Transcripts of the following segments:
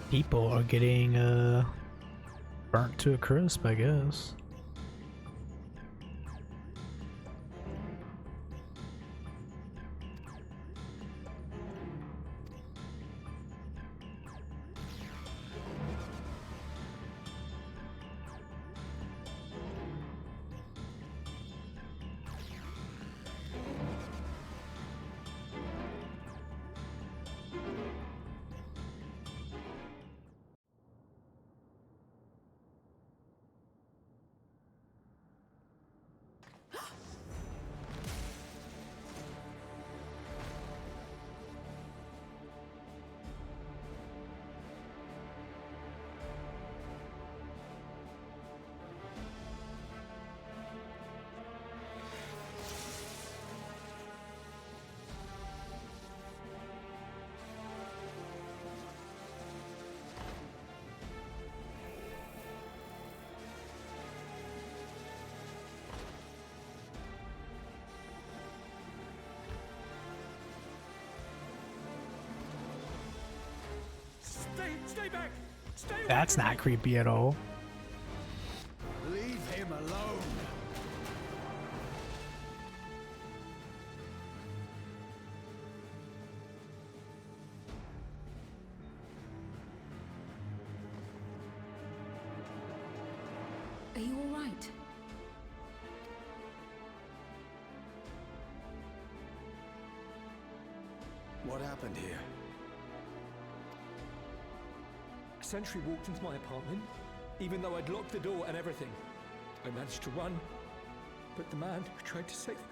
People are getting burnt to a crisp, I guess. Stay back! Stay away That's from not me. creepy at all. Leave him alone. Are you all right? What happened here? A sentry walked into my apartment, even though I'd locked the door and everything. I managed to run, but the man who tried to save me.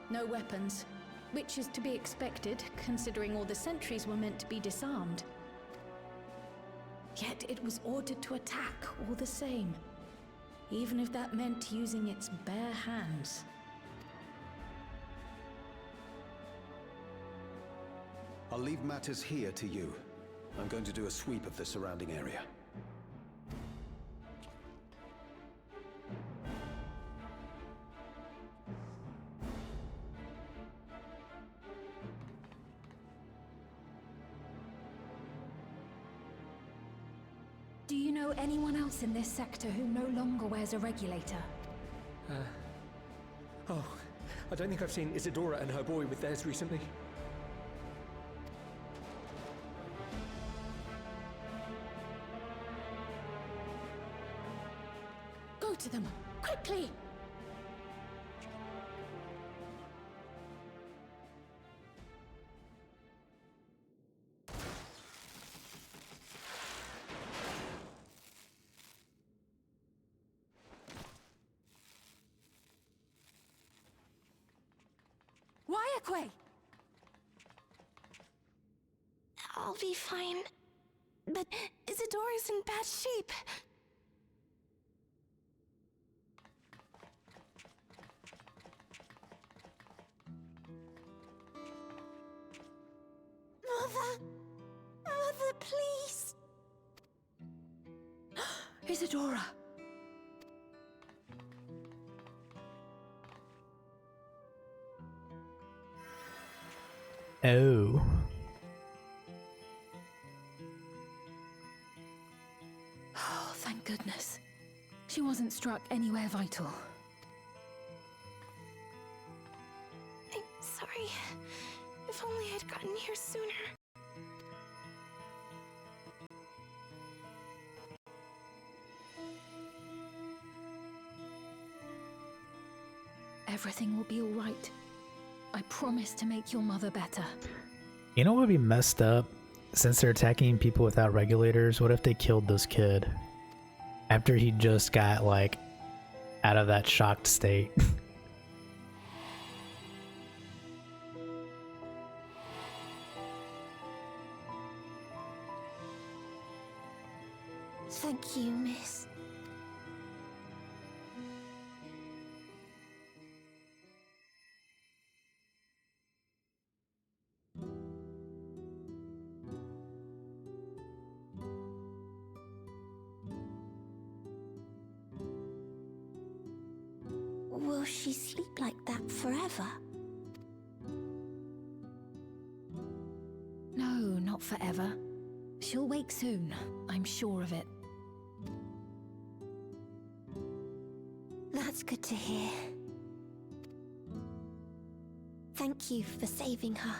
No weapons, which is to be expected, considering all the sentries were meant to be disarmed. Yet it was ordered to attack all the same, even if that meant using its bare hands. I'll leave matters here to you. I'm going to do a sweep of the surrounding area. Do you know anyone else in this sector who no longer wears a regulator? Oh, I don't think I've seen Isadora and her boy with theirs recently. Go to them, quickly! Wayakwe! I'll be fine. But Isadora's in bad shape. Mother, please. Isadora! Oh. Oh, thank goodness. She wasn't struck anywhere vital. I'm sorry. If only I'd gotten here sooner. Everything will be all right. I promise to make your mother better. You know what would be messed up? Since they're attacking people without regulators, what if they killed this kid? After he just got, like, out of that shocked state. Thank you, miss. Will she sleep like that forever? No, not forever. She'll wake soon, I'm sure of it. That's good to hear. Thank you for saving her.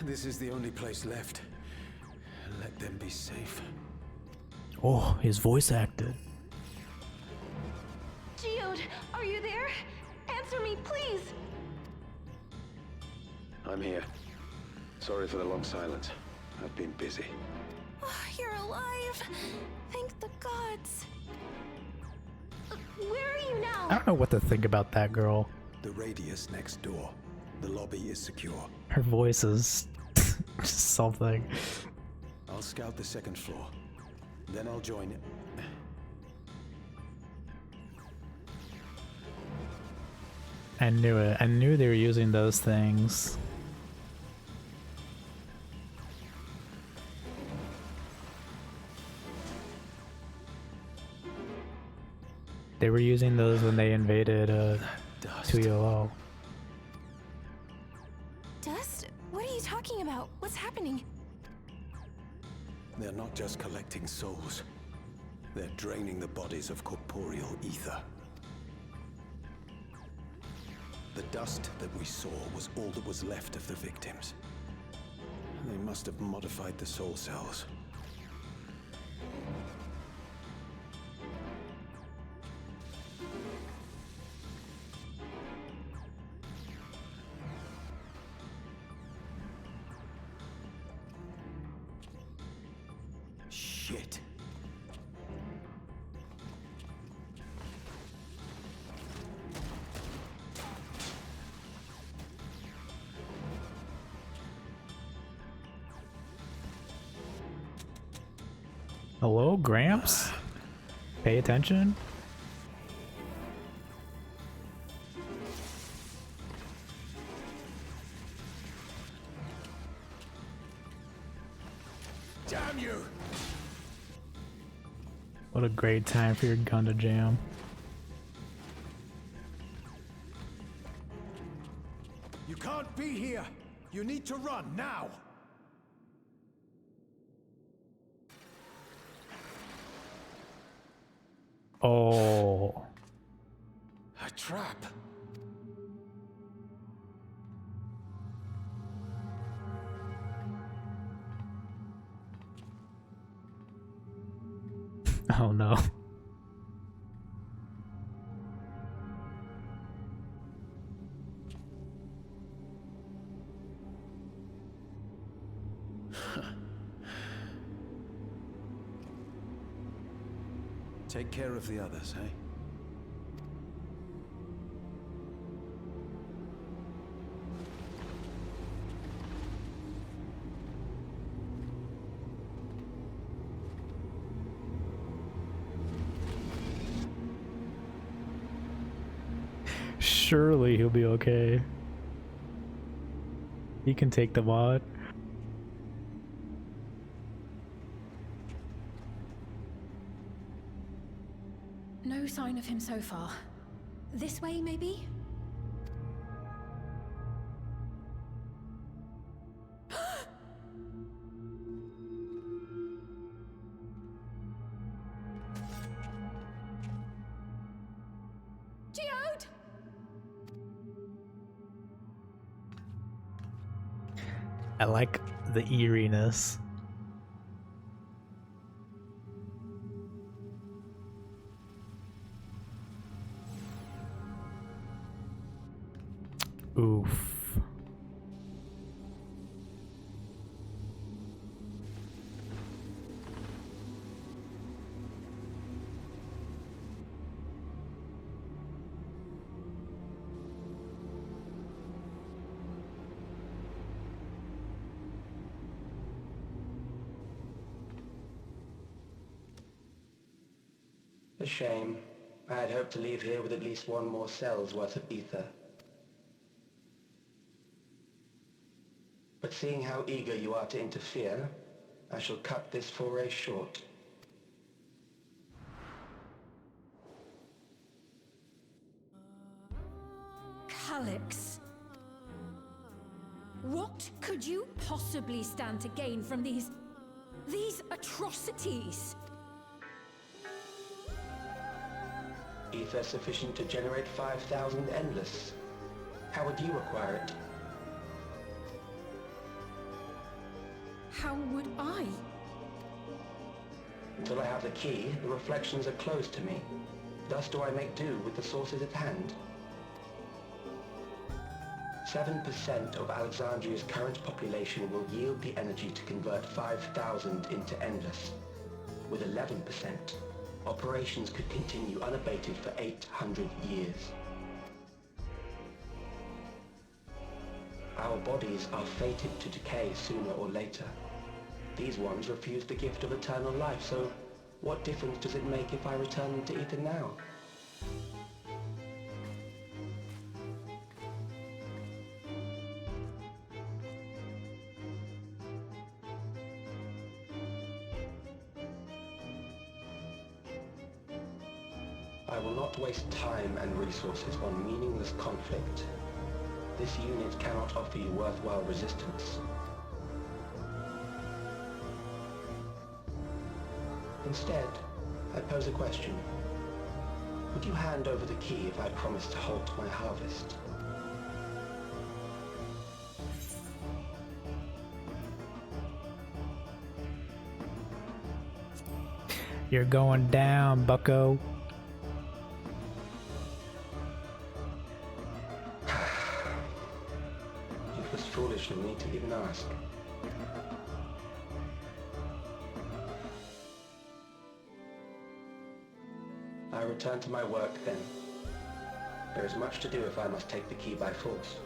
This is the only place left. Let them be safe. Oh, his voice acted. Geode, are you there? Answer me, please! I'm here. Sorry for the long silence. I've been busy. Oh, you're alive! Thank the gods. Where are you now? I don't know what to think about that girl. The radius next door. The lobby is secure. Her voice is just something. I'll scout the second floor. Then I'll join it. I knew it. I knew they were using those things. They were using those when they invaded Dust. 2ELO. Dust? What are you talking about? What's happening? They're not just collecting souls. They're draining the bodies of corporeal ether. The dust that we saw was all that was left of the victims. They must have modified the soul cells. Shit. Hello, Gramps? Pay attention? Damn you! What a great time for your gun to jam. You can't be here! You need to run now! Oh. A trap! Oh no. Take care of the others, eh? Surely he'll be okay. He can take them on. No sign of him so far. This way, maybe? Geode! I like the eeriness. Oof. A shame. I had hoped to leave here with at least one more cell's worth of ether. But seeing how eager you are to interfere, I shall cut this foray short. Calyx. What could you possibly stand to gain from these atrocities? Ether sufficient to generate 5,000 endless. How would you acquire it? How would I? Until I have the key, the reflections are closed to me. Thus do I make do with the sources at hand. 7% of Alexandria's current population will yield the energy to convert 5,000 into endless. With 11%, operations could continue unabated for 800 years. Our bodies are fated to decay sooner or later. These ones refuse the gift of eternal life, so what difference does it make if I return them to Ether now? I will not waste time and resources on meaningless conflict. This unit cannot offer you worthwhile resistance. Instead, I pose a question. Would you hand over the key if I promised to halt my harvest? You're going down, bucko. It was foolish of me to even ask. I return to my work then. There is much to do if I must take the key by force.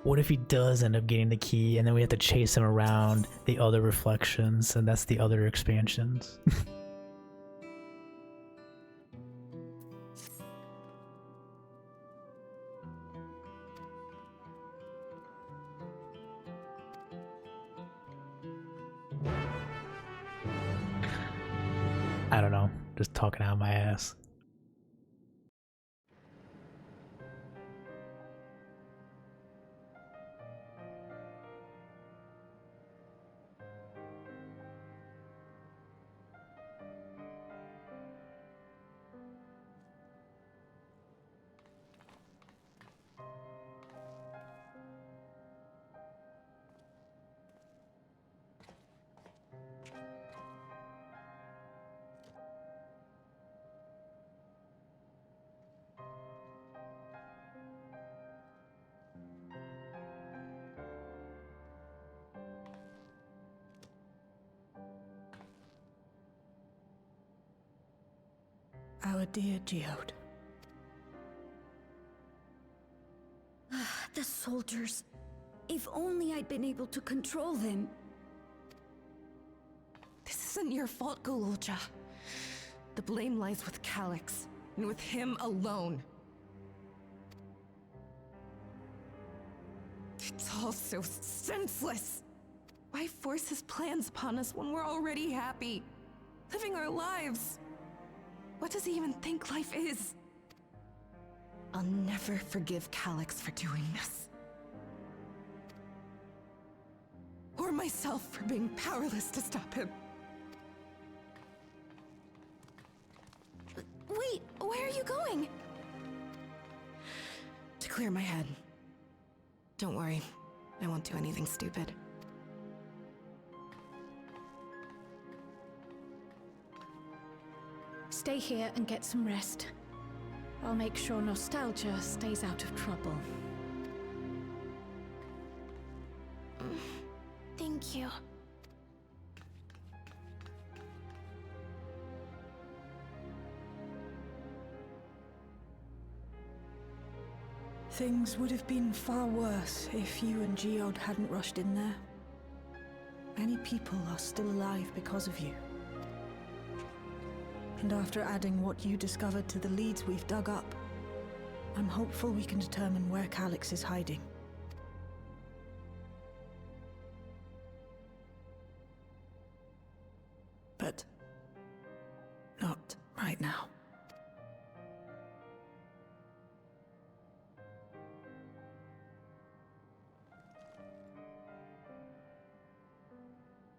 What if he does end up getting the key and then we have to chase him around the other reflections and that's the other expansions? I don't know, just talking out my ass. our dear Geode. The soldiers. If only I'd been able to control them. This isn't your fault, Gololja. The blame lies with Calyx, and with him alone. It's all so senseless. Why force his plans upon us when we're already happy, living our lives? What does he even think life is? I'll never forgive Calyx for doing this. Or myself for being powerless to stop him. Wait, where are you going? To clear my head. Don't worry, I won't do anything stupid. Stay here and get some rest. I'll make sure nostalgia stays out of trouble. Thank you. Things would have been far worse if you and Geode hadn't rushed in there. Many people are still alive because of you. And after adding what you discovered to the leads we've dug up, I'm hopeful we can determine where Calyx is hiding. But not right now.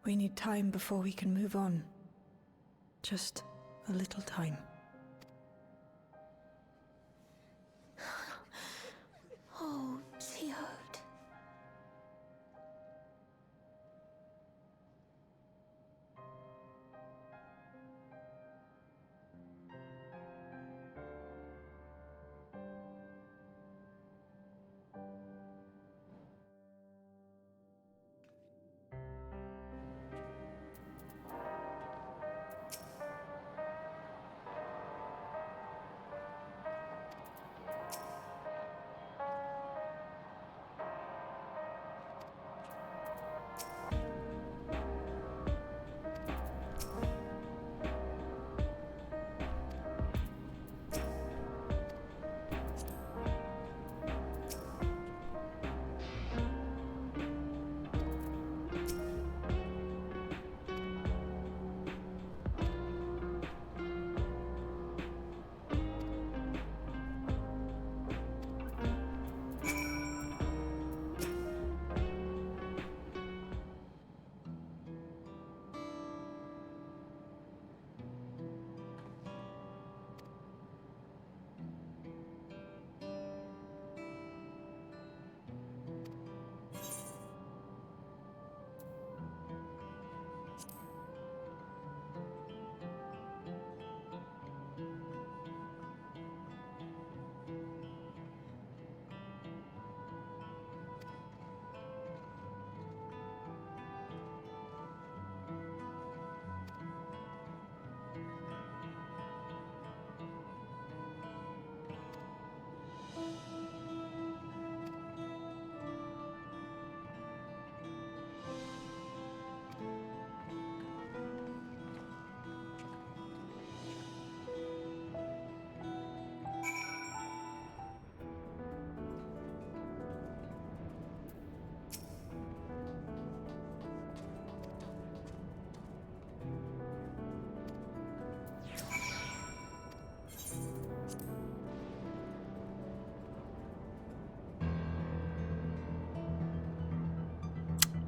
We need time before we can move on. Just a little time. Oh, Geode.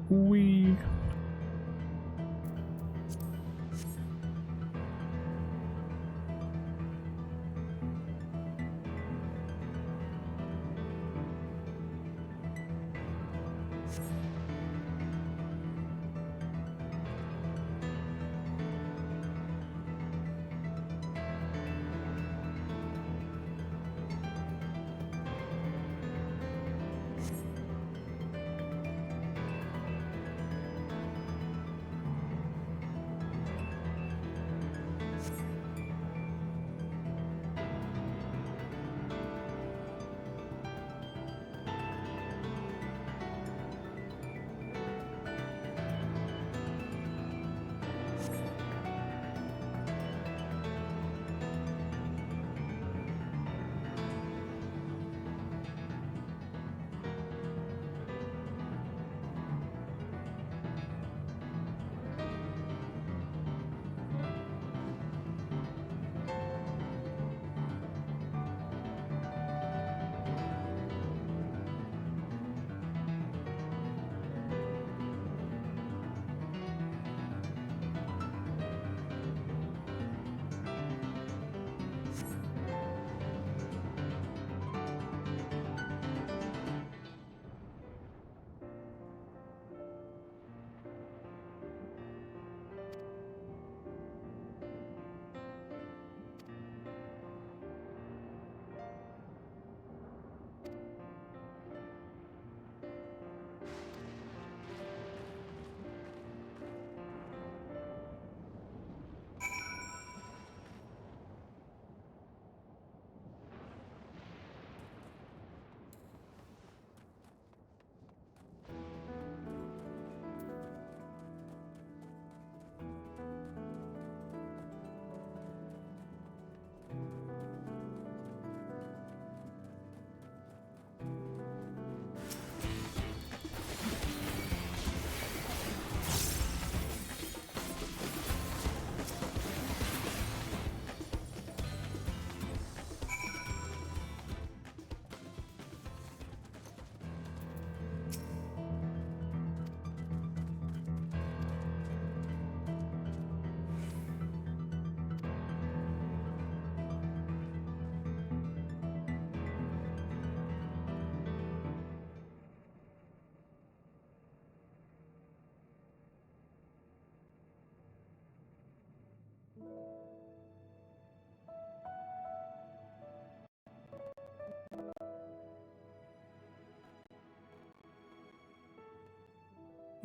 We.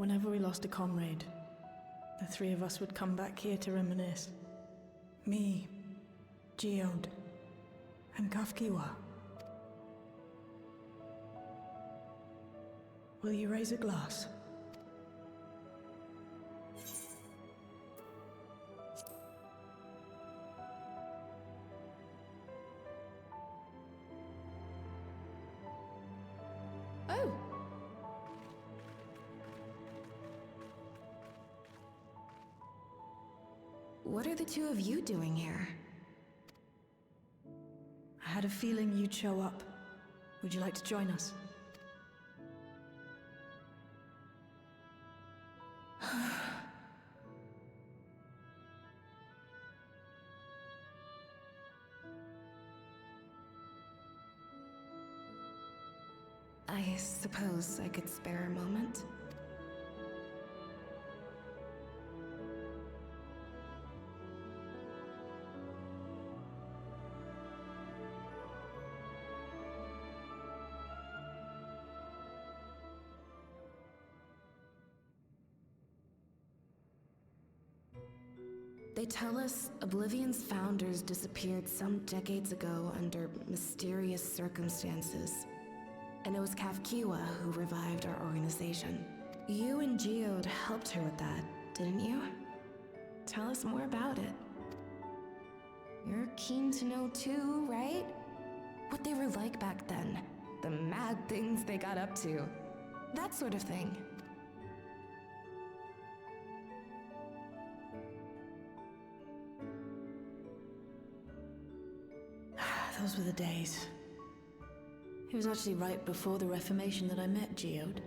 Whenever we lost a comrade, the three of us would come back here to reminisce. Me, Geode, and Kafkiwa. Will you raise a glass? Oh! What are the two of you doing here? I had a feeling you'd show up. Would you like to join us? I suppose I could spare a moment. They tell us Oblivion's founders disappeared some decades ago under mysterious circumstances. And it was Kafkiwa who revived our organization. You and Geode helped her with that, didn't you? Tell us more about it. You're keen to know too, right? What they were like back then. The mad things they got up to. That sort of thing. Those were the days. It was actually right before the Reformation that I met Geode.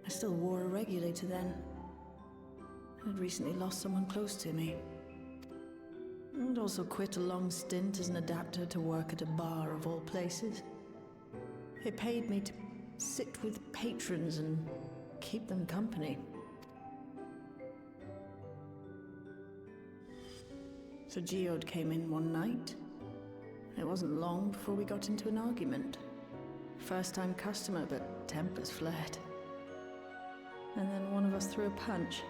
I still wore a regulator then. I'd recently lost someone close to me. I'd also quit a long stint as an adapter to work at a bar of all places. It paid me to sit with patrons and keep them company. So Geode came in one night. It wasn't long before we got into an argument. First-time customer, but tempers flared. And then one of us threw a punch.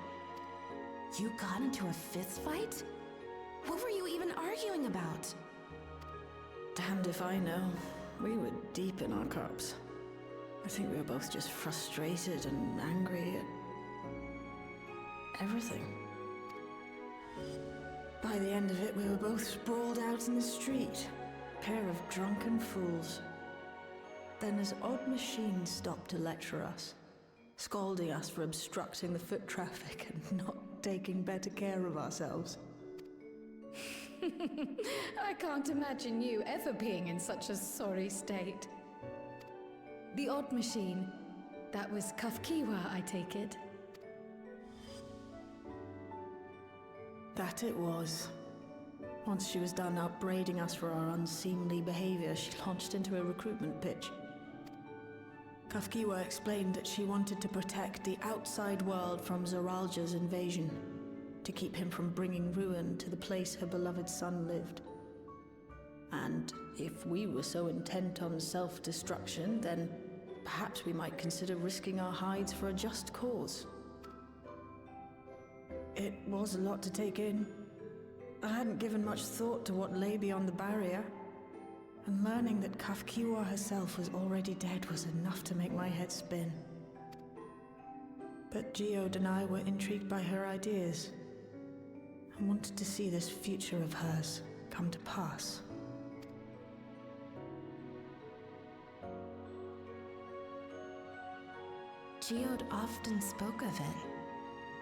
You got into a fist fight? What were you even arguing about? Damned if I know. We were deep in our cups. I think we were both just frustrated and angry at everything. By the end of it, we were both sprawled out in the street. Pair of drunken fools. Then this odd machine stopped to lecture us, scolding us for obstructing the foot traffic and not taking better care of ourselves. I can't imagine you ever being in such a sorry state. The odd machine, that was Kafkiwa, I take it? That it was. Once she was done upbraiding us for our unseemly behavior, she launched into a recruitment pitch. Kafkiwa explained that she wanted to protect the outside world from Zoralja's invasion, to keep him from bringing ruin to the place her beloved son lived. And if we were so intent on self-destruction, then perhaps we might consider risking our hides for a just cause. It was a lot to take in. I hadn't given much thought to what lay beyond the barrier, and learning that Kafkiwa herself was already dead was enough to make my head spin. But Geode and I were intrigued by her ideas, and wanted to see this future of hers come to pass. Geode often spoke of it.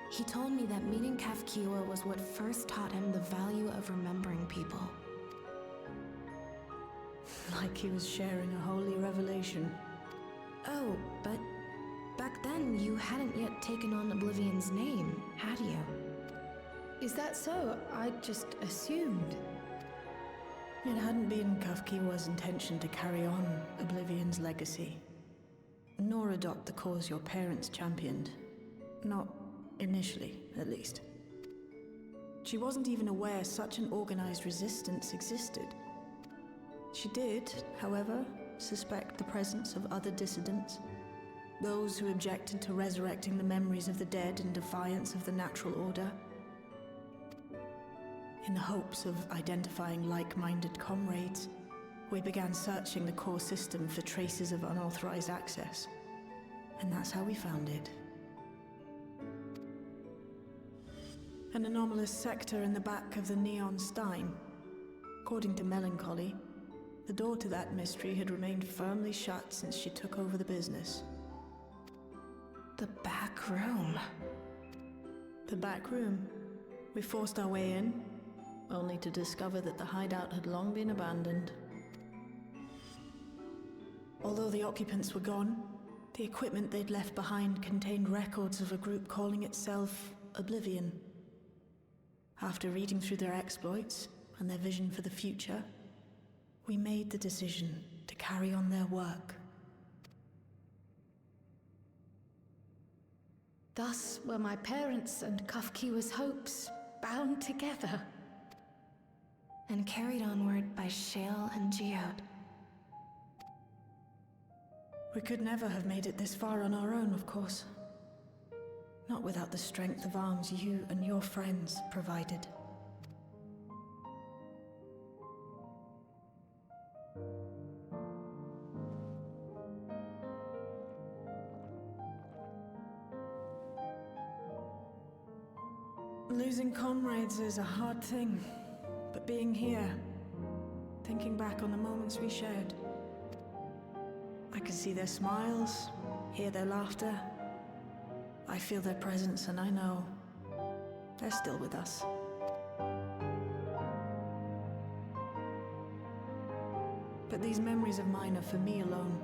He told me that meeting Kafkiwa was what first taught him the value of remembering people. Like he was sharing a holy revelation. Oh, but back then you hadn't yet taken on Oblivion's name, had you? Is that so? I just assumed. It hadn't been Kafkiwa's intention to carry on Oblivion's legacy, nor adopt the cause your parents championed. Not initially, at least. She wasn't even aware such an organized resistance existed. She did, however, suspect the presence of other dissidents, Those who objected to resurrecting the memories of the dead in defiance of the natural order. In the hopes of identifying like-minded comrades, we began searching the core system for traces of unauthorized access. And that's how we found it. An anomalous sector in the back of the Neon Stein. According to Melancholy, the door to that mystery had remained firmly shut since she took over the business. The back room. The back room. We forced our way in, only to discover that the hideout had long been abandoned. Although the occupants were gone, the equipment they'd left behind contained records of a group calling itself Oblivion. After reading through their exploits and their vision for the future, we made the decision to carry on their work. Thus were my parents' and Kafkiwa's hopes bound together. And carried onward by Shale and Geode. We could never have made it this far on our own, of course. Not without the strength of arms you and your friends provided. Losing comrades is a hard thing, but being here, thinking back on the moments we shared, I can see their smiles, hear their laughter. I feel their presence, and I know they're still with us. But these memories of mine are for me alone.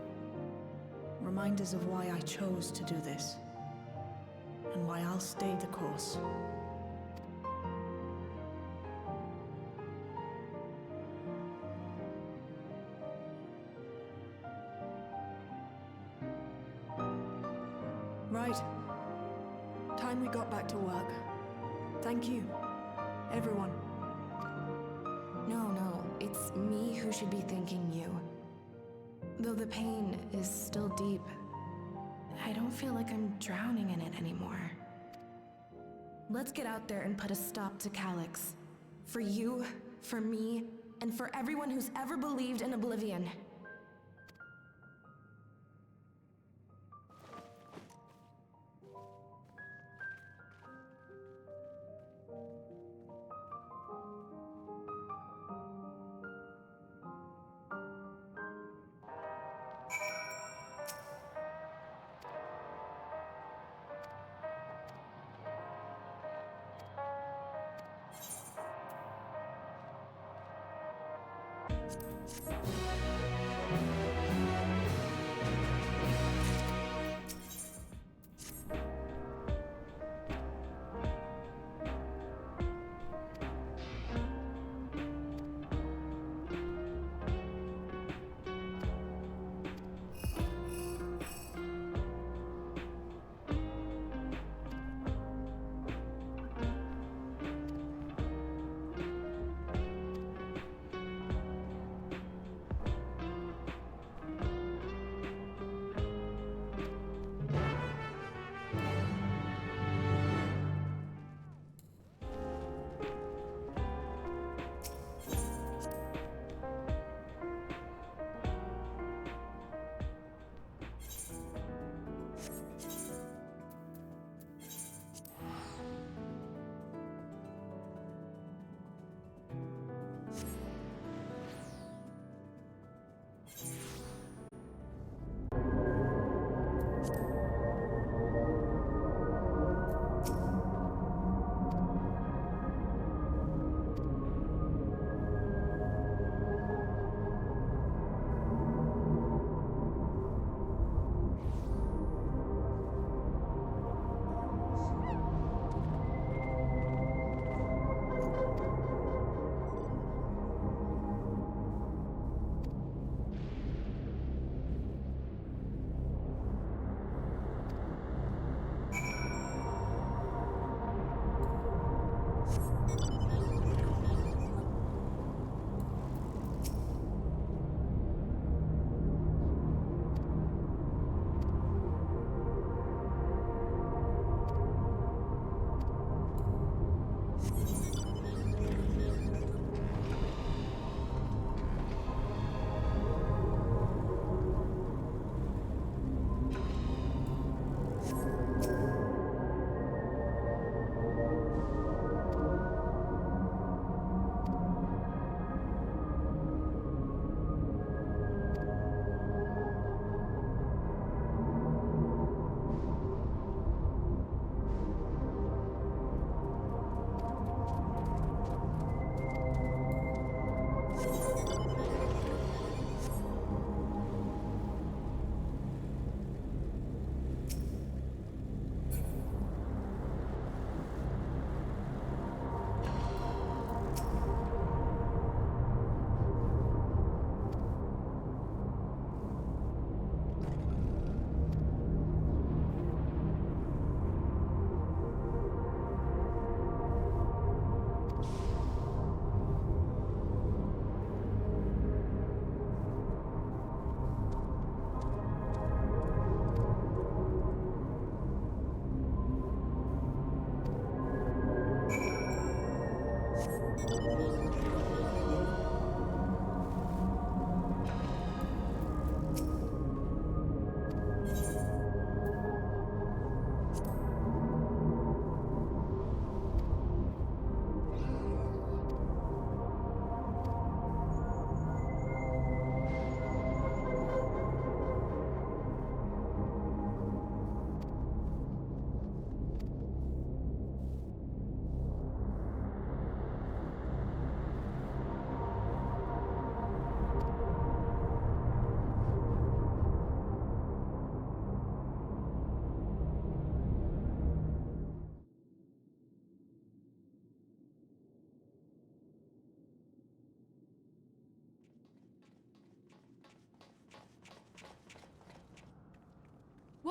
Reminders of why I chose to do this, and why I'll stay the course. Right. Time we got back to work. Thank you, everyone. No, it's me who should be thanking you. Though the pain is still deep, I don't feel like I'm drowning in it anymore. Let's get out there and put a stop to Calyx. For you, for me, and for everyone who's ever believed in Oblivion.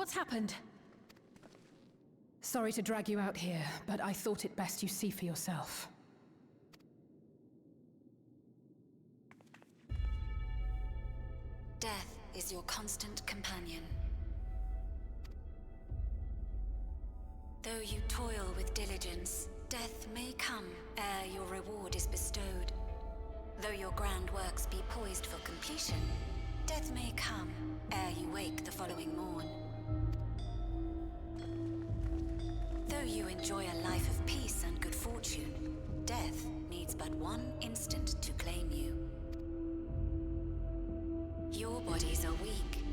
What's happened? Sorry to drag you out here, but I thought it best you see for yourself. Death is your constant companion. Though you toil with diligence, death may come ere your reward is bestowed. Though your grand works be poised for completion, death may come ere you wake the following morn. Though you enjoy a life of peace and good fortune, death needs but one instant to claim you. Your bodies are weak.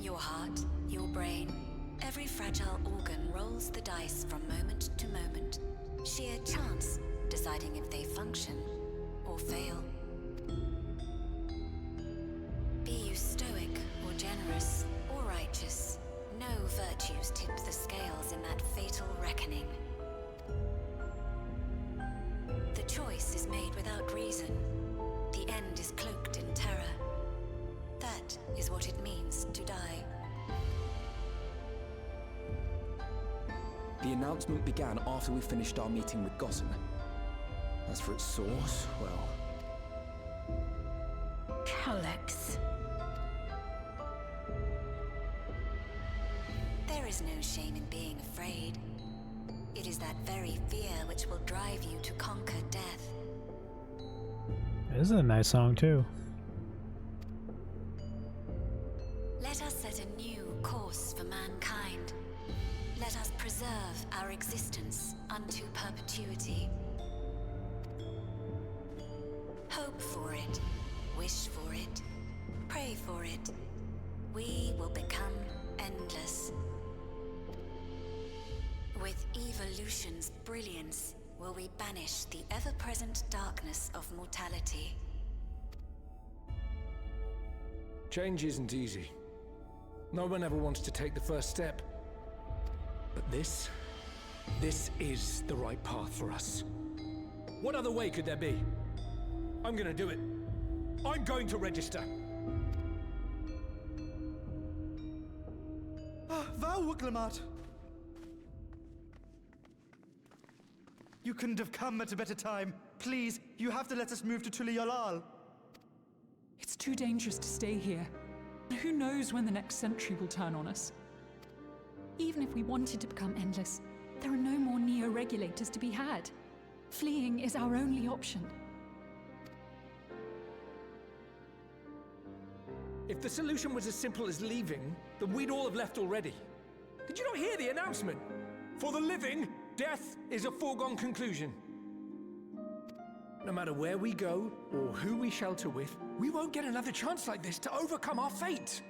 Your heart, your brain, every fragile organ rolls the dice from moment to moment. Sheer chance deciding if they function or fail. Be you stoic or generous or righteous, no virtues tip the scales in that fatal reckoning. The choice is made without reason. The end is cloaked in terror. That is what it means to die. The announcement began after we finished our meeting with Gossen. As for its source, well... Calyx. There is no shame in being afraid. It is that very fear which will drive you to conquer death. This is a nice song too. Let us set a new course for mankind. Let us preserve our existence unto perpetuity. Hope for it, wish for it, pray for it. We will become endless. With evolution's brilliance, will we banish the ever-present darkness of mortality. Change isn't easy. No one ever wants to take the first step. But this is the right path for us. What other way could there be? I'm gonna do it. I'm going to register. Wow, Glamat! You couldn't have come at a better time. Please, you have to let us move to Tuliolal. It's too dangerous to stay here. Who knows when the next century will turn on us? Even if we wanted to become endless, there are no more neo-regulators to be had. Fleeing is our only option. If the solution was as simple as leaving, then we'd all have left already. Did you not hear the announcement? For the living, death is a foregone conclusion. No matter where we go, or who we shelter with, we won't get another chance like this to overcome our fate.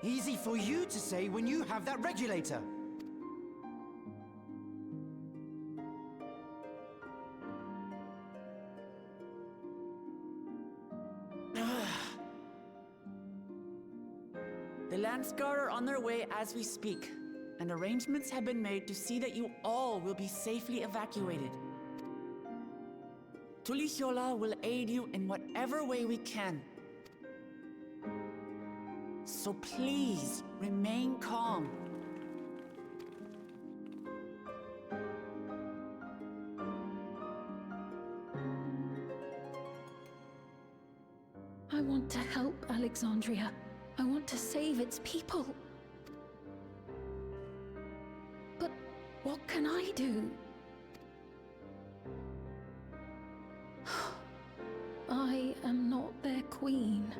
Easy for you to say when you have that regulator. The Landsguard are on their way as we speak, and arrangements have been made to see that you all will be safely evacuated. Tulichola will aid you in whatever way we can. So please, remain calm. I want to help Alexandria. I want to save its people. But what can I do? I am not their queen.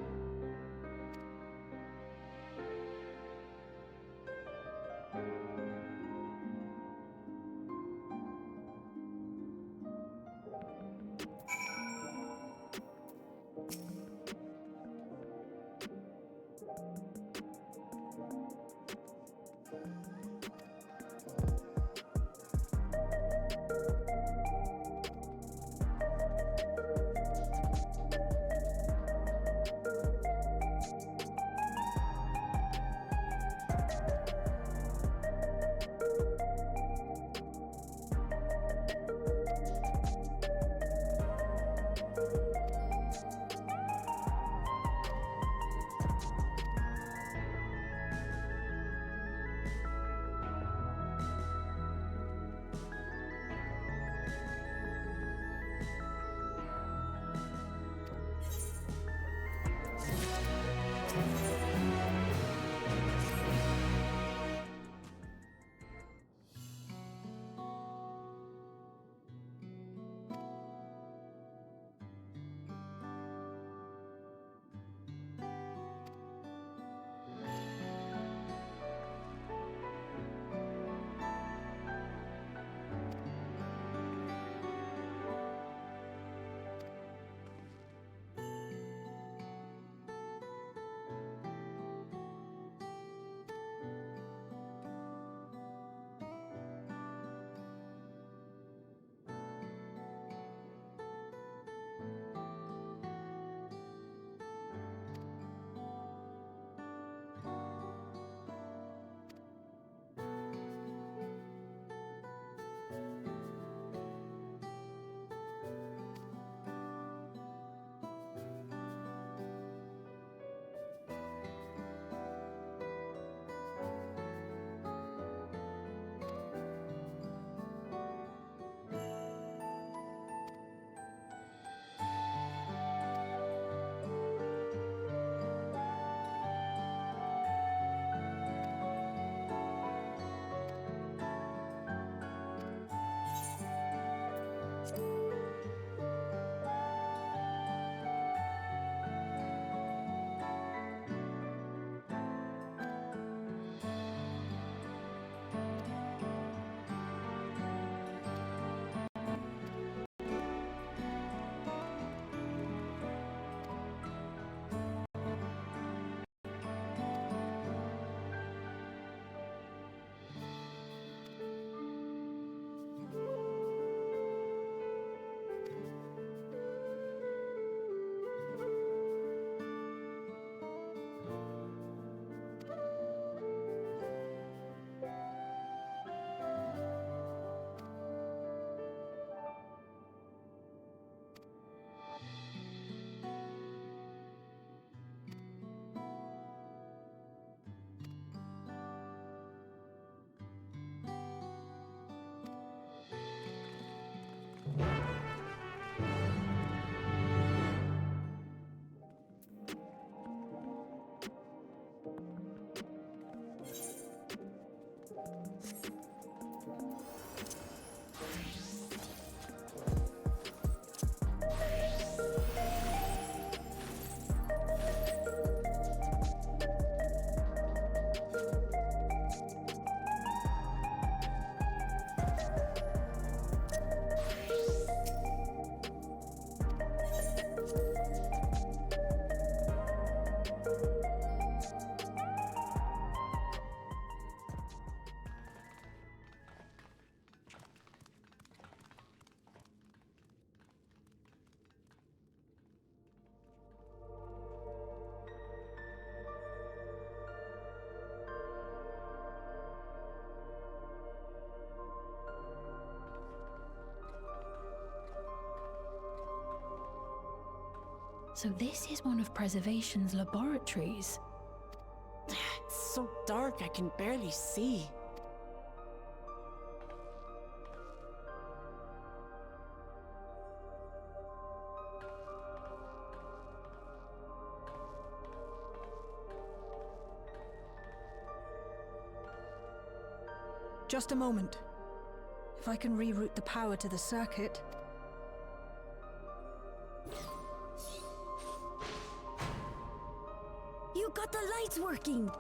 So this is one of Preservation's laboratories. It's so dark I can barely see. Just a moment. If I can reroute the power to the circuit. You got the lights working!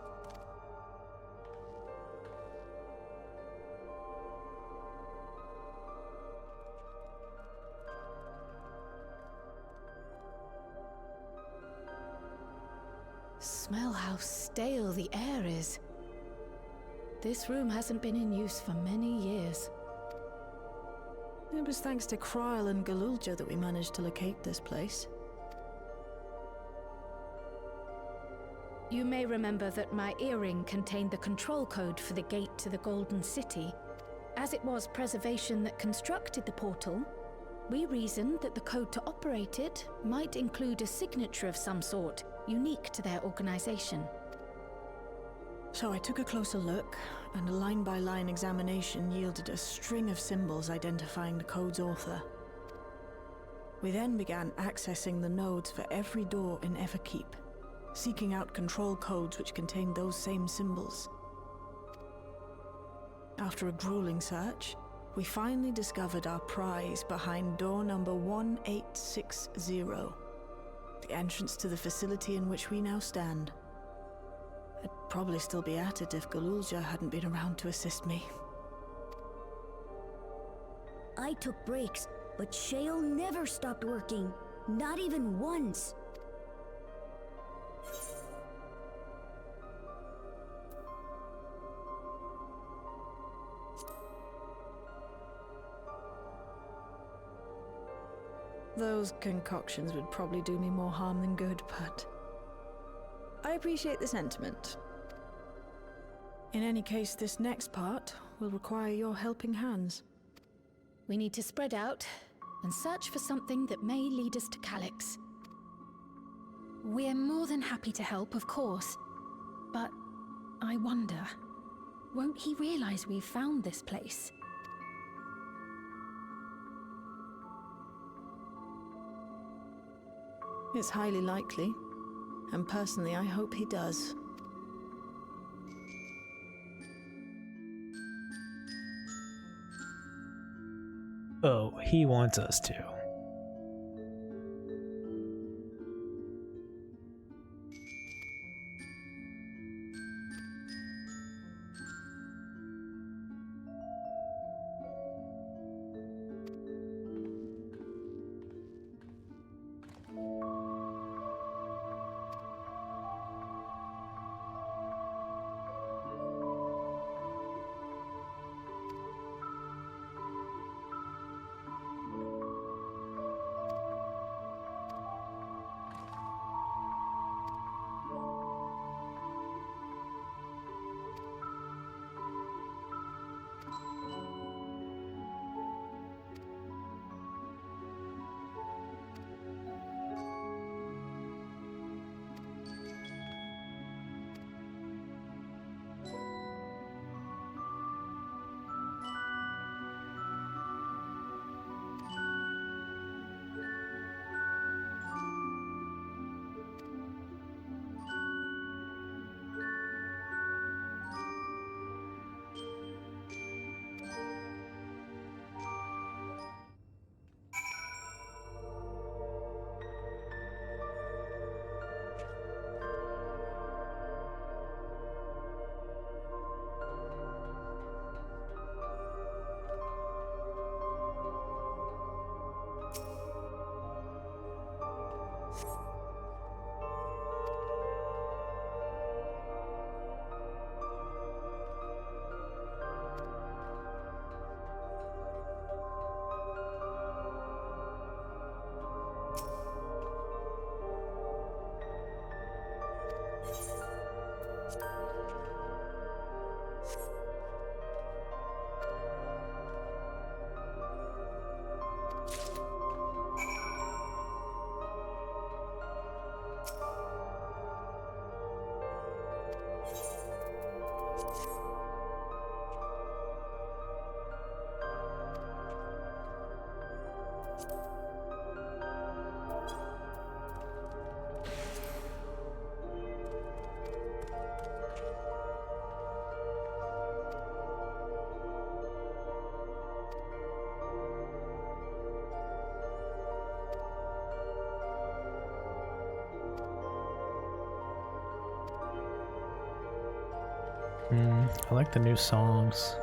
Smell how stale the air is. This room hasn't been in use for many years. It was thanks to Kryl and Galulja that we managed to locate this place. You may remember that my earring contained the control code for the gate to the Golden City. As it was Preservation that constructed the portal, we reasoned that the code to operate it might include a signature of some sort, unique to their organization. So I took a closer look, and a line-by-line examination yielded a string of symbols identifying the code's author. We then began accessing the nodes for every door in Everkeep, seeking out control codes which contained those same symbols. After a grueling search, we finally discovered our prize behind door number 1860, the entrance to the facility in which we now stand. I'd probably still be at it if Galulja hadn't been around to assist me. I took breaks, but Shale never stopped working. Not even once. Those concoctions would probably do me more harm than good, but I appreciate the sentiment. In any case, this next part will require your helping hands. We need to spread out and search for something that may lead us to Calyx. We're more than happy to help, of course. But I wonder, won't he realize we've found this place? It's highly likely, and personally I hope he does. Oh, he wants us to. I like the new songs.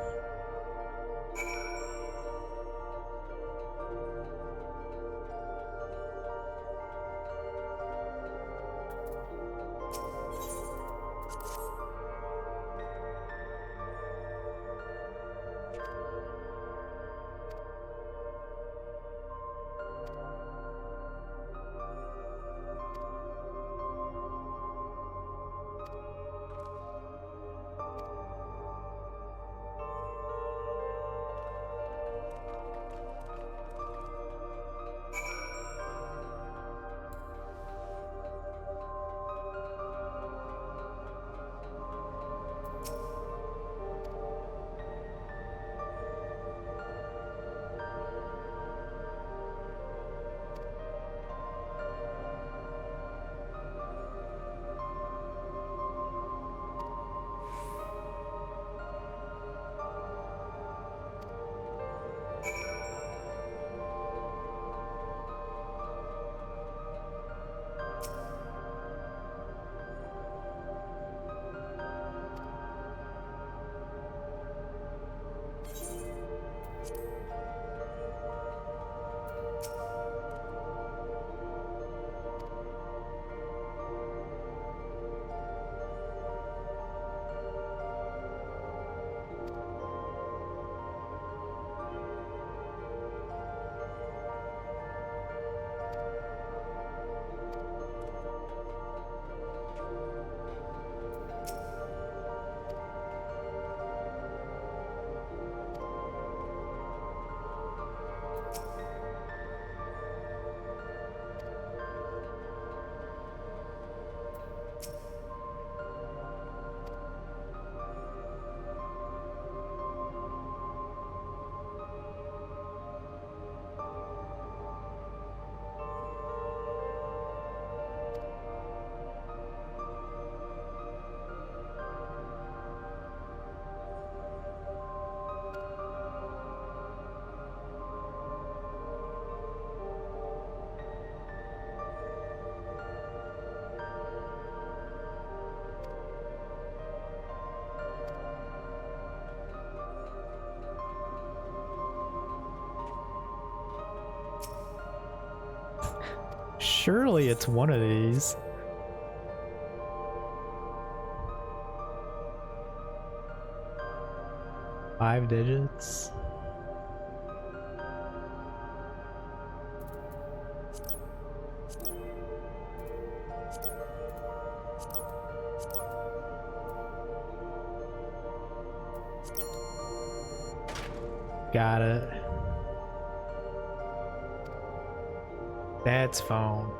Surely it's one of these. Five digits. Got it. That's phone.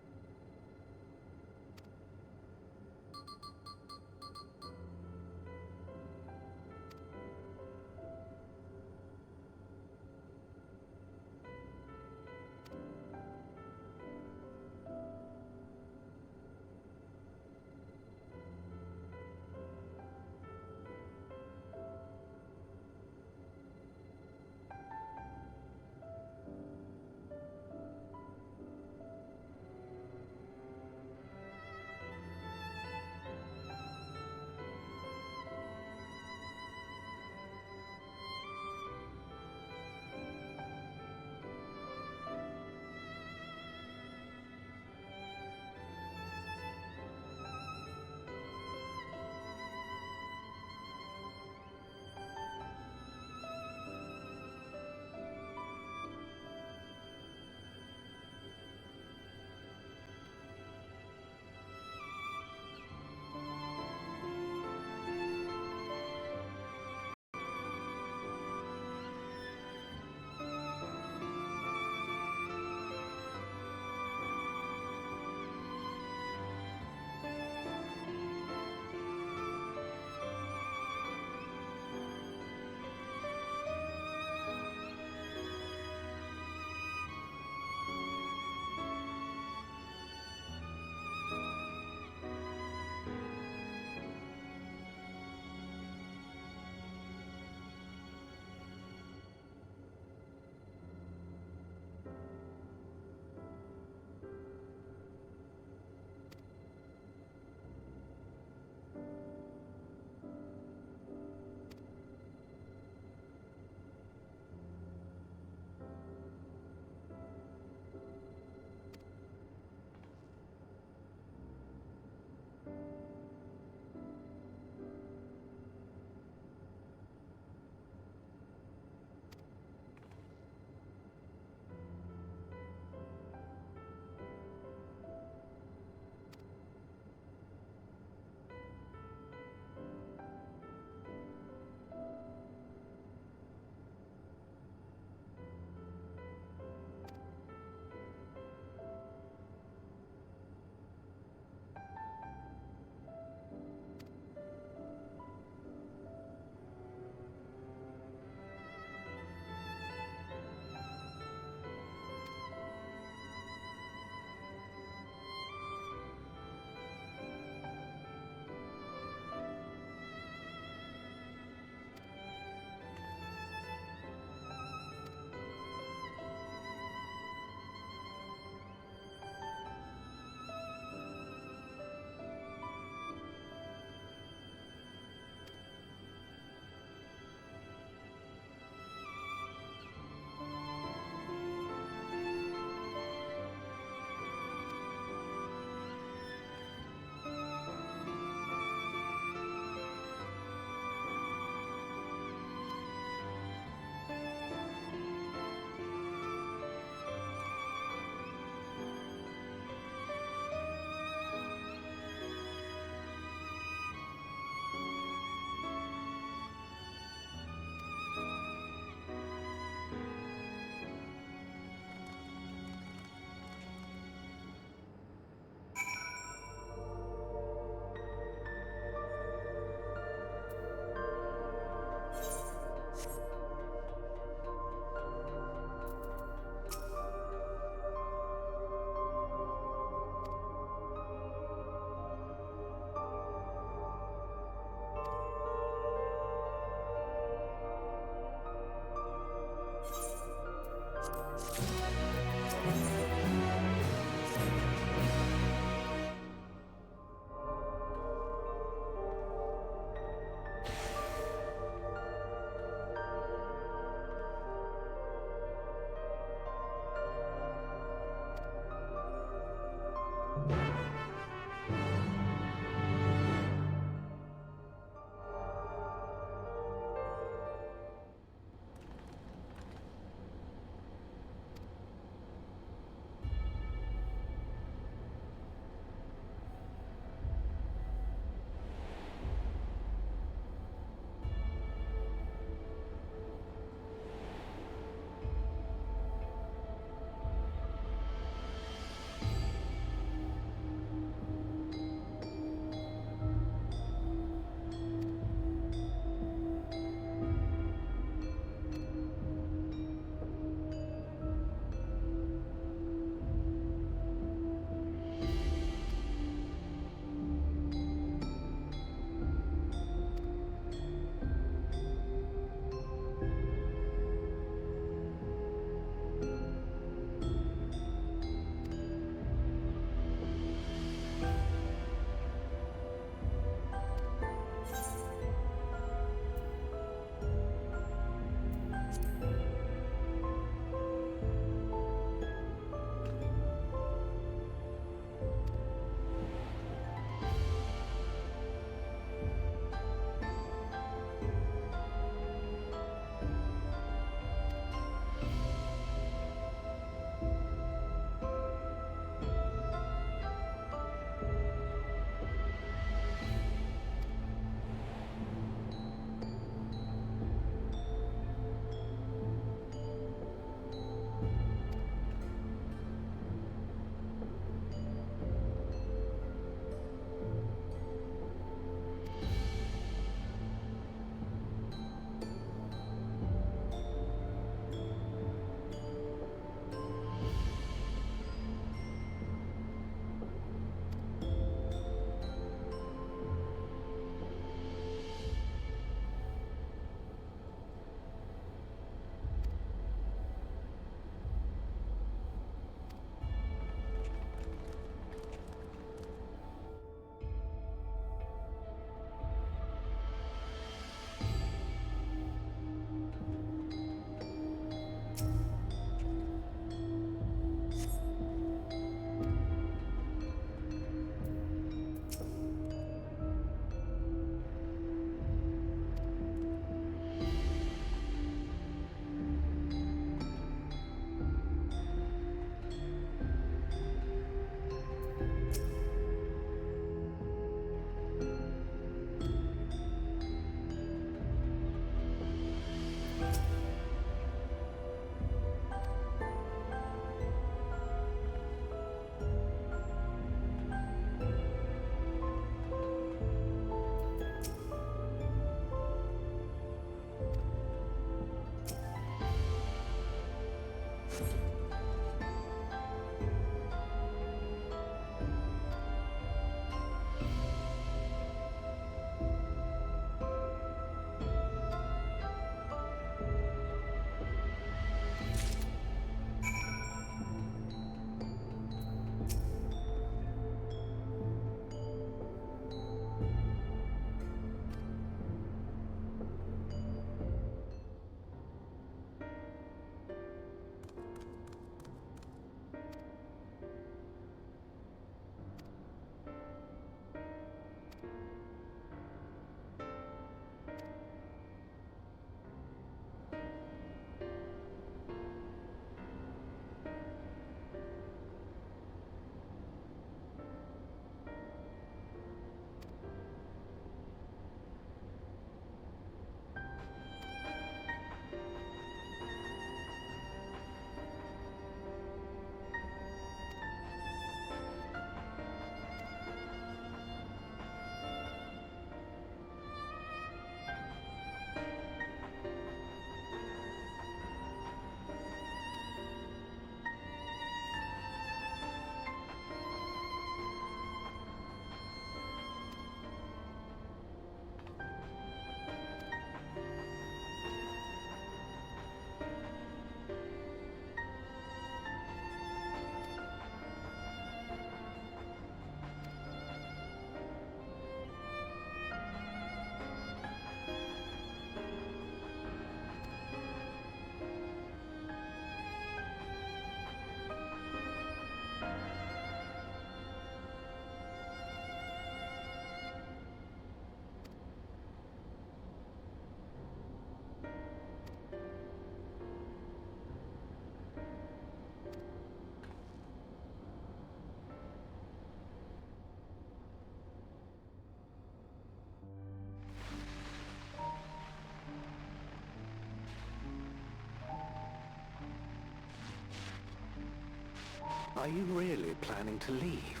Are you really planning to leave?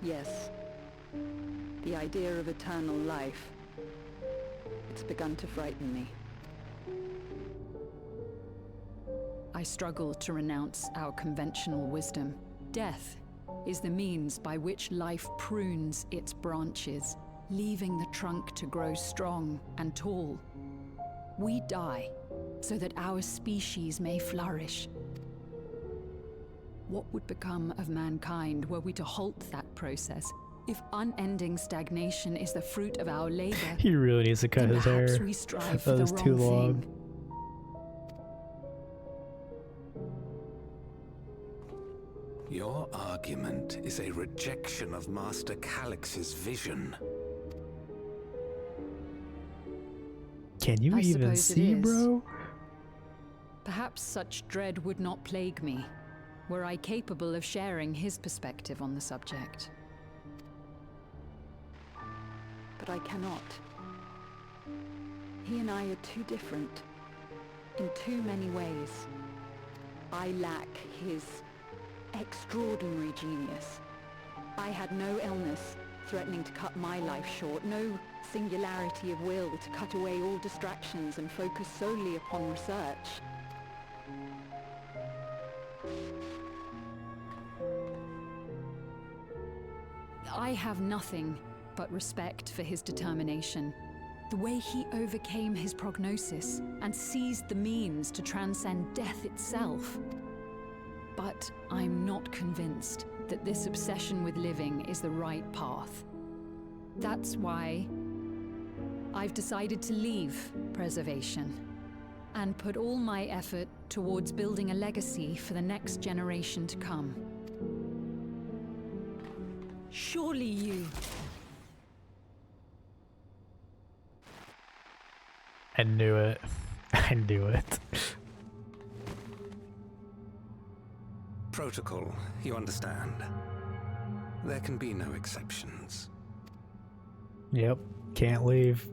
Yes. The idea of eternal life. It's begun to frighten me. I struggle to renounce our conventional wisdom. Death is the means by which life prunes its branches, leaving the trunk to grow strong and tall. We die so that our species may flourish. What would become of mankind were we to halt that process? If unending stagnation is the fruit of our labor, He really needs to cut his hair. perhaps we strive for That the was too wrong long. thing. Your argument is a rejection of Master Calix's vision. Can you I even suppose it see, is. bro? Perhaps such dread would not plague me, were I capable of sharing his perspective on the subject. But I cannot. He and I are too different, in too many ways. I lack his extraordinary genius. I had no illness threatening to cut my life short, no singularity of will to cut away all distractions and focus solely upon research. I have nothing but respect for his determination. The way he overcame his prognosis and seized the means to transcend death itself. But I'm not convinced that this obsession with living is the right path. That's why I've decided to leave preservation and put all my effort towards building a legacy for the next generation to come. Surely you... I knew it. I knew it. Protocol, you understand. There can be no exceptions. Yep, can't leave.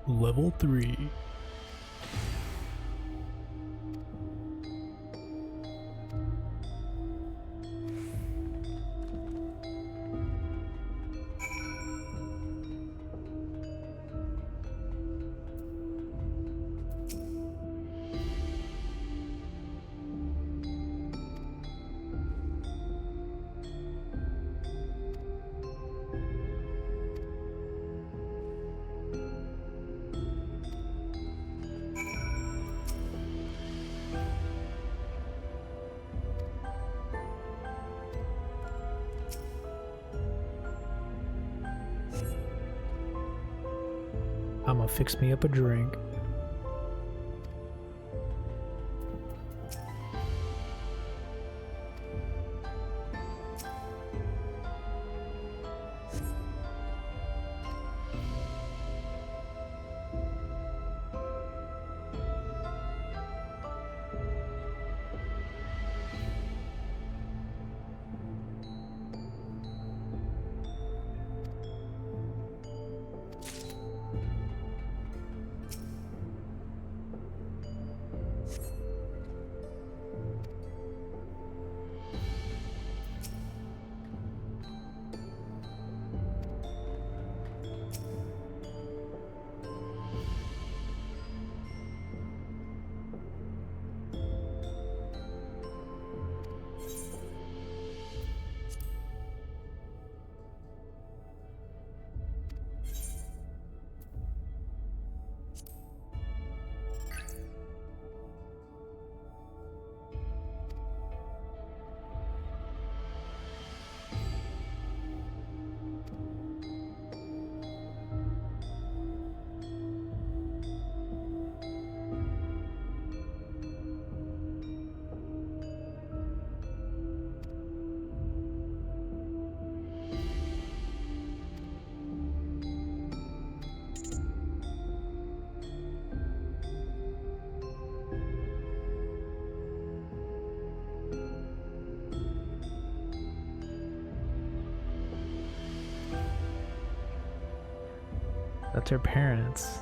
Level 3. fix me up a drink. That's her parents.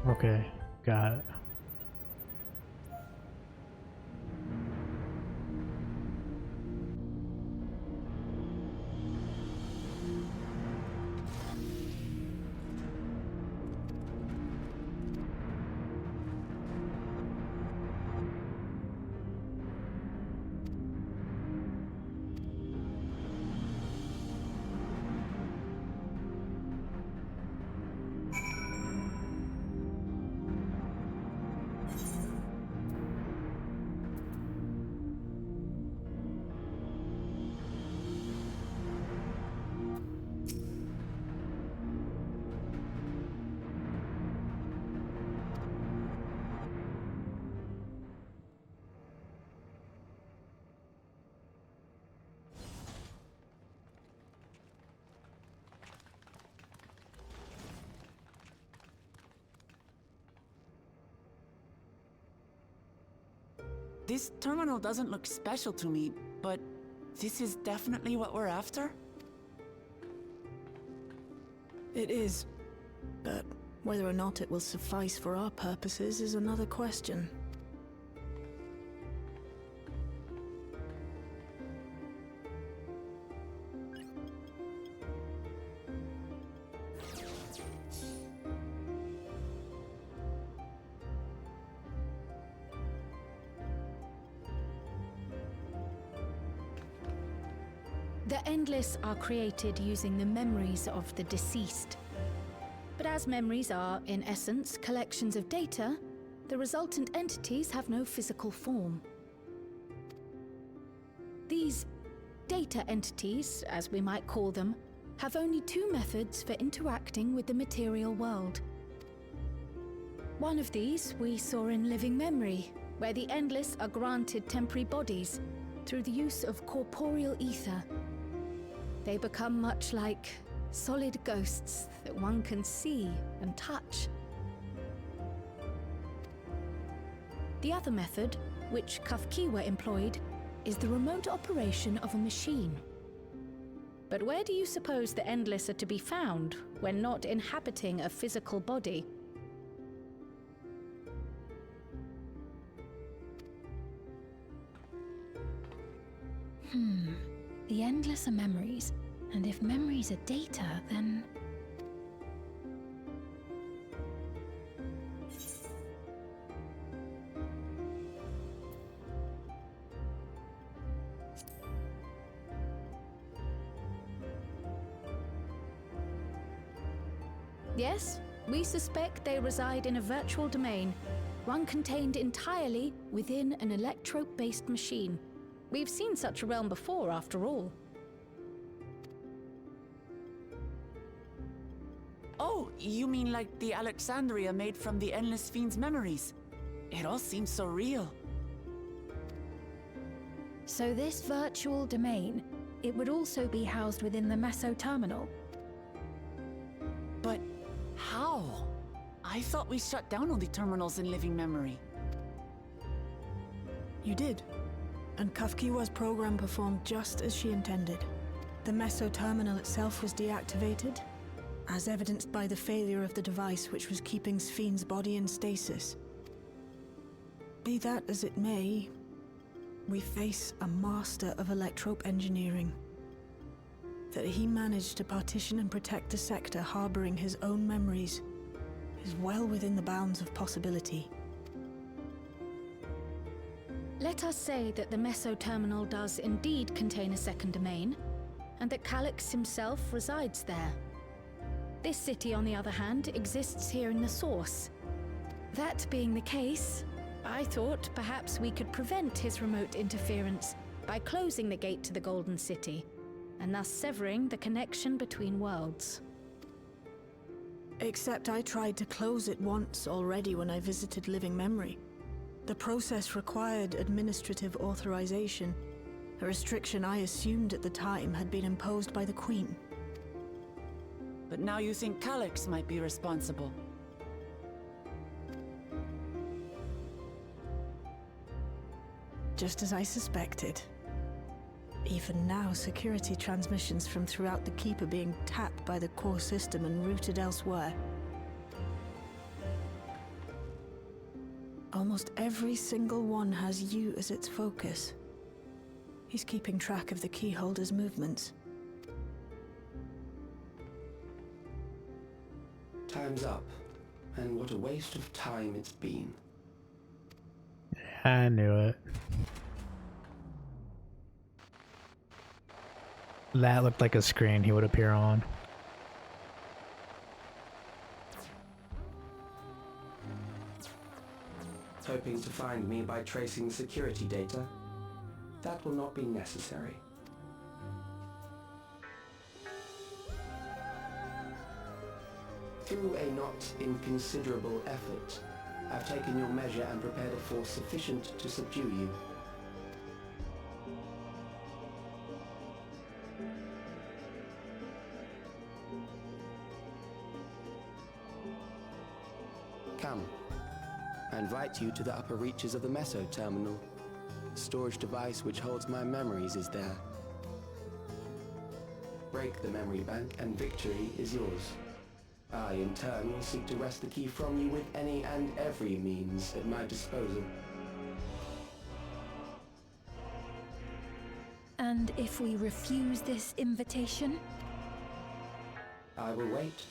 Okay, got it. This terminal doesn't look special to me, but this is definitely what we're after? It is. But whether or not it will suffice for our purposes is another question. The Endless are created using the memories of the deceased. But as memories are, in essence, collections of data, the resultant entities have no physical form. These data entities, as we might call them, have only two methods for interacting with the material world. One of these we saw in Living Memory, where the Endless are granted temporary bodies through the use of corporeal ether. They become much like solid ghosts that one can see and touch. The other method, which Kafkiwa employed, is the remote operation of a machine. But where do you suppose the Endless are to be found when not inhabiting a physical body? The Endless are memories, and if memories are data, then... Yes, we suspect they reside in a virtual domain, one contained entirely within an electrope-based machine. We've seen such a realm before, after all. Oh, you mean like the Alexandria made from the Endless Fiend's memories? It all seems so real. So this virtual domain, it would also be housed within the Meso terminal. But how? I thought we shut down all the terminals in Living Memory. You did. And Kafkiwa's program performed just as she intended. The Meso terminal itself was deactivated, as evidenced by the failure of the device which was keeping Sfien's body in stasis. Be that as it may, we face a master of electrope engineering. That he managed to partition and protect the sector harboring his own memories is well within the bounds of possibility. Let us say that the Meso terminal does indeed contain a second domain, and that Calyx himself resides there. This city, on the other hand, exists here in the source. That being the case, I thought perhaps we could prevent his remote interference by closing the gate to the Golden City, and thus severing the connection between worlds. Except I tried to close it once already when I visited Living Memory. The process required administrative authorization, a restriction I assumed at the time had been imposed by the Queen. But now you think Calyx might be responsible. Just as I suspected. Even now, security transmissions from throughout the Keep are being tapped by the core system and routed elsewhere. Almost every single one has you as its focus. He's keeping track of the keyholder's movements. Time's up, and what a waste of time it's been. I knew it. That looked like a screen he would appear on. Hoping to find me by tracing security data? That will not be necessary. Through a not inconsiderable effort, I've taken your measure and prepared a force sufficient to subdue you. Come. I invite you to the upper reaches of the Meso Terminal. The storage device which holds my memories is there. Break the memory bank and victory is yours. I, in turn, will seek to wrest the key from you with any and every means at my disposal. And if we refuse this invitation? I will wait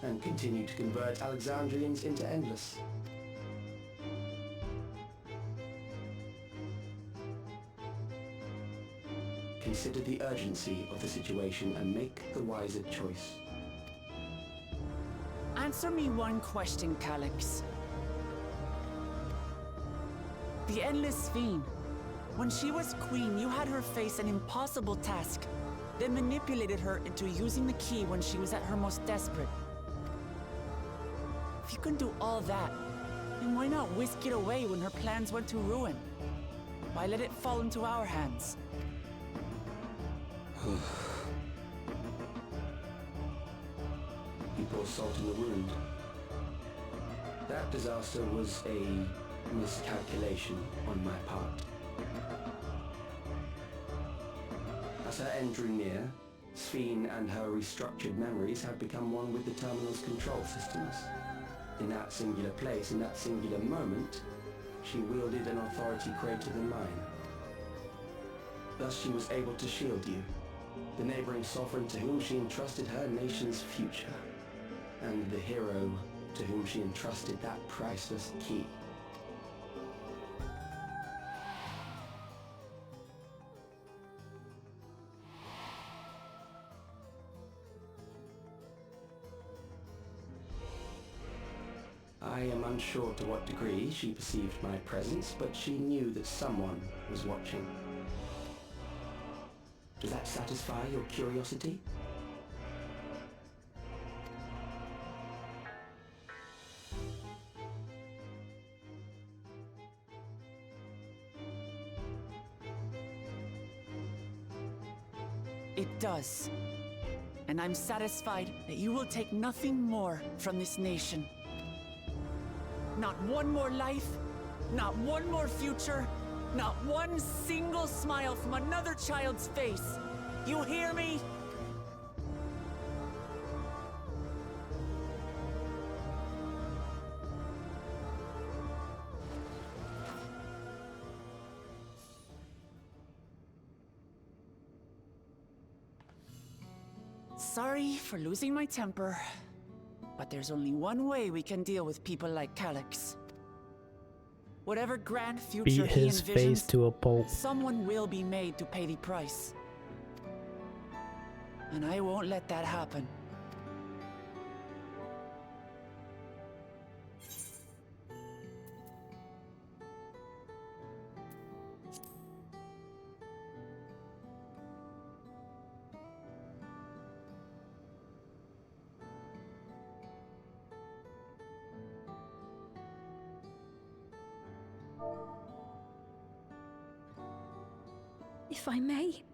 and continue to convert Alexandrians into Endless. Consider the urgency of the situation and make the wiser choice. Answer me one question, Calyx. The Endless Fiend. When she was queen, you had her face an impossible task, then manipulated her into using the key when she was at her most desperate. If you can do all that, then why not whisk it away when her plans went to ruin? Why let it fall into our hands? You pour salt in the wound. That disaster was a miscalculation on my part. As her end drew near, Sphene and her restructured memories had become one with the terminal's control systems. In that singular place, in that singular moment, she wielded an authority greater than mine. Thus she was able to shield you, the neighboring sovereign to whom she entrusted her nation's future, and the hero to whom she entrusted that priceless key. I am unsure to what degree she perceived my presence, but she knew that someone was watching. Does that satisfy your curiosity? It does. And I'm satisfied that you will take nothing more from this nation. Not one more life, not one more future, not one single smile from another child's face. You hear me? Sorry for losing my temper, but there's only one way we can deal with people like Calyx. Whatever grand future Beat he his envisions, face to a pulp. someone will be made to pay the price. And I won't let that happen. If I may,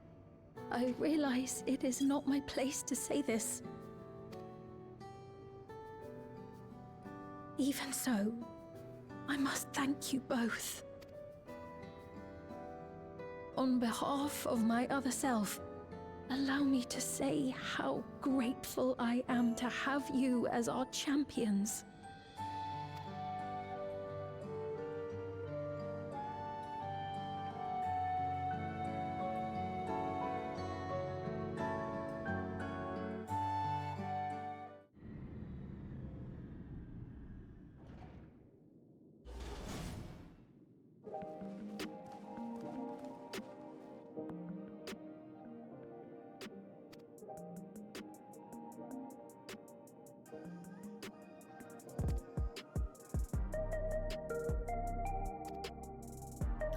I realize it is not my place to say this. Even so, I must thank you both. On behalf of my other self, allow me to say how grateful I am to have you as our champions.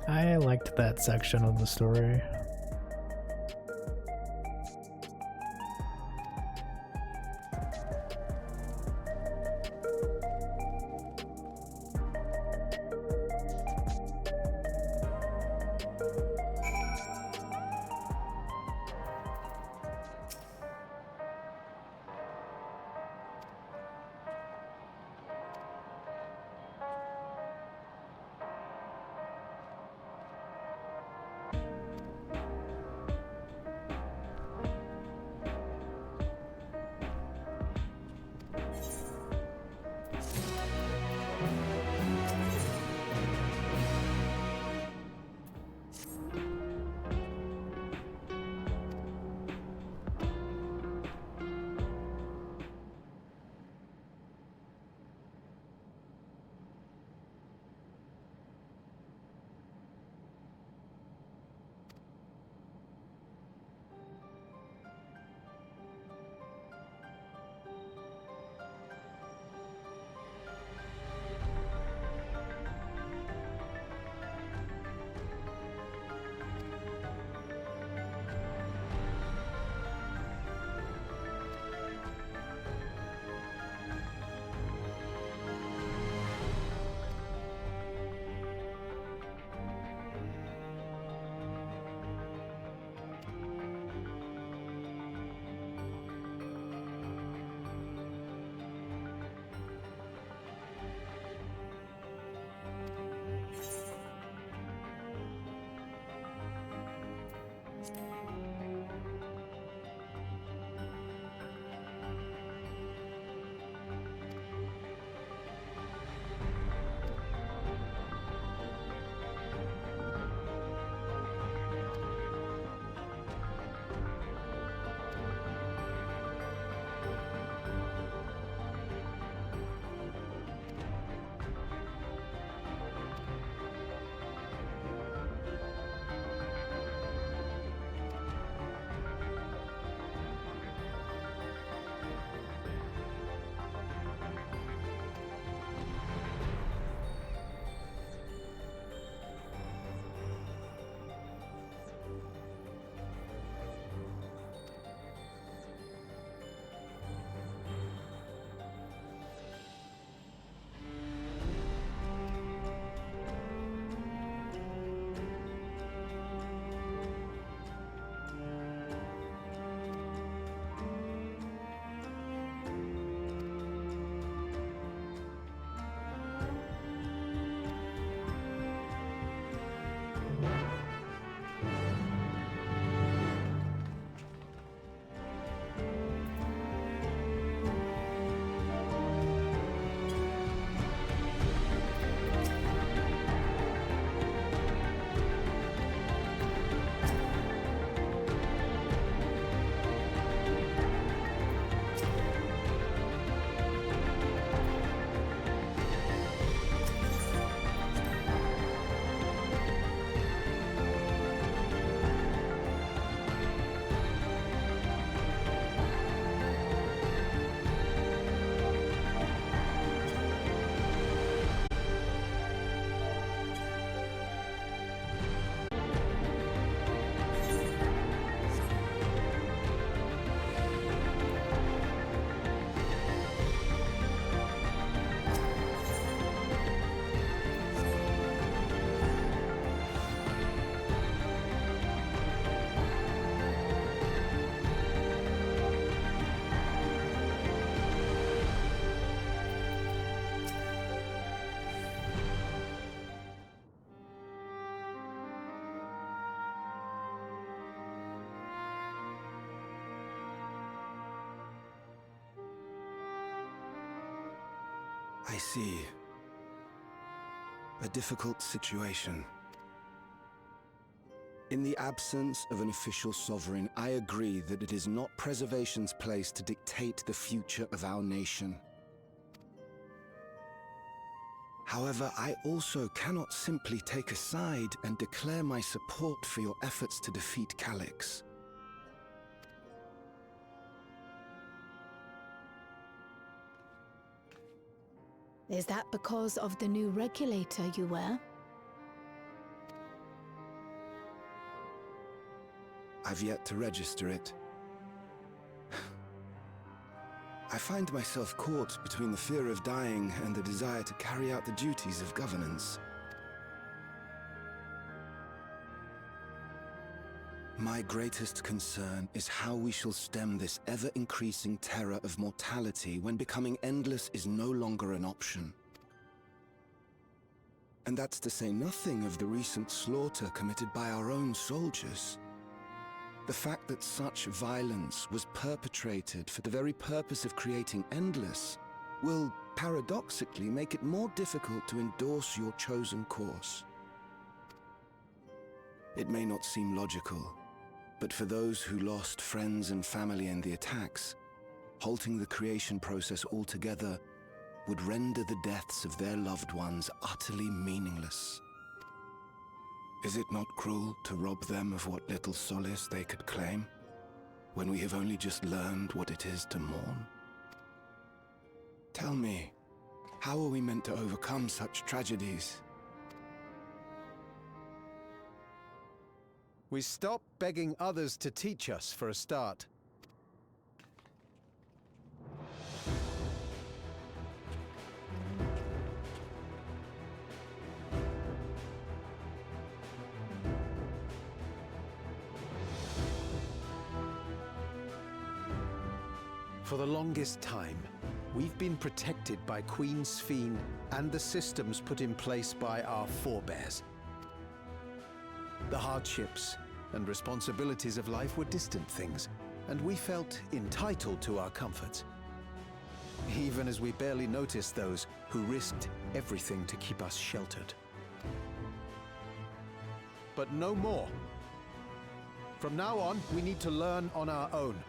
I liked that section of the story. I see. A difficult situation. In the absence of an official sovereign, I agree that it is not Preservation's place to dictate the future of our nation. However, I also cannot simply take a side and declare my support for your efforts to defeat Calyx. Is that because of the new regulator you wear? I've yet to register it. I find myself caught between the fear of dying and the desire to carry out the duties of governance. My greatest concern is how we shall stem this ever-increasing terror of mortality when becoming endless is no longer an option. And that's to say nothing of the recent slaughter committed by our own soldiers. The fact that such violence was perpetrated for the very purpose of creating endless will, paradoxically, make it more difficult to endorse your chosen course. It may not seem logical, but for those who lost friends and family in the attacks, halting the creation process altogether would render the deaths of their loved ones utterly meaningless. Is it not cruel to rob them of what little solace they could claim, when we have only just learned what it is to mourn? Tell me, how are we meant to overcome such tragedies? We stop begging others to teach us for a start. For the longest time, we've been protected by Queen Sphene and the systems put in place by our forebears. The hardships and responsibilities of life were distant things, and we felt entitled to our comforts, even as we barely noticed those who risked everything to keep us sheltered. But no more. From now on, we need to learn on our own.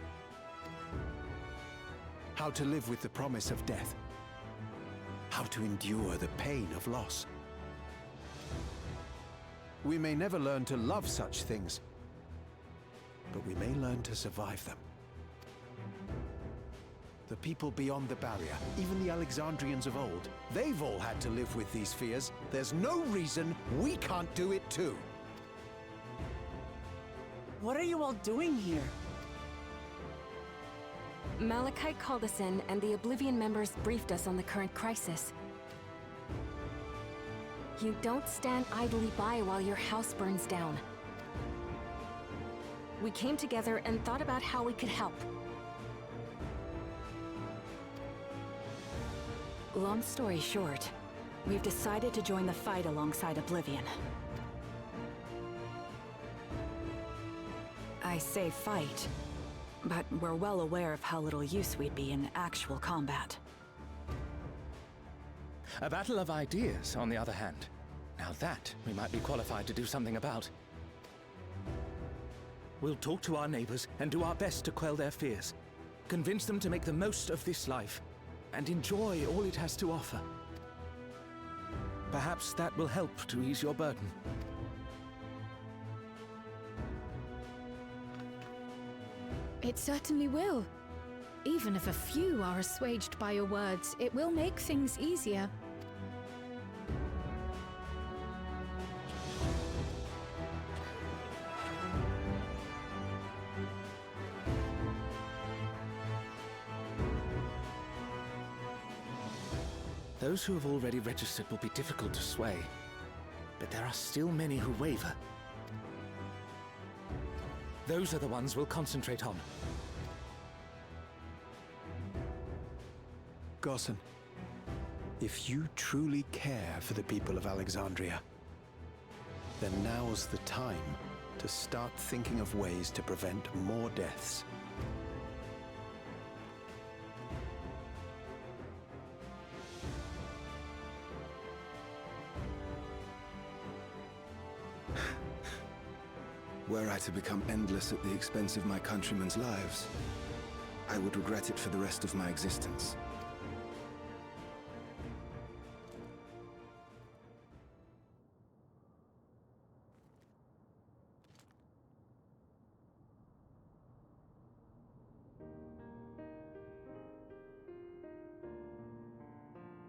How to live with the promise of death. How to endure the pain of loss. We may never learn to love such things, but we may learn to survive them. The people beyond the barrier, even the Alexandrians of old, they've all had to live with these fears. There's no reason we can't do it too. What are you all doing here? Malachite called us in, and the Oblivion members briefed us on the current crisis. You don't stand idly by while your house burns down. We came together and thought about how we could help. Long story short, we've decided to join the fight alongside Oblivion. I say fight, but we're well aware of how little use we'd be in actual combat. A battle of ideas, on the other hand. Now that we might be qualified to do something about. We'll talk to our neighbors and do our best to quell their fears. Convince them to make the most of this life and enjoy all it has to offer. Perhaps that will help to ease your burden. It certainly will. Even if a few are assuaged by your words, it will make things easier. Those who have already registered will be difficult to sway, but there are still many who waver. Those are the ones we'll concentrate on. Gossan, if you truly care for the people of Alexandria, then now's the time to start thinking of ways to prevent more deaths. Were I to become endless at the expense of my countrymen's lives, I would regret it for the rest of my existence.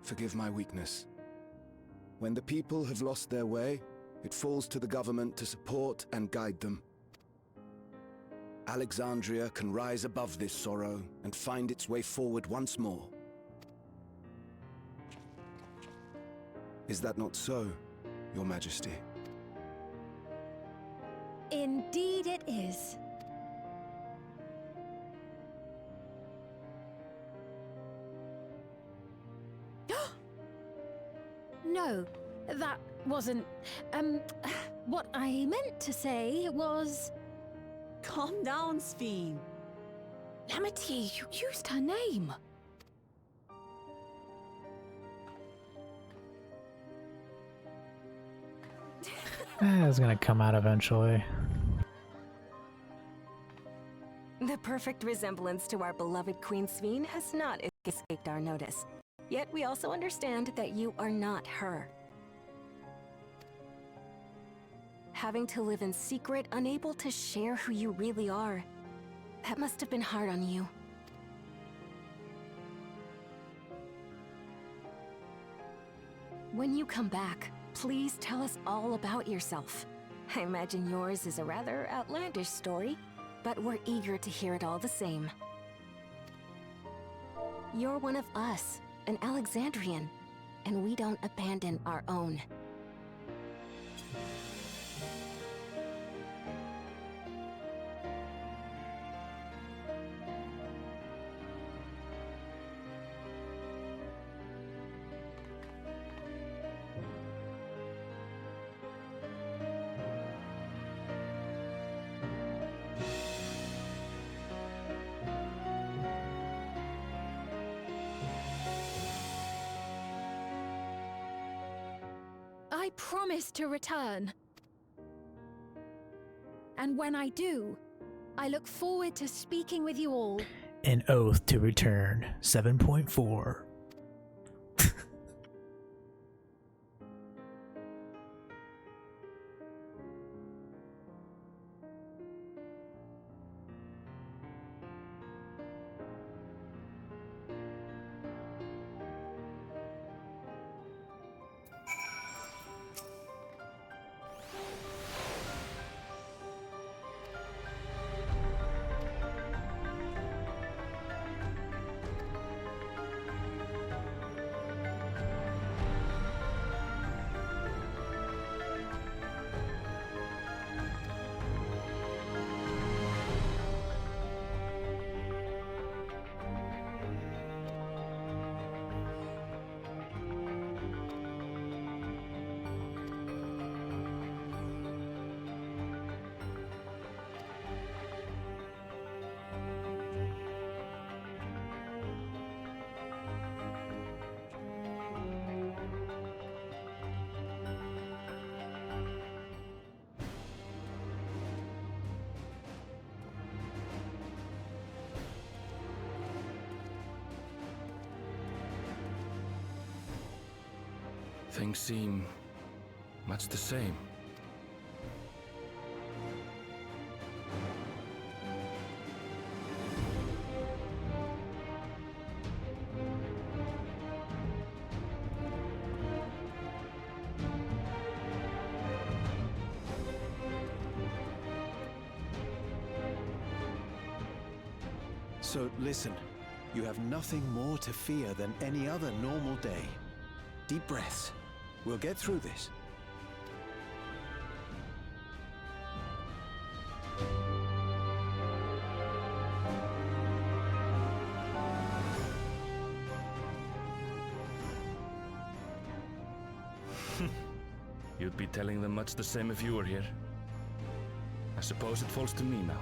Forgive my weakness. When the people have lost their way, it falls to the government to support and guide them. Alexandria can rise above this sorrow and find its way forward once more. Is that not so, Your Majesty? Indeed it is. No, that wasn't... what I meant to say was... Calm down, Sphene. Lametier, you used her name. It's gonna come out eventually. The perfect resemblance to our beloved Queen Sphene has not escaped our notice. Yet we also understand that you are not her. Having to live in secret, unable to share who you really are, that must have been hard on you. When you come back, please tell us all about yourself. I imagine yours is a rather outlandish story, but we're eager to hear it all the same. You're one of us, an Alexandrian, and we don't abandon our own. I promise to return. And when I do, I look forward to speaking with you all. An Oath to Return 7.4. Things seem much the same. So listen, you have nothing more to fear than any other normal day. Deep breaths. We'll get through this. You'd be telling them much the same if you were here. I suppose it falls to me now.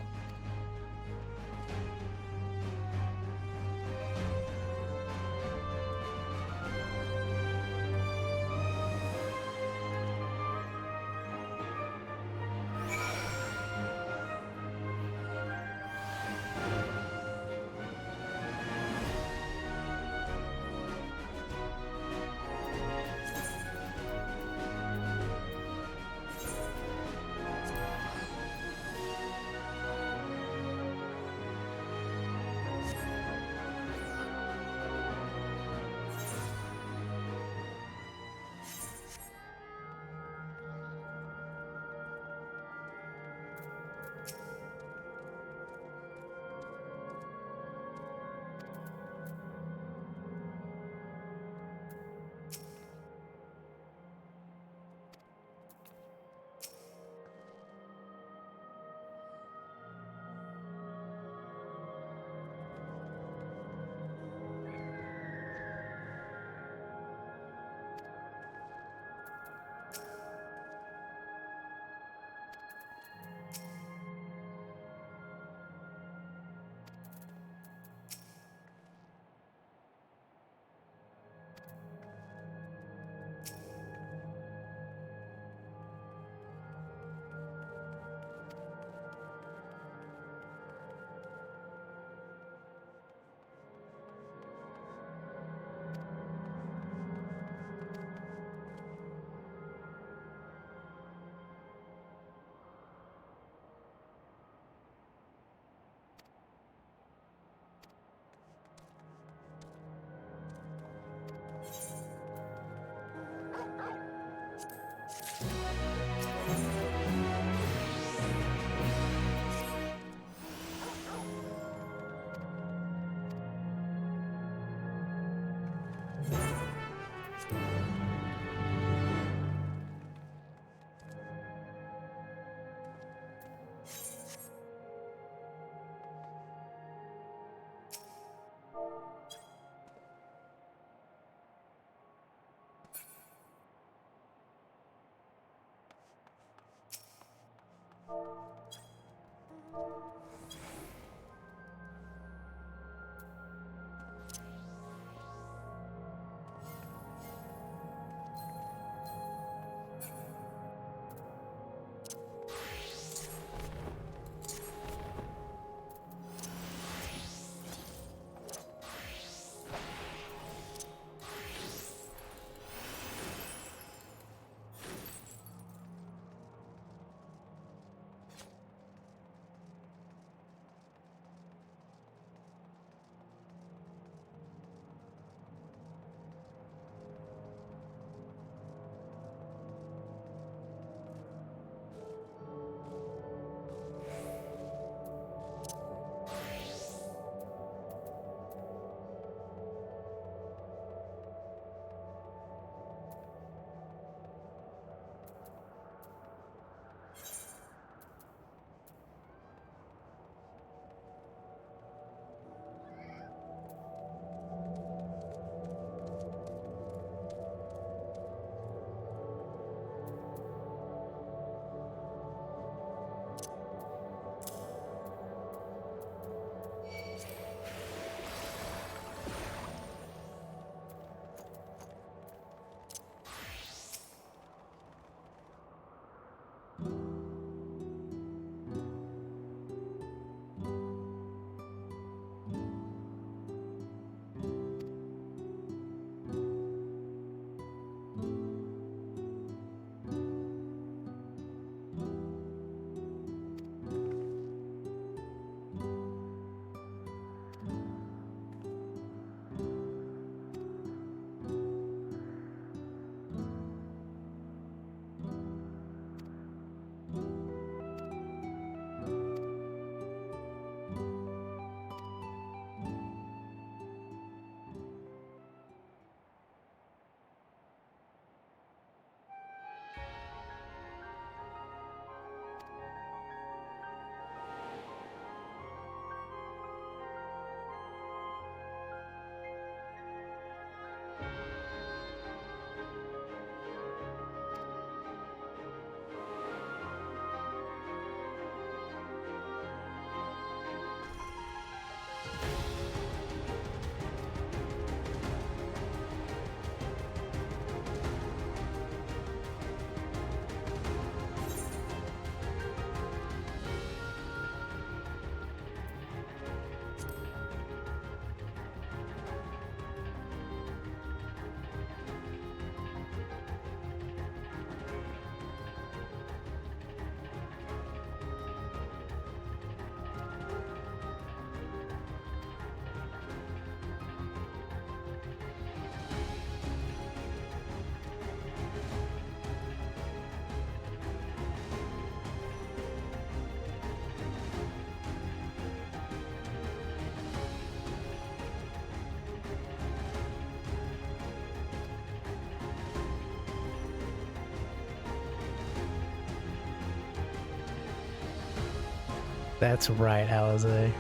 That's right, Alize.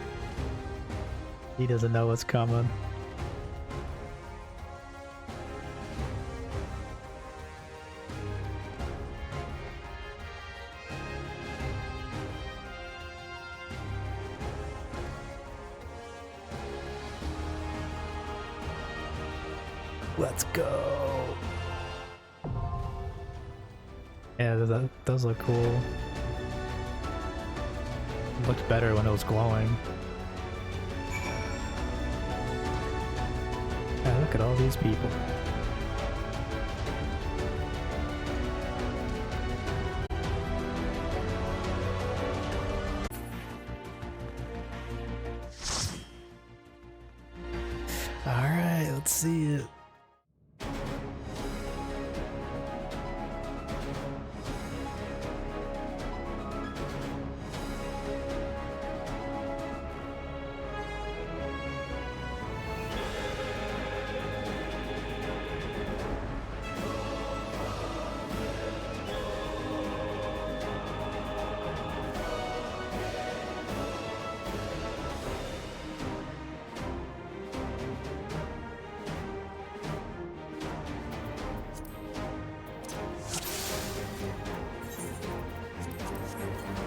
He doesn't know what's coming. Let's go. Yeah, that does look cool. It looked better when it was glowing. Yeah, look at all these people. Alright, let's see it.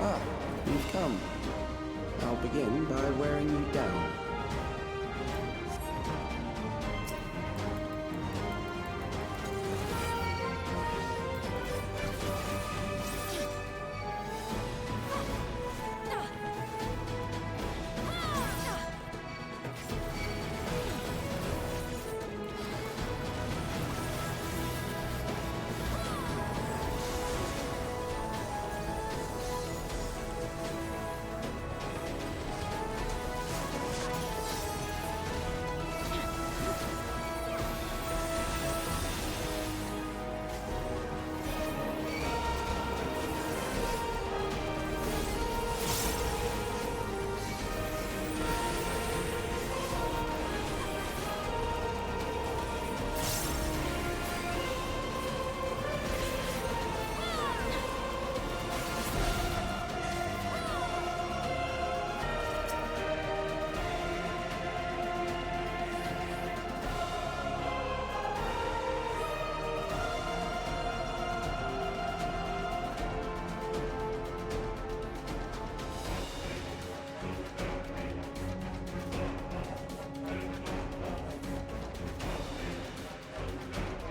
Ah, you've come. I'll begin by wearing you down.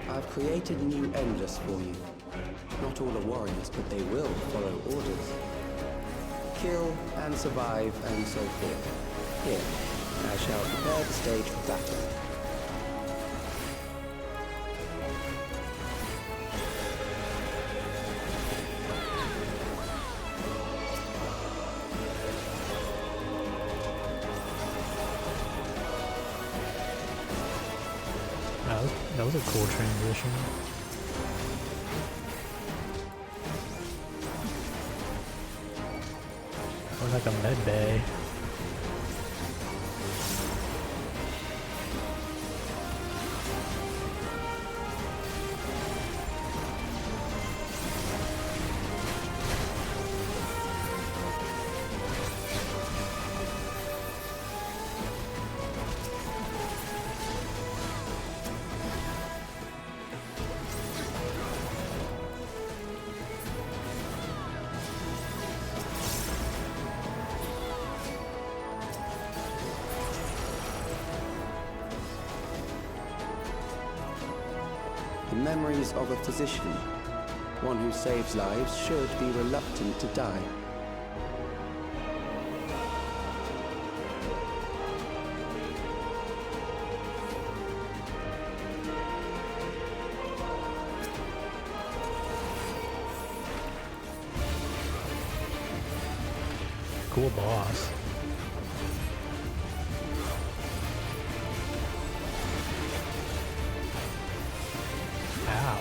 I've created a new endless for you. Not all are warriors, but they will follow orders. Kill and survive and so forth. Here, I shall prepare the stage for battle. That was a cool transition. Or like a med bay. The memories of a physician. One who saves lives should be reluctant to die. Cool boss. Ow.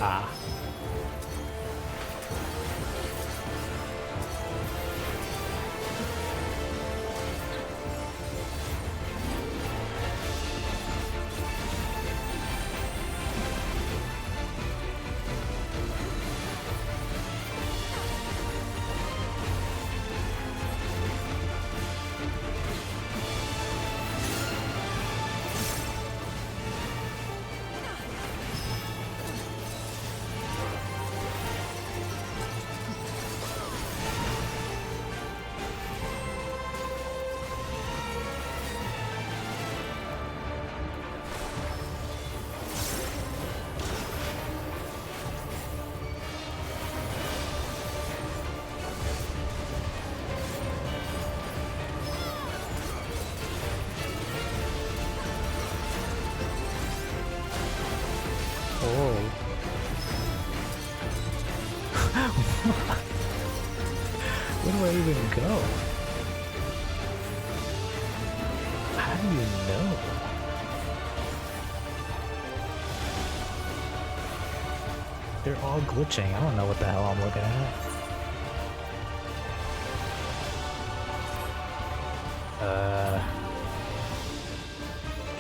Ah. Where do I even go? How do you know? They're all glitching. I don't know what the hell I'm looking at.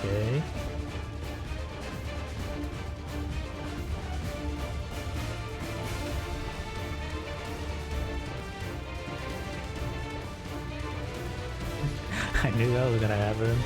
Okay. I knew that was gonna happen.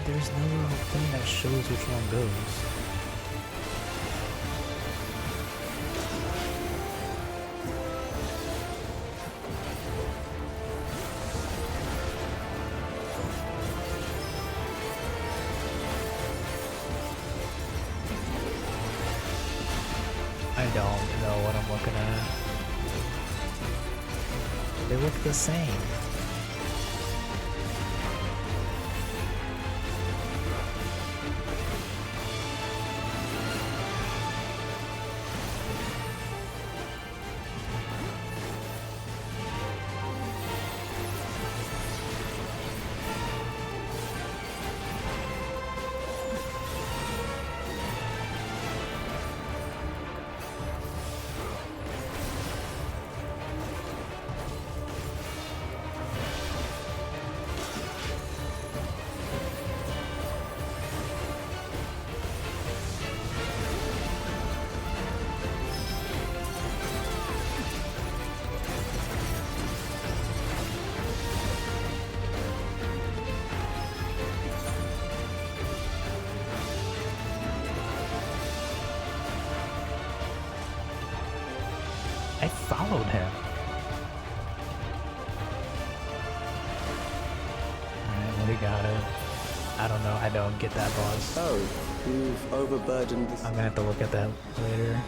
There's no thing that shows which one goes. I don't know what I'm looking at. They look the same. I followed him. Alright, well, he got it. I don't know. I don't get that boss. Oh, you've overburdened this. I'm gonna have to look at that later.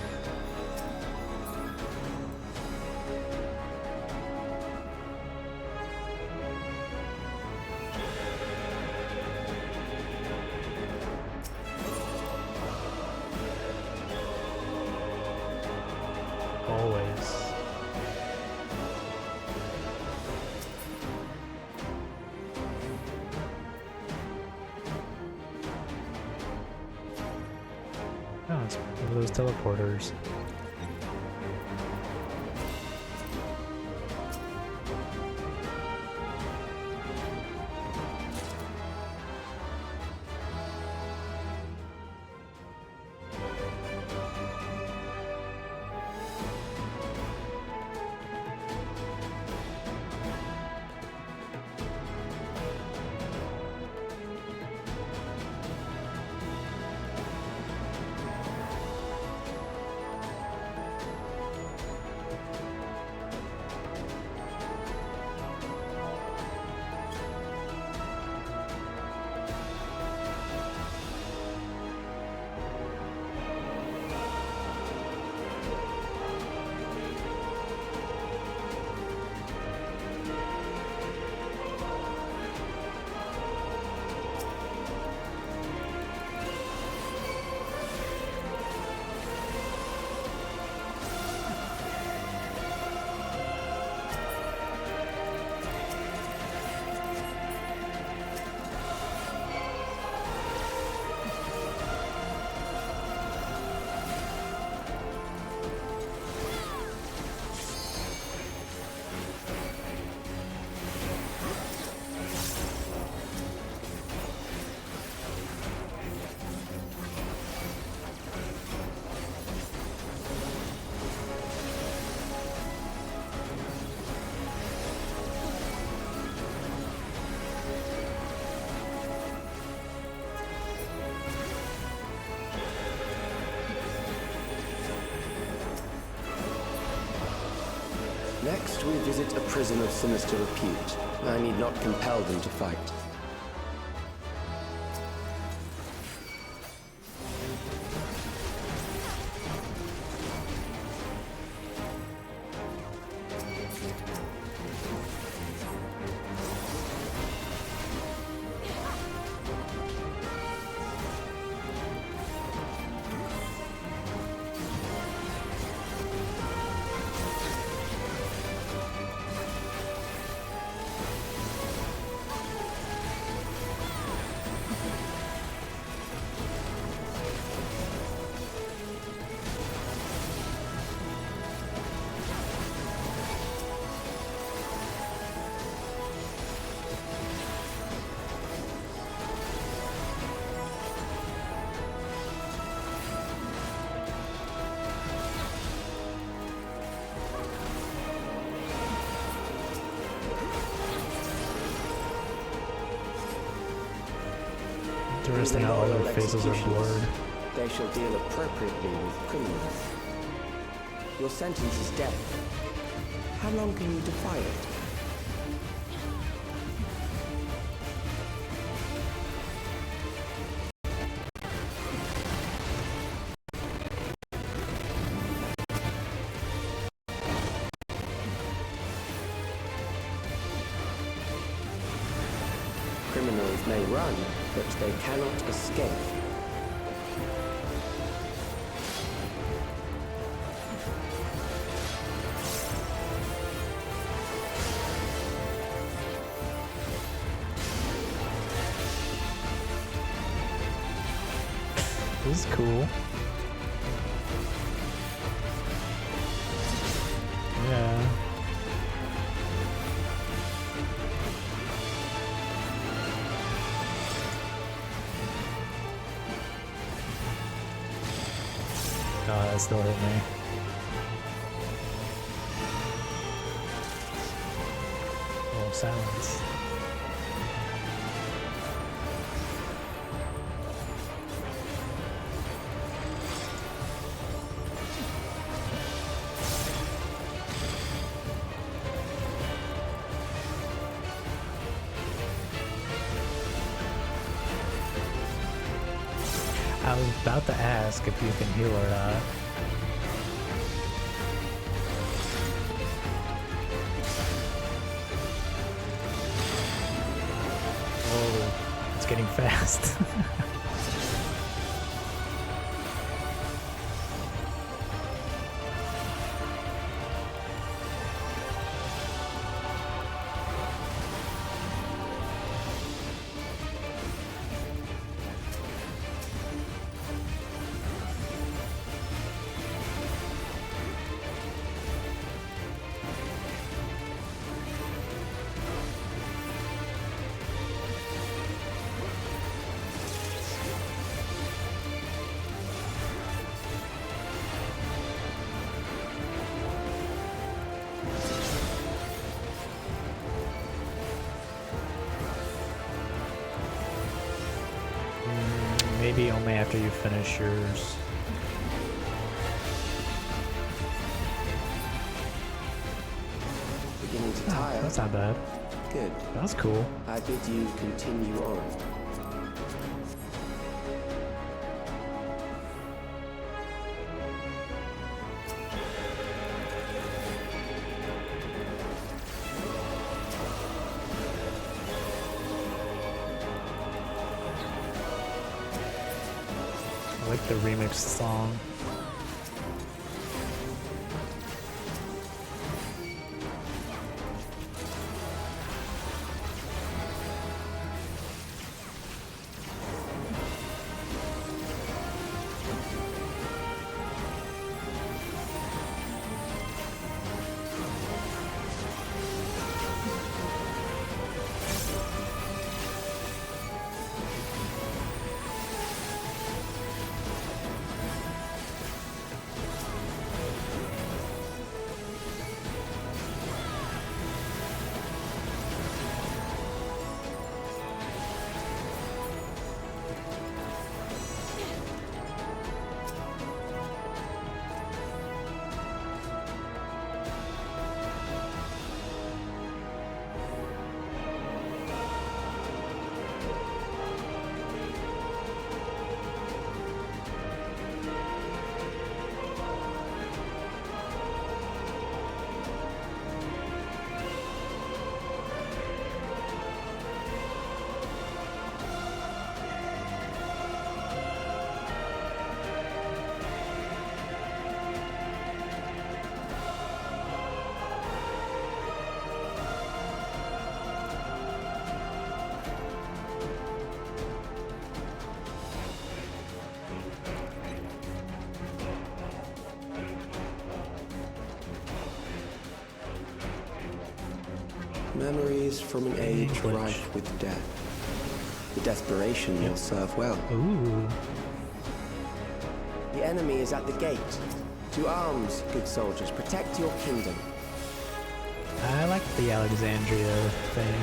Always. Oh, it's one of those teleporters. Next, we visit a prison of sinister repute. I need not compel them to fight. Interesting how all their faces are blurred. They shall deal appropriately with criminals. Your sentence is death. How long can you defy it? Criminals may run, but they cannot escape. This is cool. Yeah. No, that still hit me. Oh, silence. I was about to ask if you can heal or not. Whoa, it's getting fast. Maybe only after you finish yours. Beginning to tire. That's not bad. Good. That's cool. I bid you continue on. I like the remixed song. Memories from an age rife with death. The desperation will serve well. Ooh. The enemy is at the gate. To arms, good soldiers. Protect your kingdom. I like the Alexandria thing.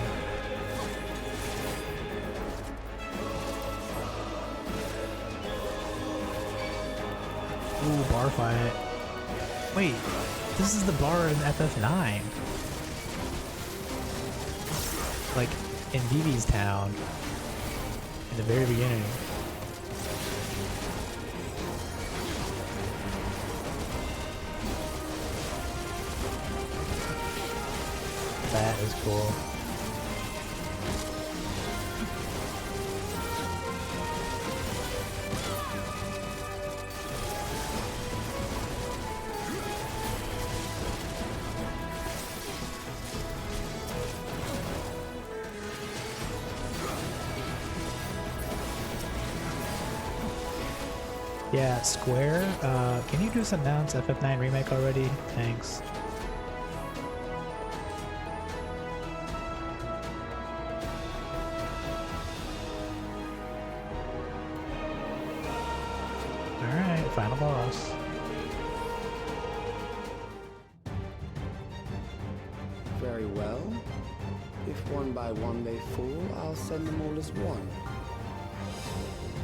Ooh, bar fight. Wait, this is the bar in FF9. Like, in Vivi's town. In the very beginning. That is cool. Yeah, Square, can you just announce FF9 Remake already? Thanks. Alright, final boss. Very well. If one by one they fall, I'll send them all as one.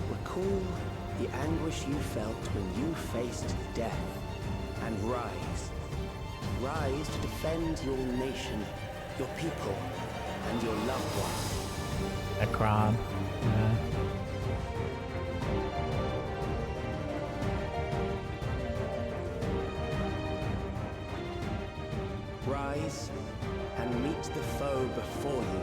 Recall the anguish you felt when you faced death, and rise. Rise to defend your nation, your people, and your loved ones. Ekron. Yeah. Rise and meet the foe before you.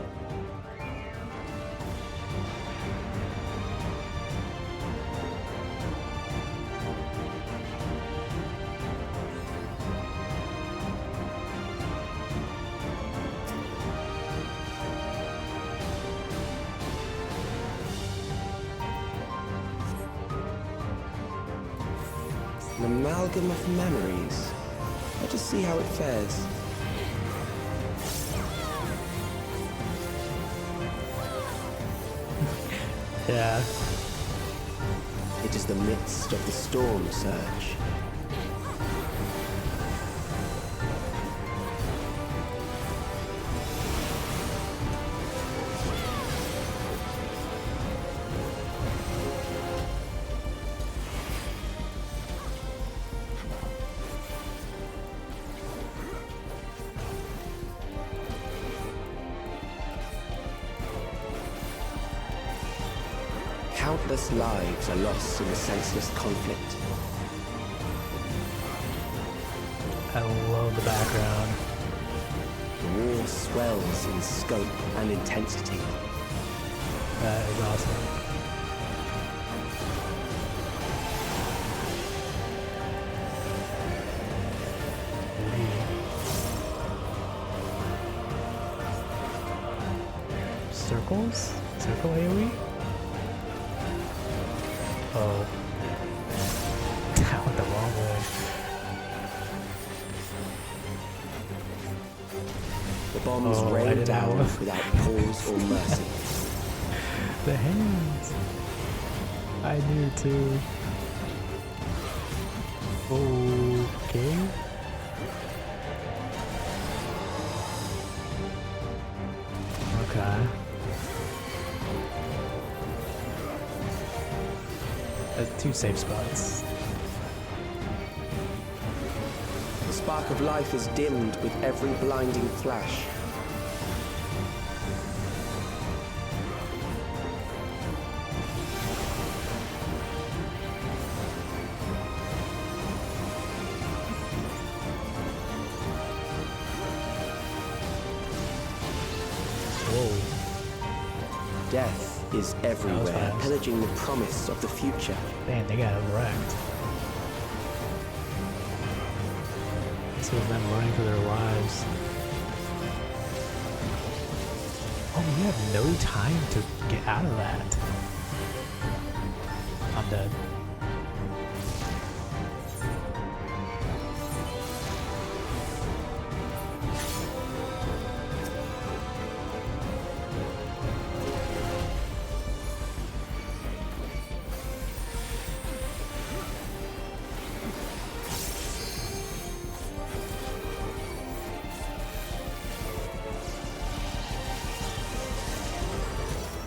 An amalgam of memories. Let us see how it fares. Yeah. It is the midst of the storm surge. Countless lives are lost in the senseless conflict. I love the background. The war swells in scope and intensity. That is awesome. Circles? Circle AoE? Oh. That went the wrong way. The bombs rain down without pause or mercy. The hands. I knew too. Okay. Okay. That's two safe spots. The spark of life is dimmed with every blinding flash. Whoa. Death is everywhere, pillaging the promise of the future. Man, they got wrecked. This was them running for their lives. Oh, you have no time to get out of that. I'm dead.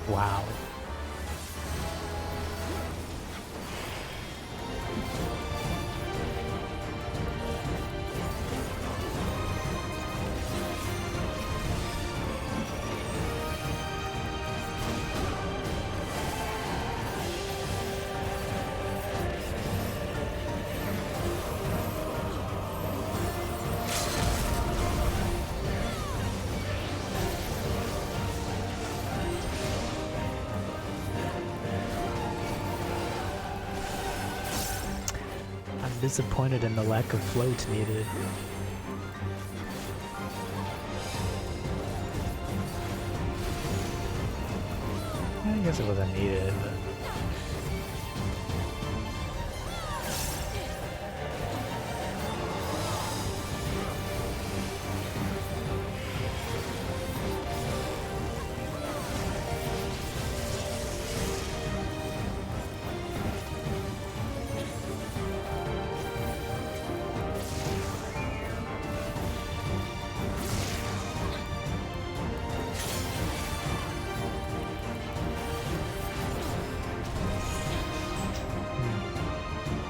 Wow. I'm disappointed in the lack of float needed. I guess it wasn't needed, but...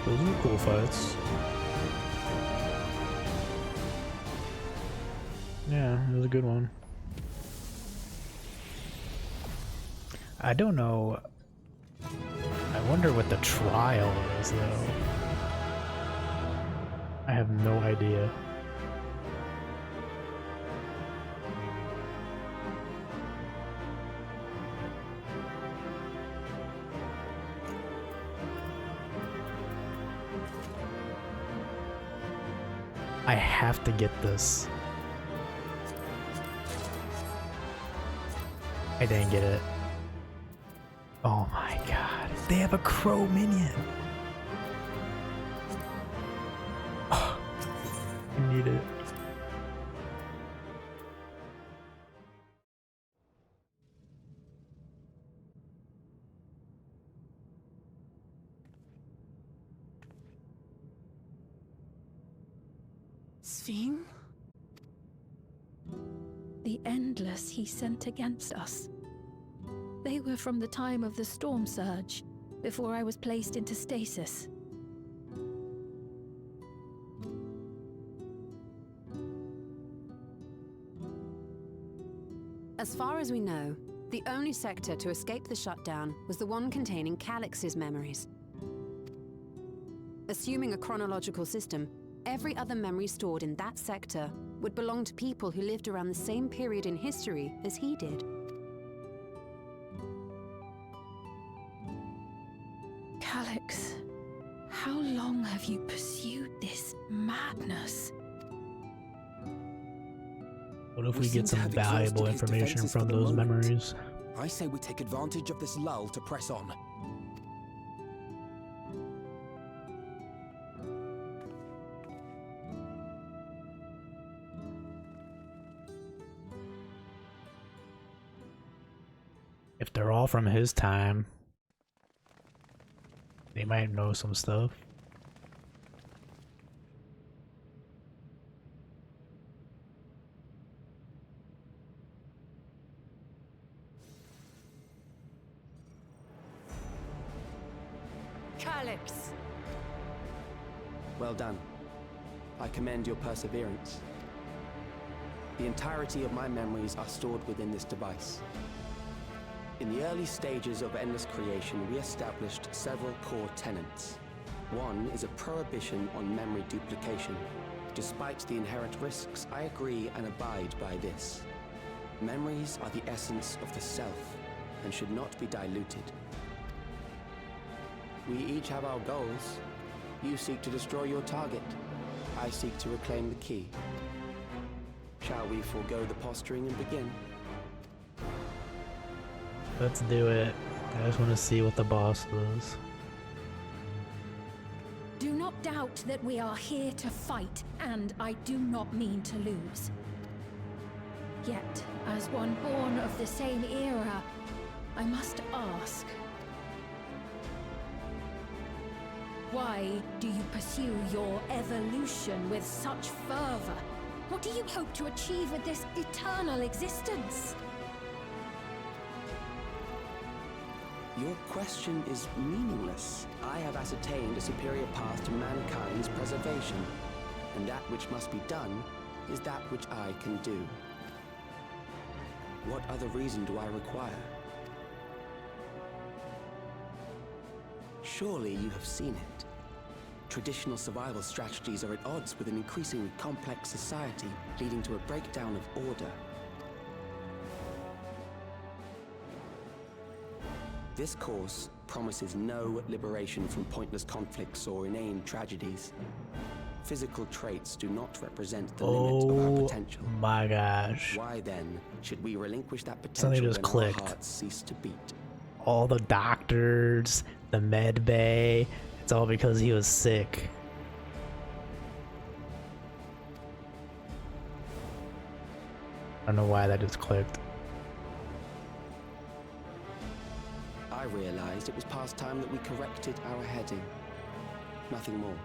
Those were cool fights. Yeah, it was a good one. I don't know. I wonder what the trial is, though. I have no idea. I have to get this. I didn't get it. Oh my god. They have a crow minion. Oh, I need it. Sphene? The Endless he sent against us. They were from the time of the storm surge, before I was placed into stasis. As far as we know, the only sector to escape the shutdown was the one containing Calix's memories. Assuming a chronological system, every other memory stored in that sector would belong to people who lived around the same period in history as he did. Calix, how long have you pursued this madness? What if we get some valuable information from those memories? I say we take advantage of this lull to press on. If they're all from his time, they might know some stuff. Calix! Well done. I commend your perseverance. The entirety of my memories are stored within this device. In the early stages of Endless Creation, we established several core tenets. One is a prohibition on memory duplication. Despite the inherent risks, I agree and abide by this. Memories are the essence of the self and should not be diluted. We each have our goals. You seek to destroy your target. I seek to reclaim the key. Shall we forego the posturing and begin? Let's do it. I just want to see what the boss does. Do not doubt that we are here to fight, and I do not mean to lose. Yet, as one born of the same era, I must ask, why do you pursue your evolution with such fervor? What do you hope to achieve with this eternal existence? Your question is meaningless. I have ascertained a superior path to mankind's preservation, and that which must be done is that which I can do. What other reason do I require? Surely you have seen it. Traditional survival strategies are at odds with an increasingly complex society, leading to a breakdown of order. This course promises no liberation from pointless conflicts or inane tragedies. Physical traits do not represent the limit of our potential. Oh my gosh. Why then should we relinquish that Something potential just when clicked. our hearts cease to beat? All the doctors, the med bay, it's all because he was sick. I don't know why that just clicked. I realized it was past time that we corrected our heading. Nothing more.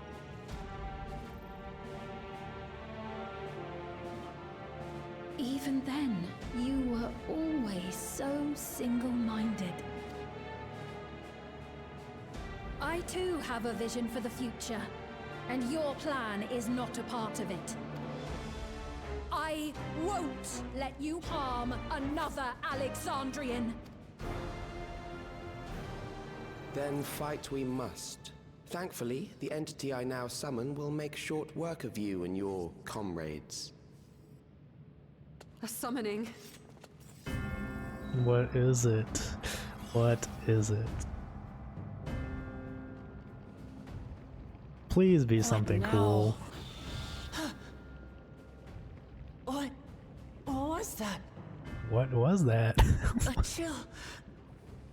Even then, you were always so single-minded. I too have a vision for the future, and your plan is not a part of it. I won't let you harm another Alexandrian. Then fight we must. Thankfully, the entity I now summon will make short work of you and your comrades. A summoning. What is it? What is it? Please be something cool. What was that? What was that? A chill.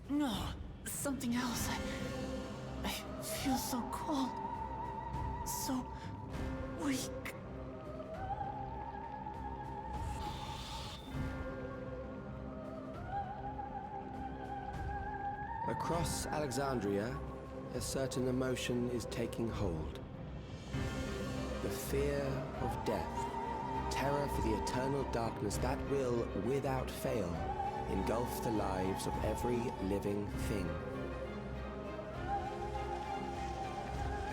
No, something else. I feel so cold. So weak. Across Alexandria, a certain emotion is taking hold. The fear of death. Terror for the eternal darkness that will, without fail, engulf the lives of every living thing.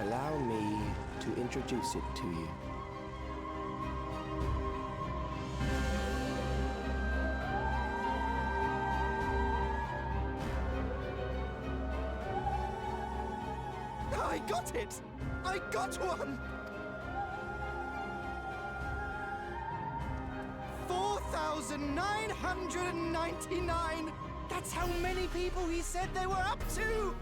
Allow me to introduce it to you. I got it! I got one! 4,999! That's how many people he said they were up to!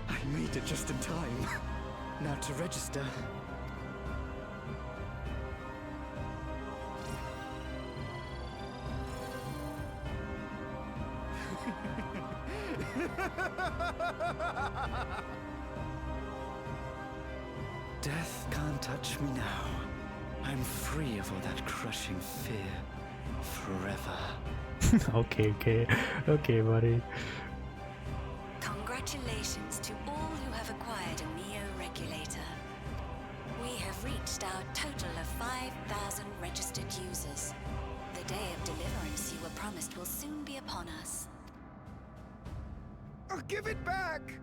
I made it just in time. Now to register. Death can't touch me now. I'm free of all that crushing fear. Forever. Okay, buddy. Congratulations to all who have acquired a Neo-Regulator. We have reached our total of 5,000 registered users. The day of deliverance you were promised will soon be upon us. Oh, give it back!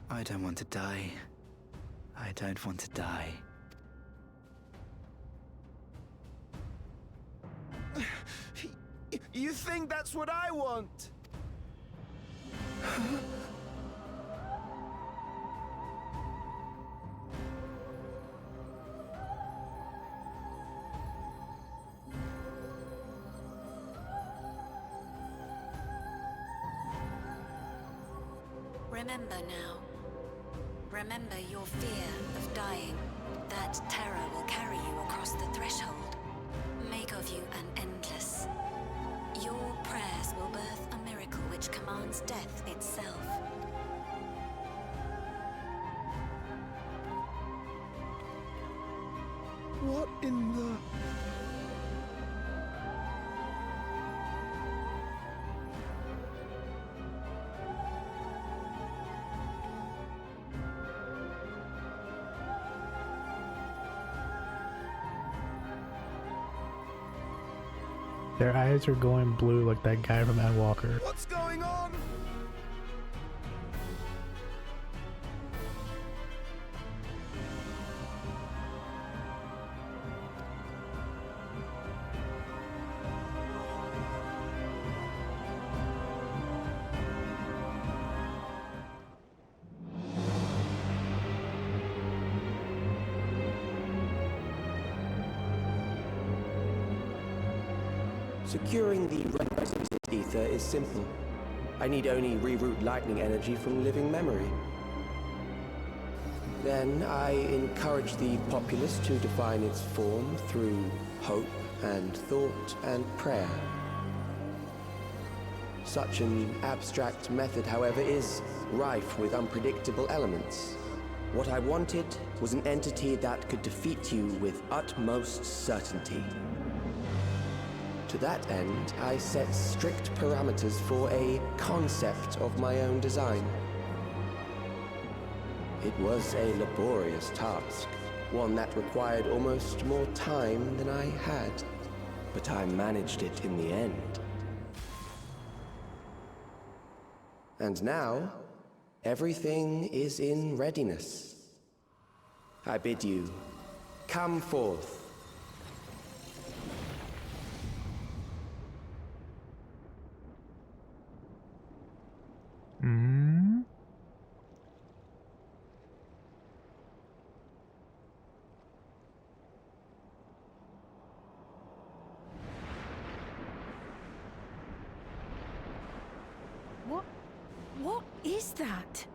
I don't want to die. I don't want to die. You think that's what I want? Remember now. Remember your fear of dying. That terror will carry you across the threshold. Make of you an endless. Your prayers will birth a miracle which commands death itself. What in the... Their eyes are going blue like that guy from Endwalker. What's going on? Securing the rising ether is simple. I need only reroute lightning energy from living memory. Then I encourage the populace to define its form through hope and thought and prayer. Such an abstract method, however, is rife with unpredictable elements. What I wanted was an entity that could defeat you with utmost certainty. To that end, I set strict parameters for a concept of my own design. It was a laborious task, one that required almost more time than I had, but I managed it in the end. And now, everything is in readiness. I bid you, come forth. What is that?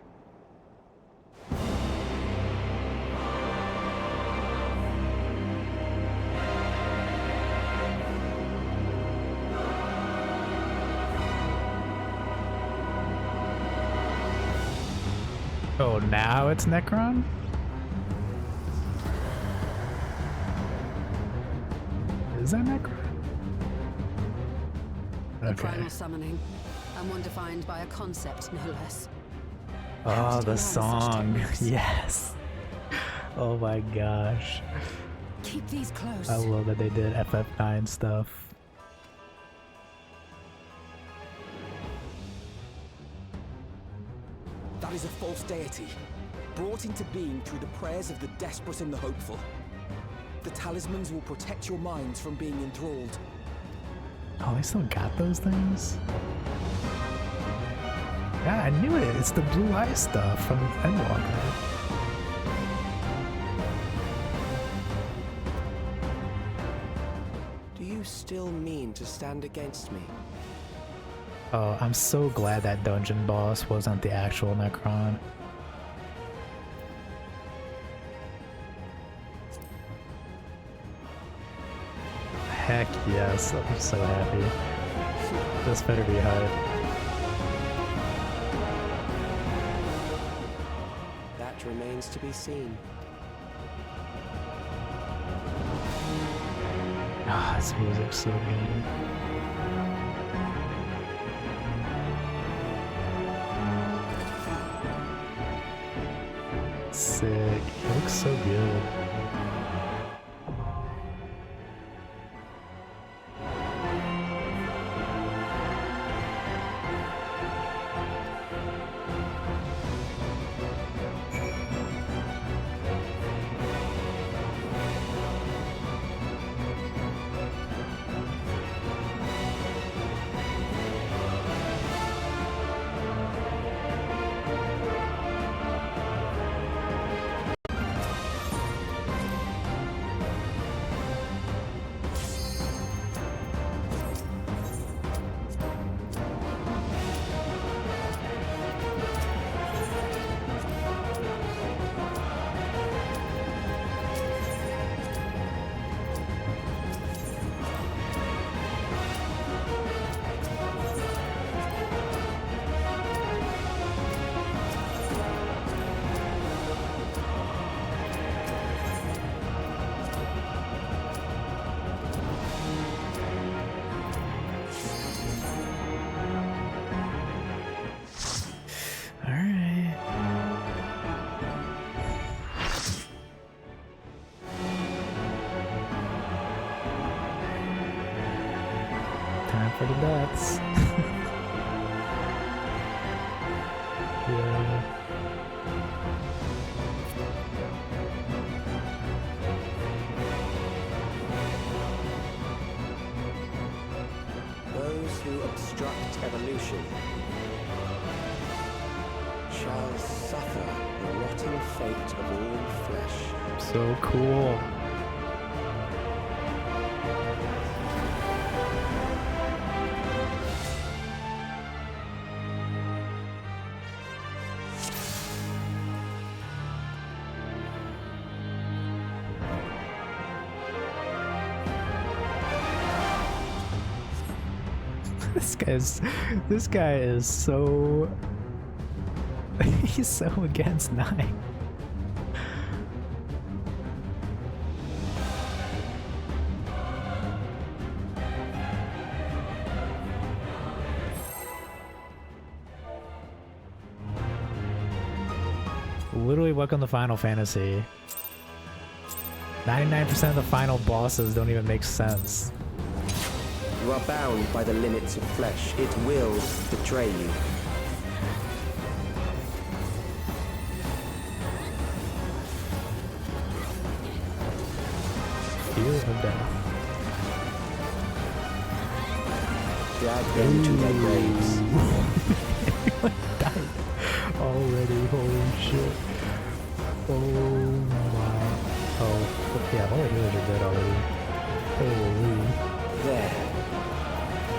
Oh, now it's Necron? Is that Necron? The Okay. primal summoning, and one defined by a concept, no less. Oh, the song. Yes. Oh my gosh. Keep these close. I love that they did FF9 stuff. That is a false deity, brought into being through the prayers of the desperate and the hopeful. The talismans will protect your minds from being enthralled. Oh, they still got those things? Yeah, I knew it. It's the blue eye stuff from Endwalker. Do you still mean to stand against me? Oh, I'm so glad that dungeon boss wasn't the actual Necron. Heck yes, I'm so happy. This better be hype. That remains to be seen. Ah, this music's so good. Sick. It looks so good. time for the deaths. Yeah. Those who obstruct evolution shall suffer the rotting fate of all flesh. So cool. This guy is so he's so against 9. Literally, welcome to Final Fantasy. 99% of the final bosses don't even make sense. You are bound by the limits of flesh. It will betray you. Fear of death. Drag them to their graves. Died already, holy shit. Oh my. Oh, yeah, all the healers are dead already. Holy. There.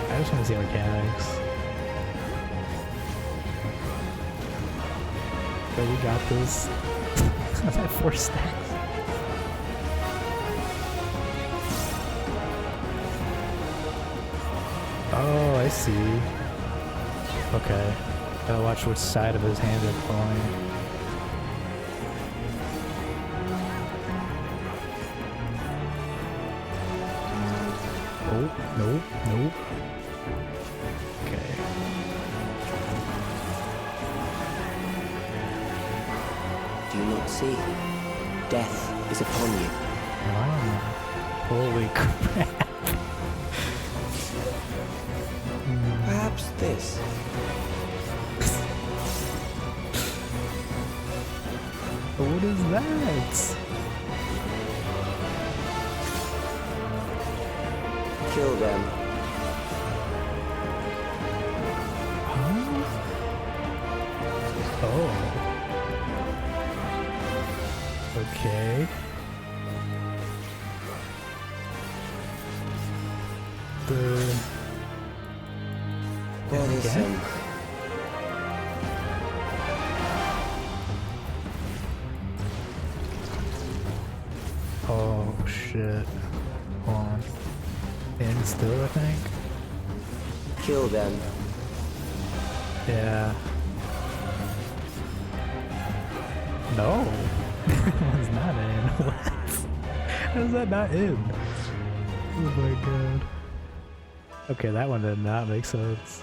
I just want to see mechanics. But we got this. I'm at 4 stacks. Oh, I see. Okay. Gotta watch which side of his hands are falling. Oh, nope, nope. Okay. Do you not see? Death is upon you. Wow. Holy crap. Perhaps this. What is that? Kill them. Huh? Oh. Okay. There is some. Oh shit. Hold on. And still, I think? Kill them. Yeah. No. It's not in. What? How is that not in? Oh my god. Okay, that one did not make sense.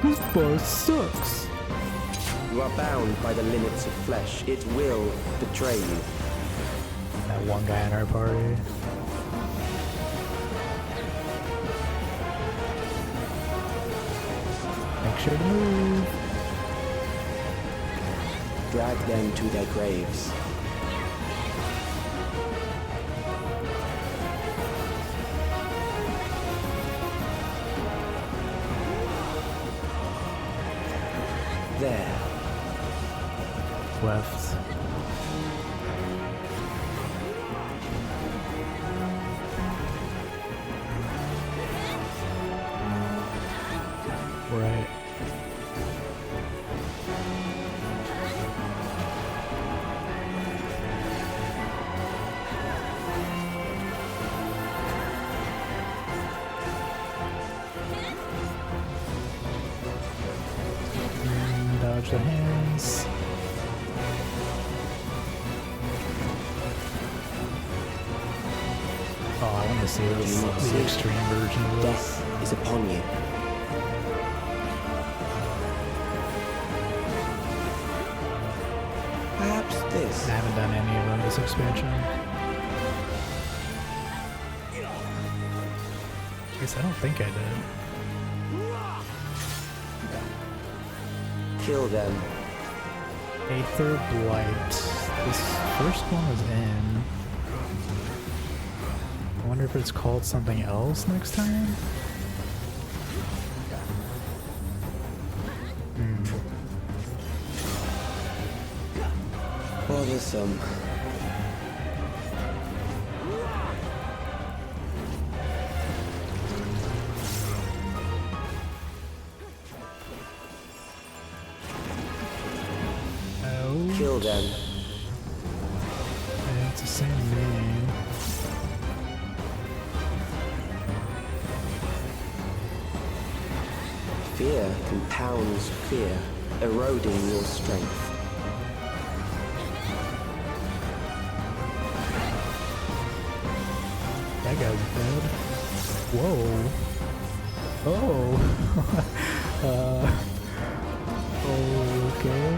This boss sucks. You are bound by the limits of flesh. It will betray you. That one guy in our party. Make sure to move. Drag them to their graves. There. Left. Right. Dodge the hands. Oh, I want to see this, Do not the see. extreme version of this. Death is upon you. Perhaps this. I haven't done any of them this expansion. I guess I don't think I did. Kill them. Aether Blight. This first one was in. I wonder if it's called something else next time? Bothersome. Oh. Kill them. Yeah, it's the same name. Fear compounds fear, eroding your strength. That guy's dead. Whoa. Oh. Okay.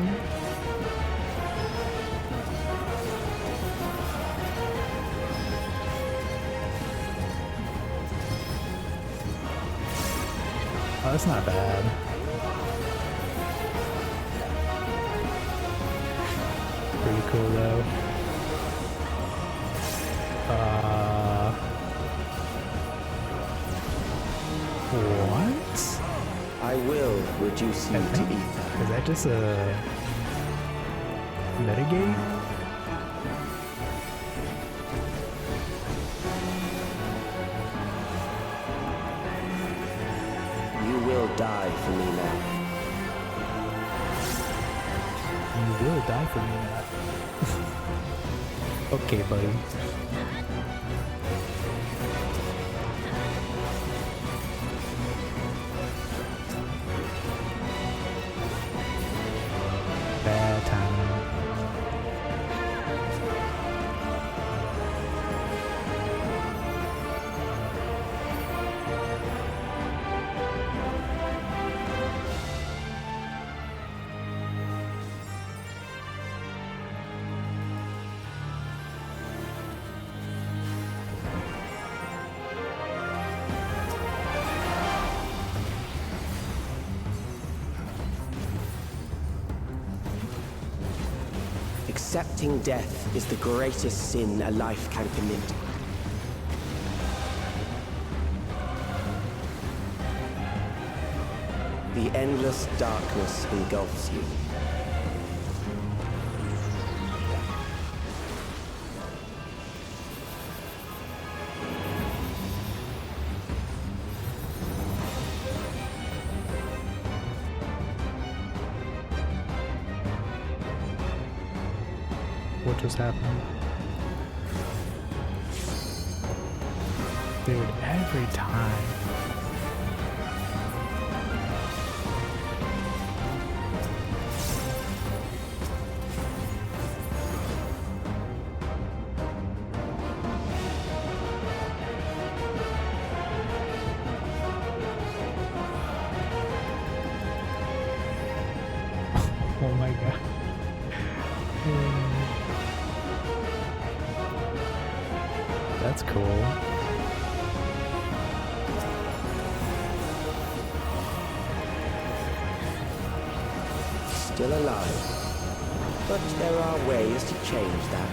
Oh, that's not bad. Pretty cool though. What? I will reduce you to ether. Is that just a metagame? You will die for me now. You will die for me now. Okay, buddy. Bad timing. Accepting death is the greatest sin a life can commit. The endless darkness engulfs you. What just happened? Dude, every time. Oh my god. That's cool. Still alive. But there are ways to change that.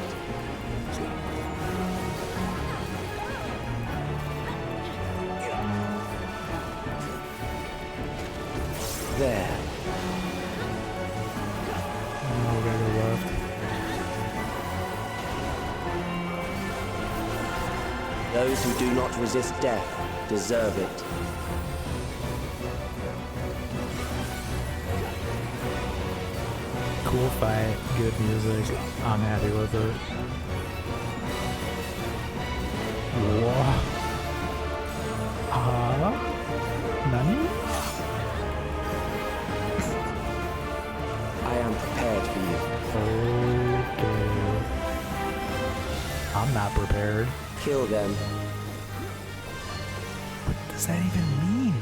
There. No, we gotta go left. Those who do not resist death deserve it. Cool fight, good music. I'm happy with it. Whoa. Nani? I am prepared for you. Okay. I'm not prepared. Kill them. does that even mean?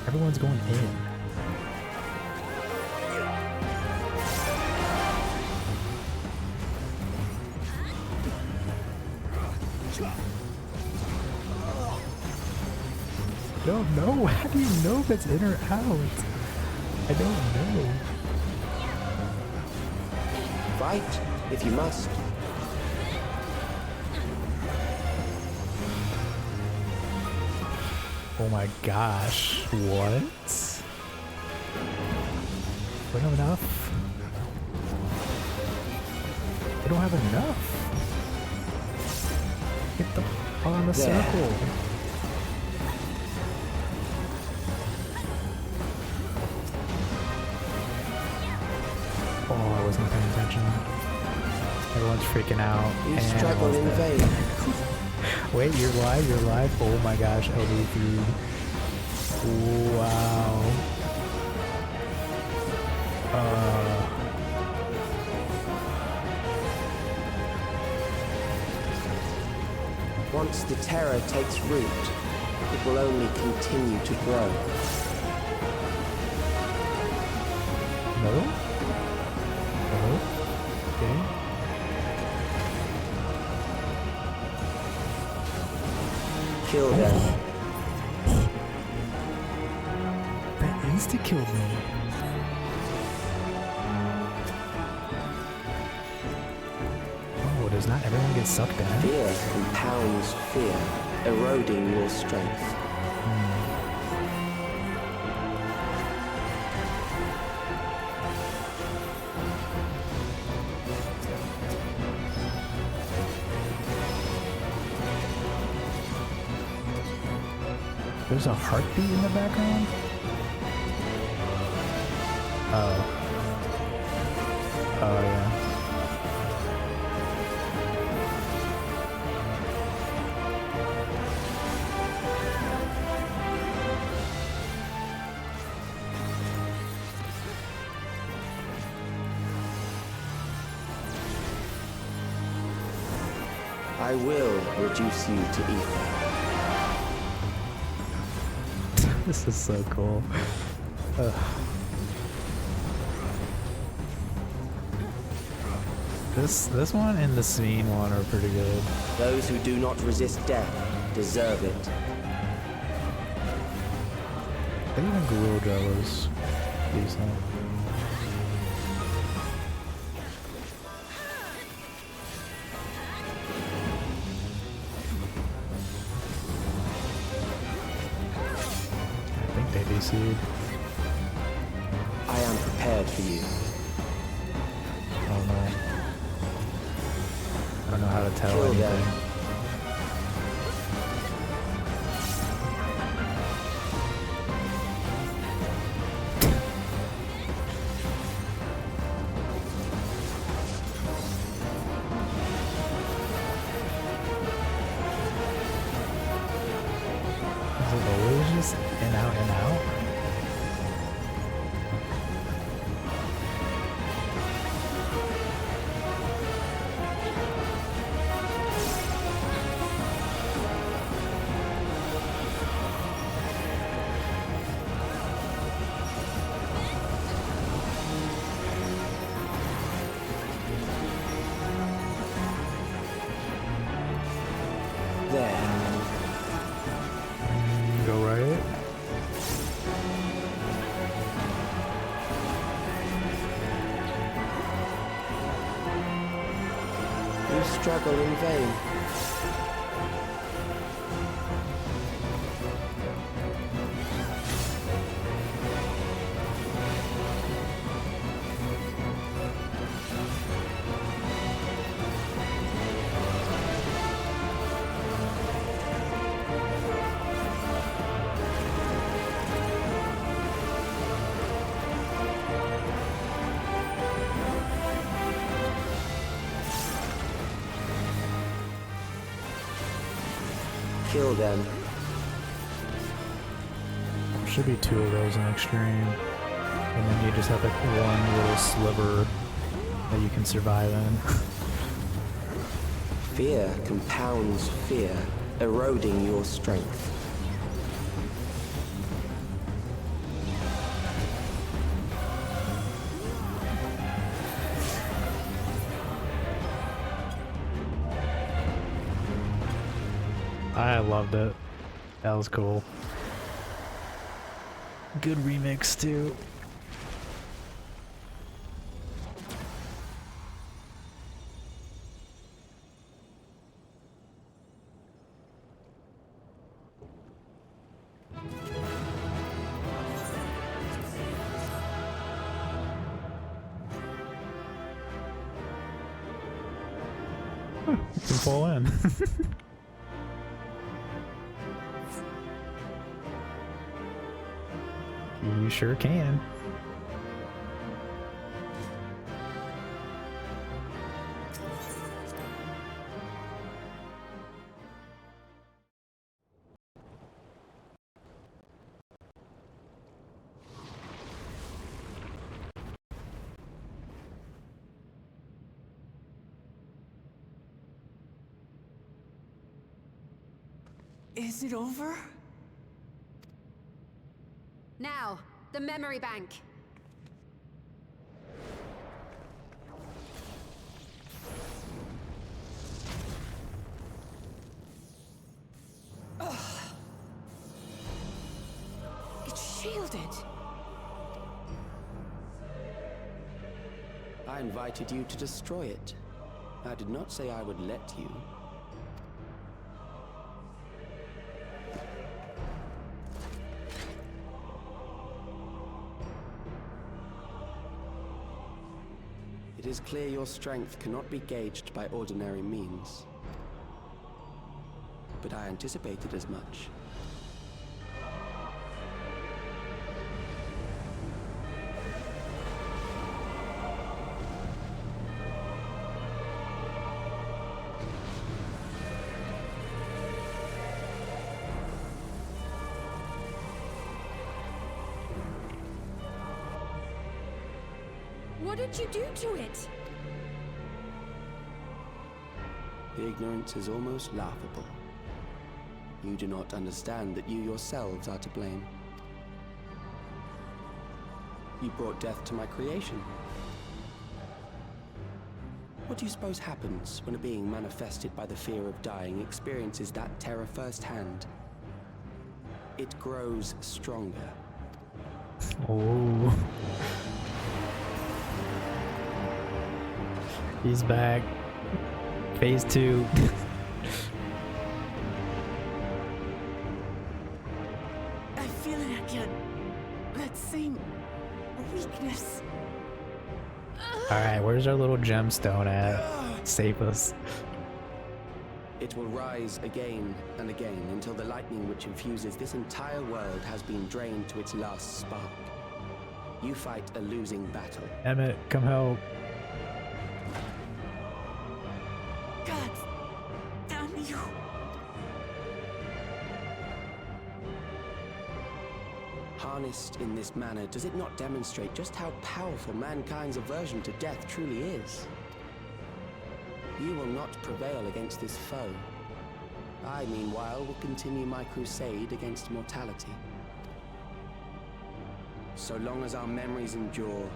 Everyone's going in. I don't know. How do you know if it's in or out? I don't know. Fight, if you must. Oh my gosh. What? We don't have enough. We don't have enough. Get the on the circle. Oh, I wasn't paying attention. Everyone's freaking out. You struggle in vain. Wait, you're live? You're live? Oh my gosh, LD3. Wow. Once the terror takes root, it will only continue to grow. No? No? Okay. Kill them. That insta-killed me. Oh, does not everyone get sucked in? Fear compounds fear, eroding your strength. There's a heartbeat in the background? Oh. Oh, yeah. I will reduce you to ether. This is so cool. Ugh. This one and the Sveen one are pretty good. Those who do not resist death deserve it. I think even Gorilla was decent. DC'd. I am prepared for you. Oh no. I don't know how to tell Kill anything. them. Is it always just in, out, in, out? Go right. You struggle in vain. Kill them. There should be 2 of those in extreme. And then you just have like one little sliver that you can survive in. Fear compounds fear, eroding your strength. I loved it. That was cool. Good remix too. You can fall in. You sure can. Is it over? Now, the memory bank. Ugh. It's shielded. I invited you to destroy it. I did not say I would let you. It is clear your strength cannot be gauged by ordinary means. But I anticipated as much. What did you do to it? The ignorance is almost laughable. You do not understand that you yourselves are to blame. You brought death to my creation. What do you suppose happens when a being manifested by the fear of dying experiences that terror firsthand? It grows stronger. Oh. He's back. Phase 2. I feel it again. That same weakness. Alright, where's our little gemstone at? Save us. It will rise again and again until the lightning which infuses this entire world has been drained to its last spark. You fight a losing battle. Emmett, come help. God damn you. Harnessed in this manner, does it not demonstrate just how powerful mankind's aversion to death truly is? You will not prevail against this foe. I, meanwhile, will continue my crusade against mortality. So long as our memories endure,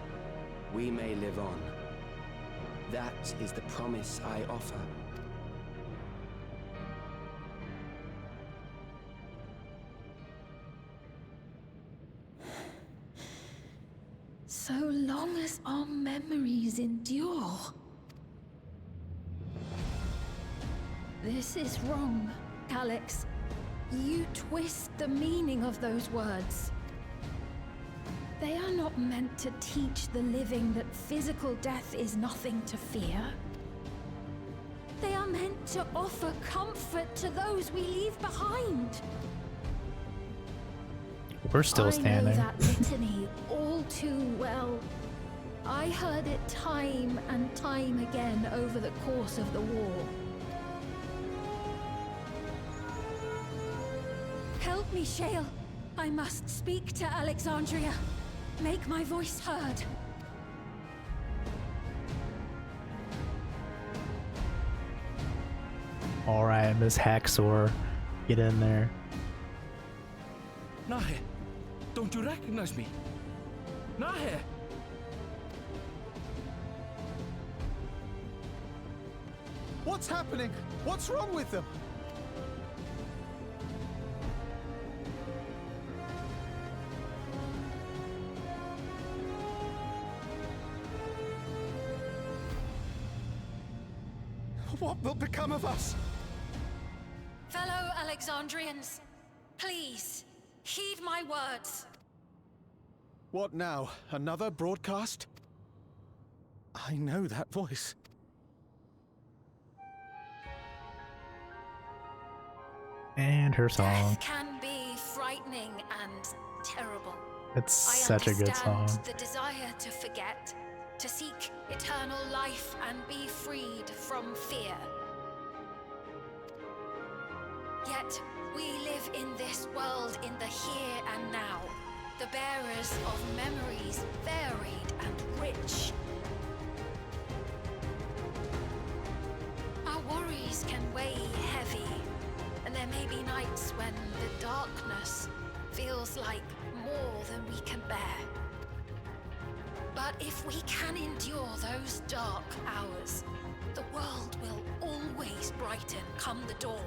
we may live on. That is the promise I offer. So long as our memories endure. This is wrong, Alex. You twist the meaning of those words. They are not meant to teach the living that physical death is nothing to fear. They are meant to offer comfort to those we leave behind. We're still standing. I know that litany all too well. I heard it time and time again over the course of the war. Help me, Shale. I must speak to Alexandria. Make my voice heard. Alright, Miss Haxor. Get in there. Nahe, don't you recognize me? Nahe! What's happening? What's wrong with them? of us! Fellow Alexandrians, please, heed my words. What now? Another broadcast? I know that voice. And her song. Death can be frightening and terrible. It's such a good song. I understand the desire to forget, to seek eternal life and be freed from fear. Yet, we live in this world in the here and now, the bearers of memories varied and rich. Our worries can weigh heavy, and there may be nights when the darkness feels like more than we can bear. But if we can endure those dark hours, the world will always brighten come the dawn.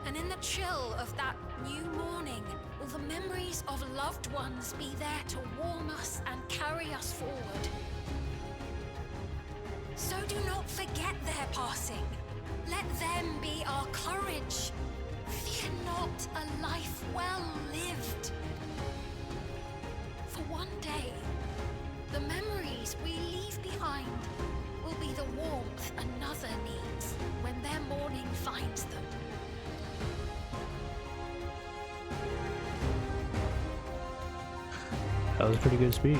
And in the chill of that new morning, will the memories of loved ones be there to warm us and carry us forward? So do not forget their passing. Let them be our courage. Fear not a life well lived. For one day, the memories we leave behind will be the warmth another needs when their morning finds them. That was a pretty good speech.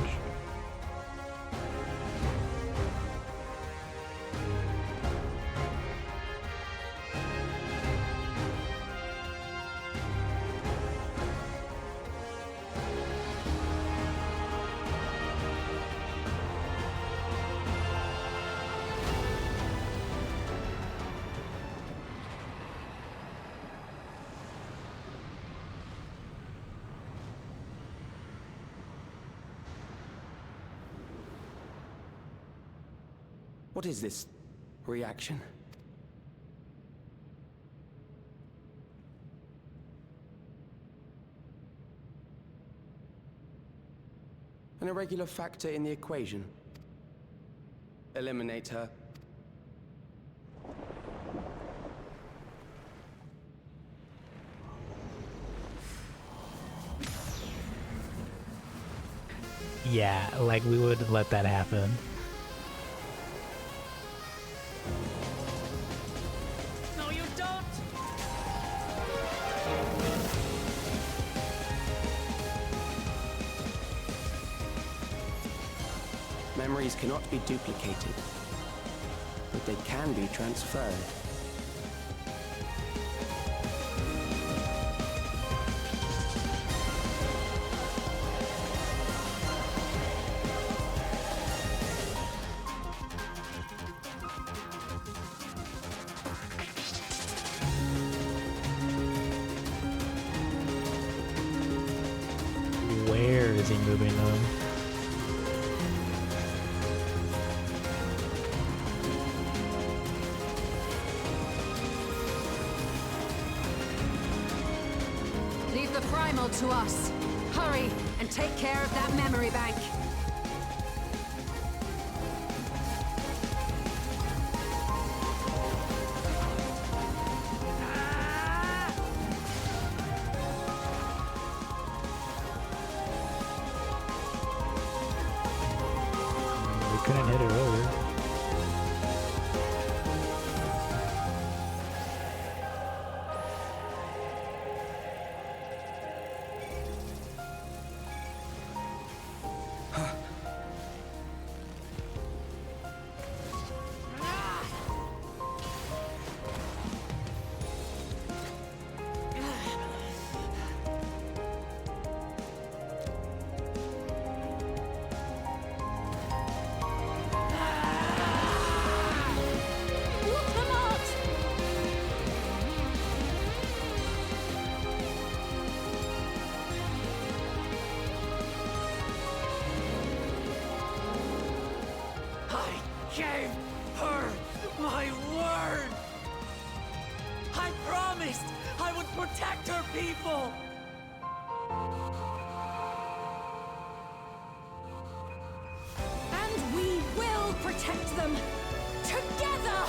What is this reaction? An irregular factor in the equation. Eliminate her. Yeah, like we would let that happen. No, you don't! Memories cannot be duplicated, but they can be transferred. Where is he moving them? Leave the primal to us. Hurry and take care of that memory bank. We couldn't hit it earlier. Gave her my word! I promised I would protect her people! And we will protect them together!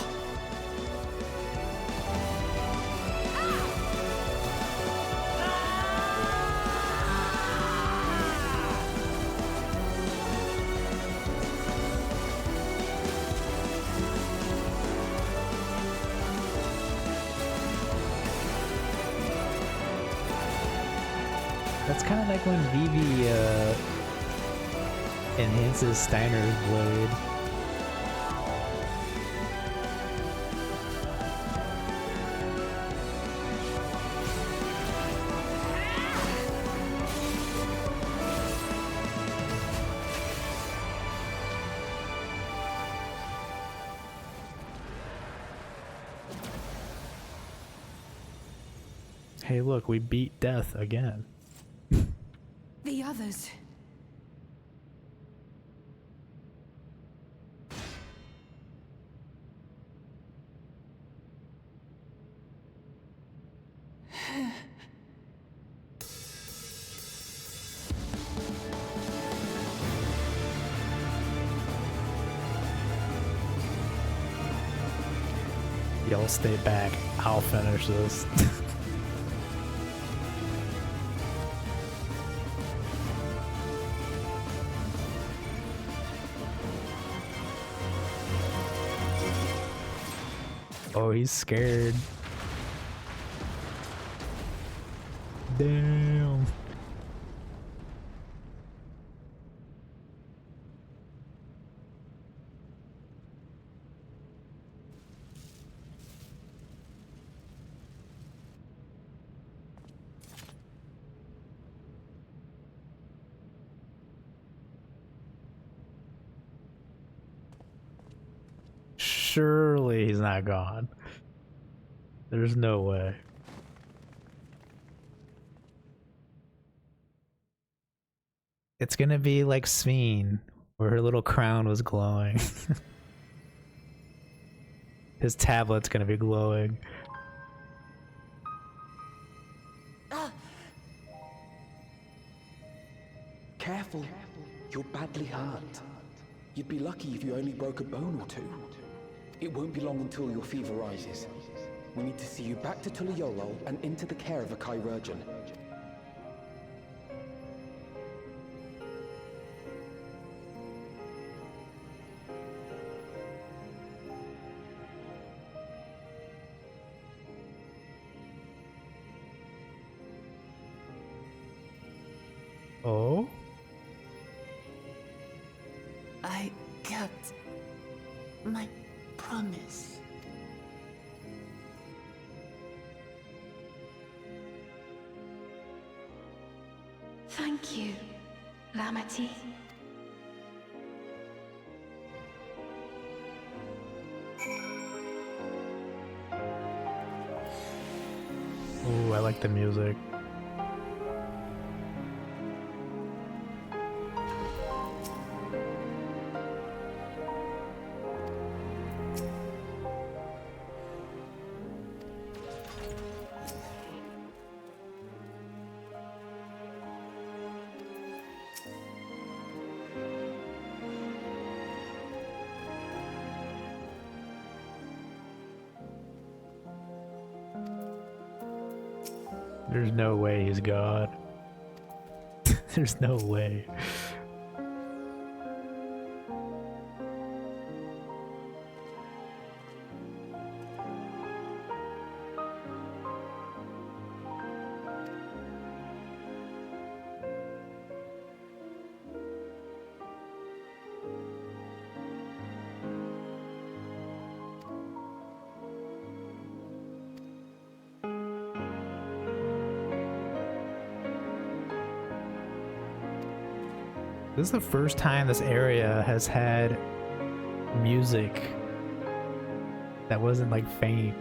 That's kind of like when Vivi enhances Steiner's blade. Hey, look, we beat death again. The others. Y'all stay back. I'll finish this. Oh, he's scared. Damn. Surely he's not gone. There's no way. It's gonna be like Sveen, where her little crown was glowing. His tablet's gonna be glowing. Careful, you're badly hurt. You'd be lucky if you only broke a bone or two. It won't be long until your fever rises. We need to see you back to Tuliyorol and into the care of a chirurgeon. Oh? I kept my promise. Thank you, Lamity. Ooh, I like the music. There's no way he's God. There's no way. This is the first time this area has had music that wasn't like faint.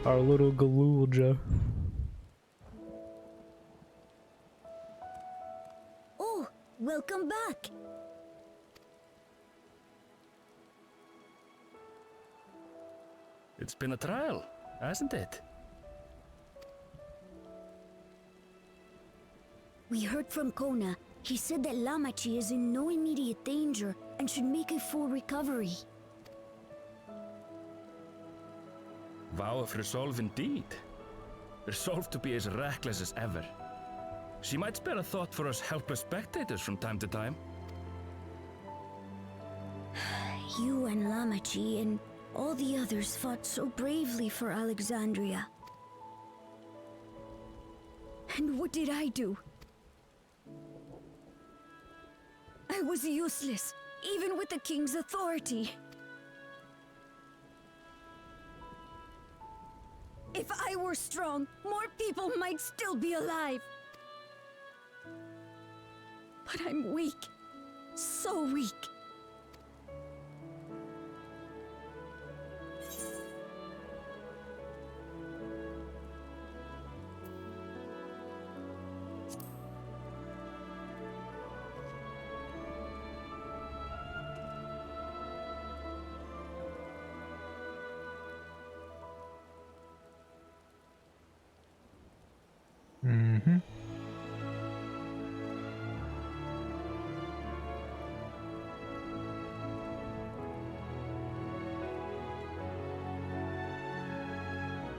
Our little Galulja. Oh, welcome back. It's been a trial, hasn't it? We heard from Kona. He said that Lamachi is in no immediate danger and should make a full recovery. Vow of resolve indeed. Resolved to be as reckless as ever. She might spare a thought for us helpless spectators from time to time. You and Lamachi and all the others fought so bravely for Alexandria. And what did I do? I was useless, even with the king's authority. If I were strong, more people might still be alive. But I'm weak. So weak. Mm-hmm.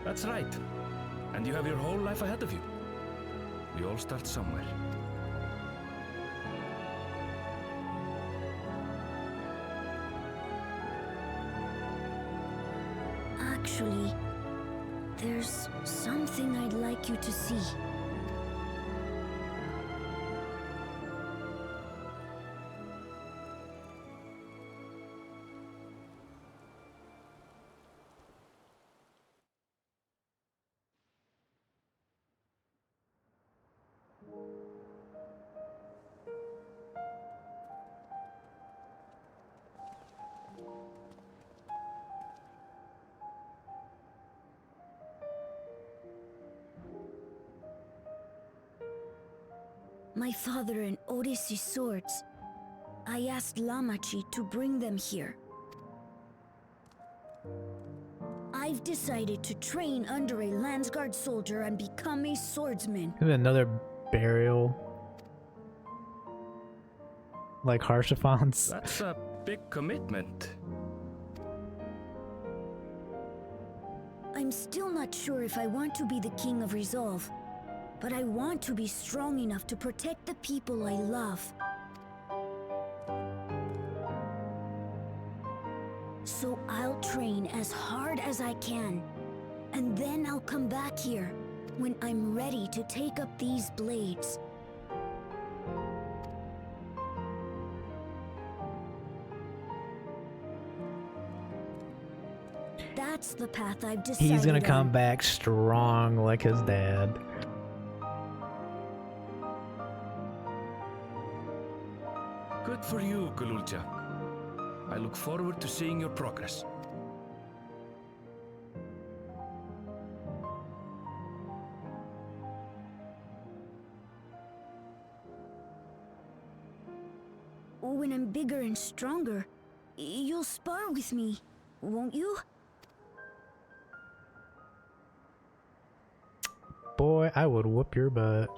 That's right. And you have your whole life ahead of you. We all start somewhere. Actually, there's something I'd like you to see. My father and Odyssey's swords. I asked Lamachi to bring them here. I've decided to train under a Landsguard soldier and become a swordsman. Another burial. Like Harshaphon's. That's a big commitment. I'm still not sure if I want to be the King of Resolve, but I want to be strong enough to protect the people I love. So I'll train as hard as I can, and then I'll come back here when I'm ready to take up these blades. That's the path I've decided He's gonna come on. back strong like his dad. Good for you, Galulja. I look forward to seeing your progress. When I'm bigger and stronger, you'll spar with me, won't you? Boy, I would whoop your butt.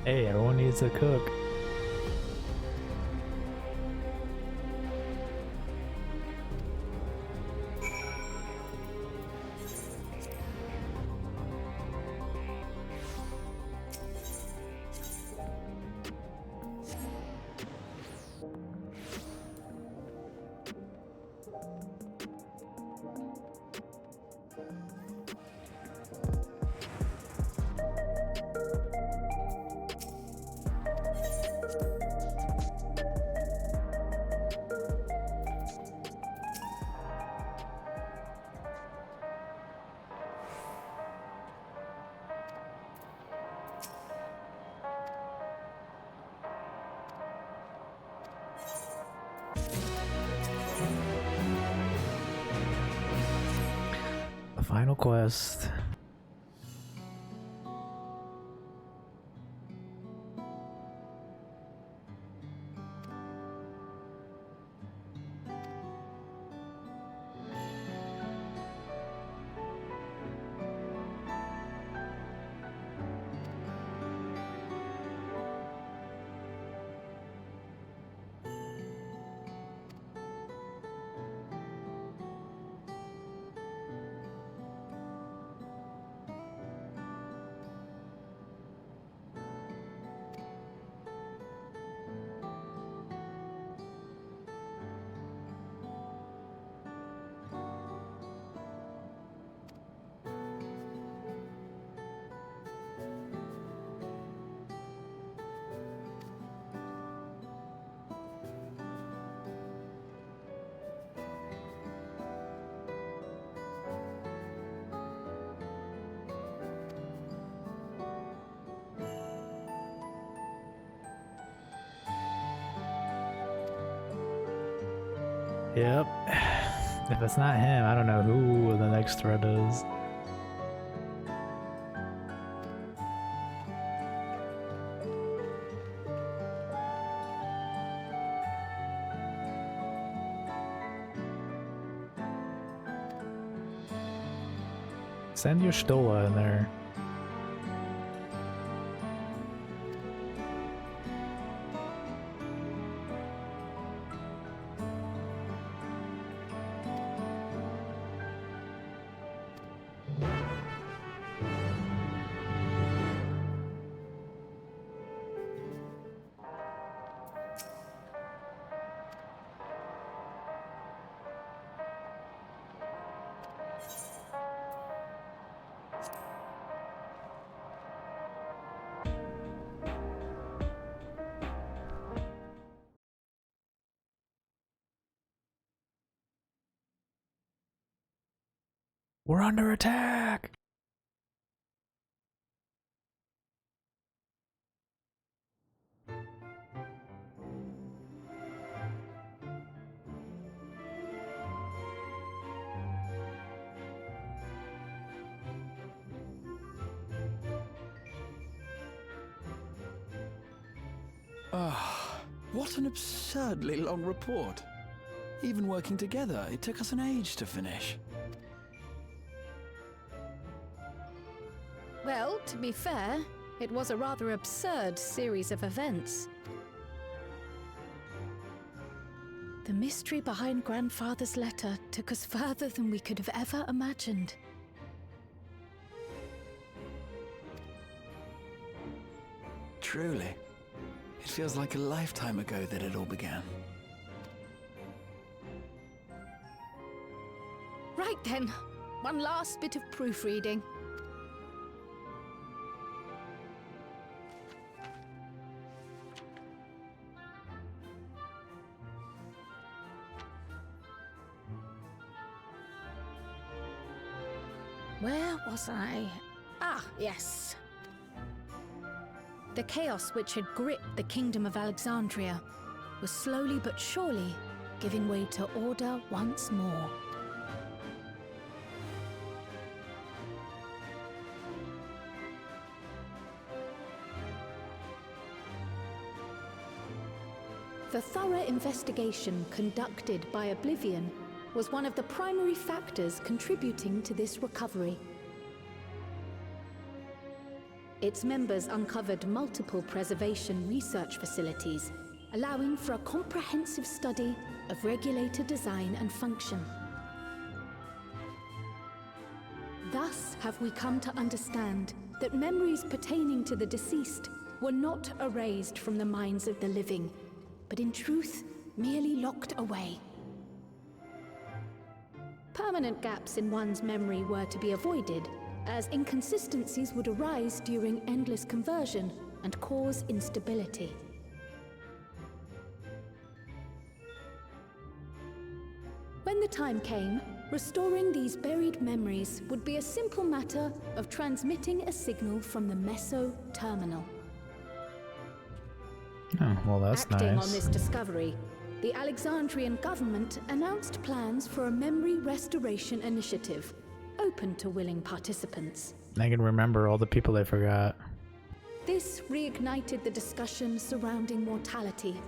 Hey, everyone needs a cook. Final quest. Yep. If it's not him, I don't know who the next threat is. Send your Stola in there. We're under attack! What an absurdly long report. Even working together, it took us an age to finish. Well, to be fair, it was a rather absurd series of events. The mystery behind Grandfather's letter took us further than we could have ever imagined. Truly. It feels like a lifetime ago that it all began. Right then, one last bit of proofreading. Where was I? Ah, yes. The chaos which had gripped the kingdom of Alexandria was slowly but surely giving way to order once more. The thorough investigation conducted by Oblivion was one of the primary factors contributing to this recovery. Its members uncovered multiple preservation research facilities, allowing for a comprehensive study of regulator design and function. Thus have we come to understand that memories pertaining to the deceased were not erased from the minds of the living, but in truth, merely locked away. Permanent gaps in one's memory were to be avoided, as inconsistencies would arise during endless conversion and cause instability. When the time came, restoring these buried memories would be a simple matter of transmitting a signal from the Meso Terminal. Oh, well, that's nice. Acting on this discovery, the Alexandrian government announced plans for a memory restoration initiative, open to willing participants. I can remember all the people they forgot. This reignited the discussion surrounding mortality,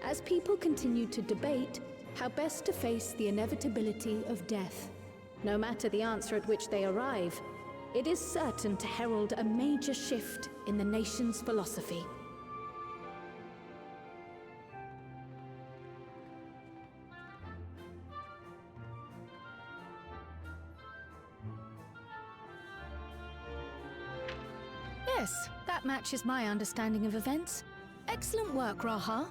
as people continued to debate how best to face the inevitability of death. No matter the answer at which they arrive, it is certain to herald a major shift in the nation's philosophy. Yes, that matches my understanding of events. Excellent work, Raha.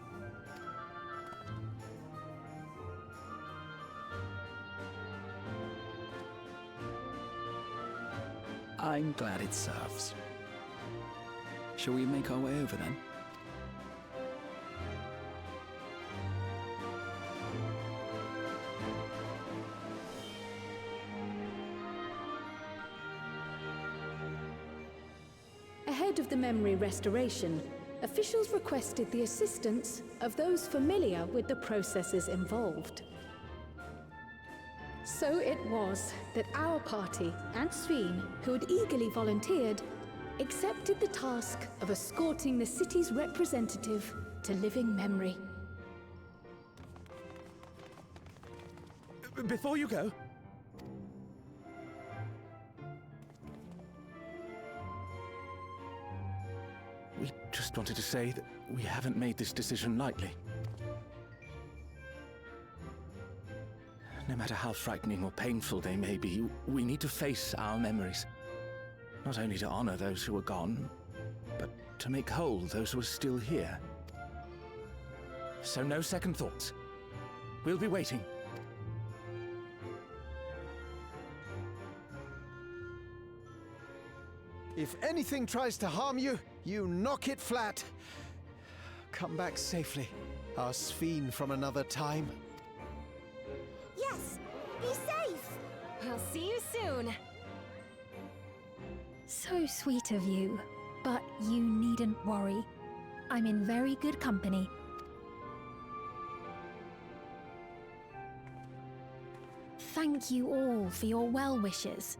I'm glad it serves. Shall we make our way over then? Ahead of the memory restoration, officials requested the assistance of those familiar with the processes involved. So it was that our party and Sveen, who had eagerly volunteered, accepted the task of escorting the city's representative to living memory. Before you go, we just wanted to say that we haven't made this decision lightly. No matter how frightening or painful they may be, we need to face our memories. Not only to honor those who are gone, but to make whole those who are still here. So no second thoughts. We'll be waiting. If anything tries to harm you, you knock it flat. Come back safely, our Sveen from another time. Yes! Be safe! I'll see you soon! So sweet of you, but you needn't worry. I'm in very good company. Thank you all for your well wishes.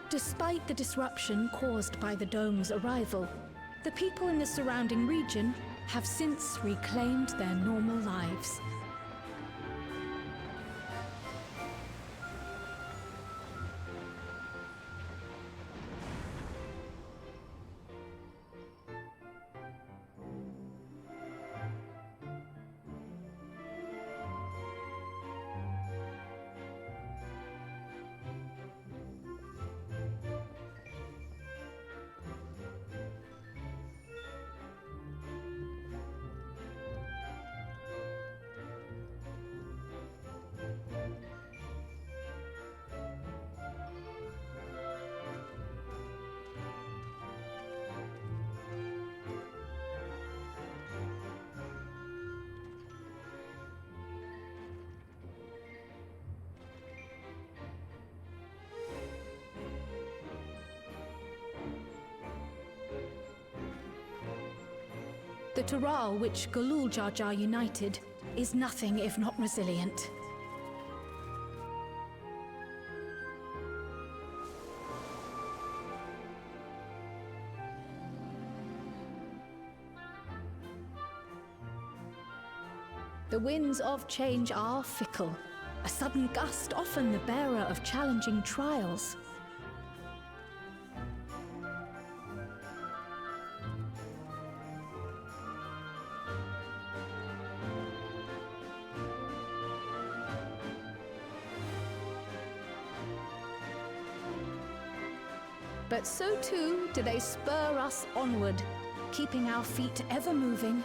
Despite the disruption caused by the dome's arrival, the people in the surrounding region have since reclaimed their normal lives. The Taral which Galul Jar Jar united is nothing if not resilient. The winds of change are fickle, a sudden gust often the bearer of challenging trials. But so too do they spur us onward, keeping our feet ever moving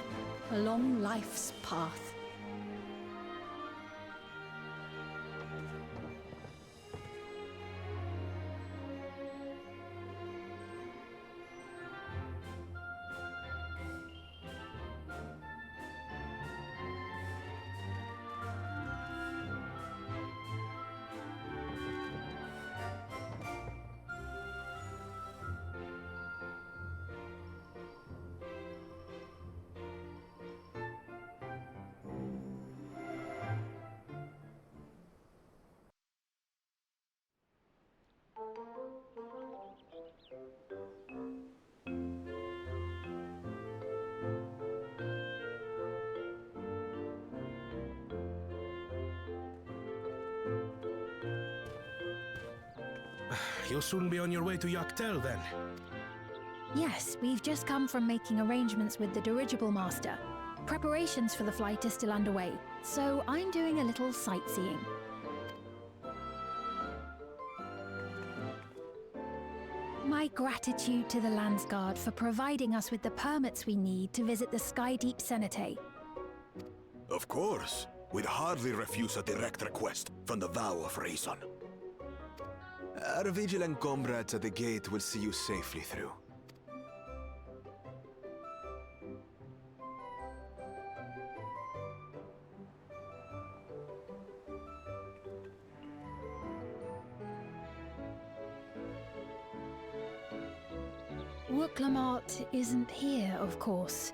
along life's path. You'll soon be on your way to Yaktel, then? Yes, we've just come from making arrangements with the dirigible master. Preparations for the flight are still underway, so I'm doing a little sightseeing. My gratitude to the Landsguard for providing us with the permits we need to visit the Skydeep Cenotaph. Of course. We'd hardly refuse a direct request from the vow of reason. Our vigilant comrades at the gate will see you safely through. Wooklamart isn't here, of course.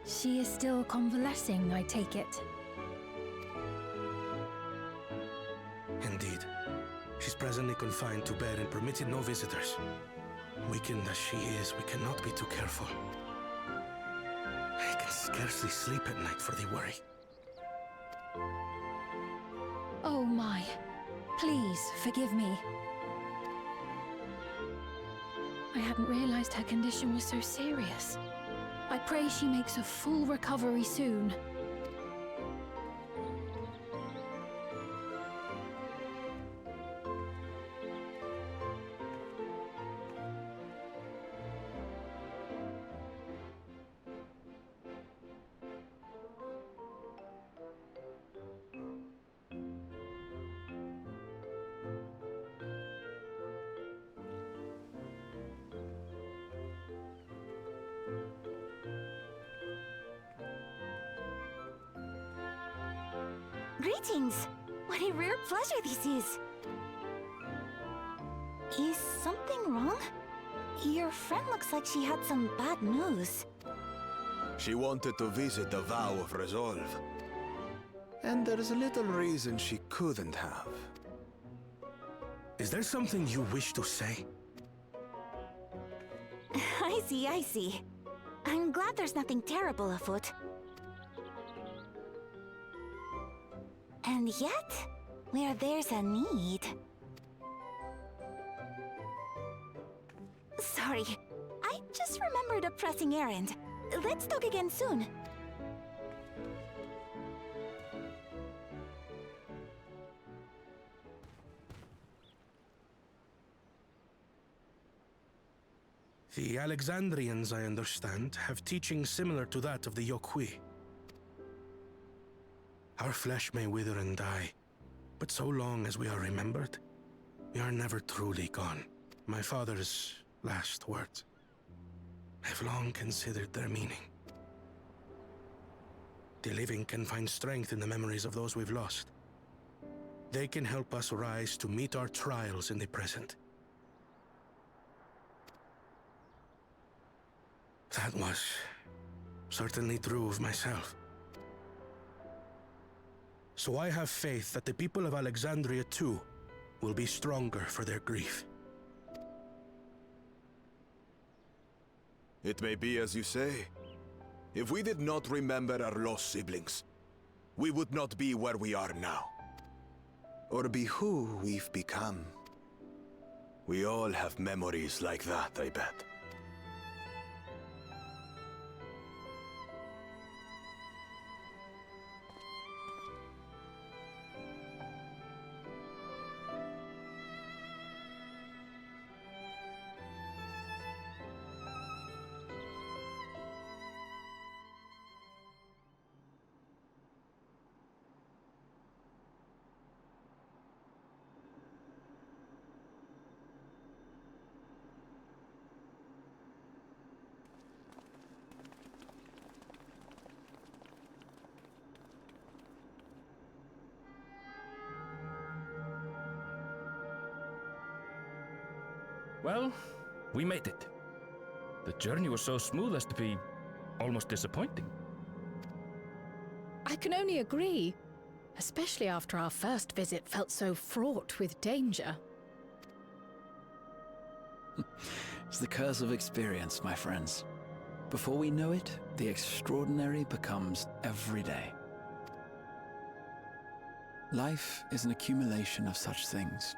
She is still convalescing, I take it. Indeed. She's presently confined to bed and permitted no visitors. Weakened as she is, we cannot be too careful. I can scarcely sleep at night for the worry. Oh my. Please, forgive me. I hadn't realized her condition was so serious. I pray she makes a full recovery soon. Greetings! What a rare pleasure this is! Is something wrong? Your friend looks like she had some bad news. She wanted to visit the Vow of Resolve. And there's little reason she couldn't have. Is there something you wish to say? I see. I'm glad there's nothing terrible afoot. And yet, where there's a need... Sorry, I just remembered a pressing errand. Let's talk again soon. The Alexandrians, I understand, have teachings similar to that of the Yokui. Our flesh may wither and die, but so long as we are remembered, we are never truly gone. My father's last words. I've long considered their meaning. The living can find strength in the memories of those we've lost. They can help us rise to meet our trials in the present. That was certainly true of myself. So I have faith that the people of Alexandria too will be stronger for their grief. It may be as you say. If we did not remember our lost siblings, we would not be where we are now. Or be who we've become. We all have memories like that, I bet. Well, we made it. The journey was so smooth as to be almost disappointing. I can only agree, especially after our first visit felt so fraught with danger. It's the curse of experience, my friends. Before we know it, the extraordinary becomes everyday. Life is an accumulation of such things,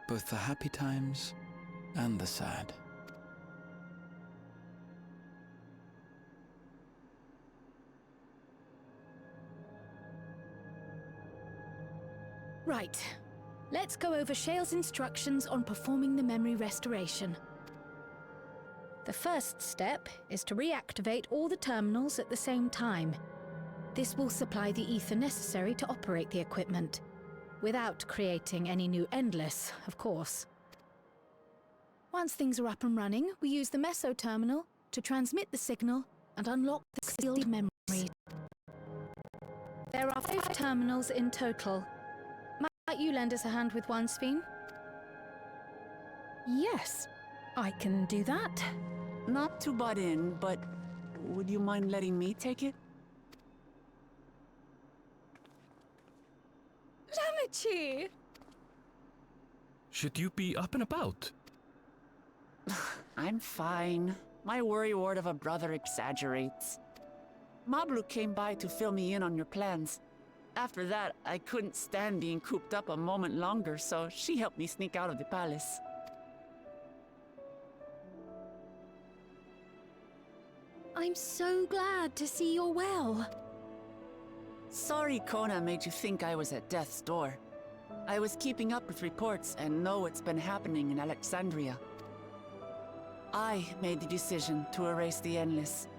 both the happy times and the sad. Right. Let's go over Shale's instructions on performing the memory restoration. The first step is to reactivate all the terminals at the same time. This will supply the ether necessary to operate the equipment, without creating any new Endless, of course. Once things are up and running, we use the Meso terminal to transmit the signal and unlock the sealed memory. There are 5 terminals in total. Might you lend us a hand with one, Sphene? Yes, I can do that. Not to butt in, but would you mind letting me take it? Damachi! Should you be up and about? I'm fine. My worrywart of a brother exaggerates. Mablu came by to fill me in on your plans. After that, I couldn't stand being cooped up a moment longer, so she helped me sneak out of the palace. I'm so glad to see you're well. Sorry Kona made you think I was at death's door. I was keeping up with reports and know what's been happening in Alexandria. I made the decision to erase the Endless,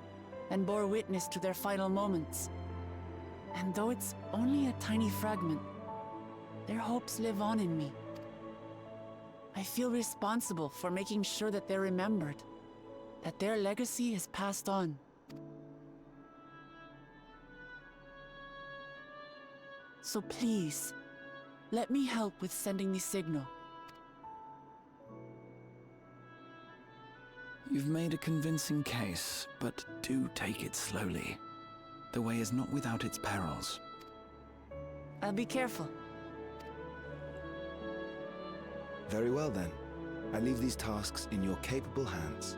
and bore witness to their final moments. And though it's only a tiny fragment, their hopes live on in me. I feel responsible for making sure that they're remembered, that their legacy is passed on. So please, let me help with sending the signal. You've made a convincing case, but do take it slowly. The way is not without its perils. I'll be careful. Very well then. I leave these tasks in your capable hands.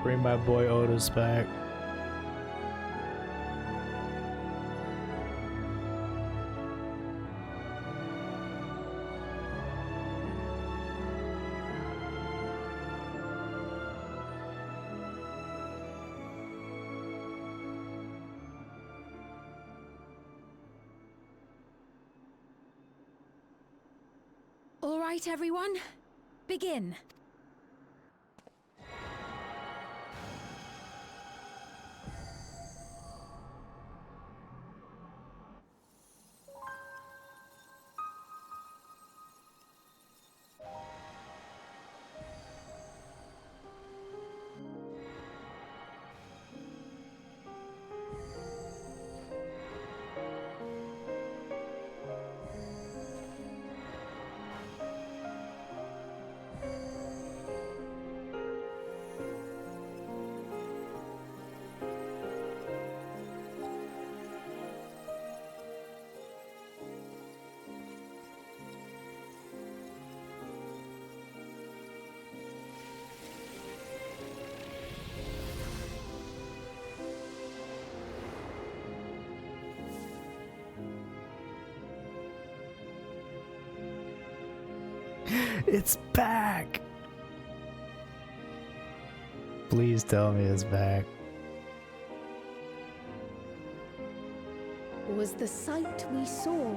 Bring my boy Otis back. All right, everyone. Begin. It's back! Please tell me it's back. Was the sight we saw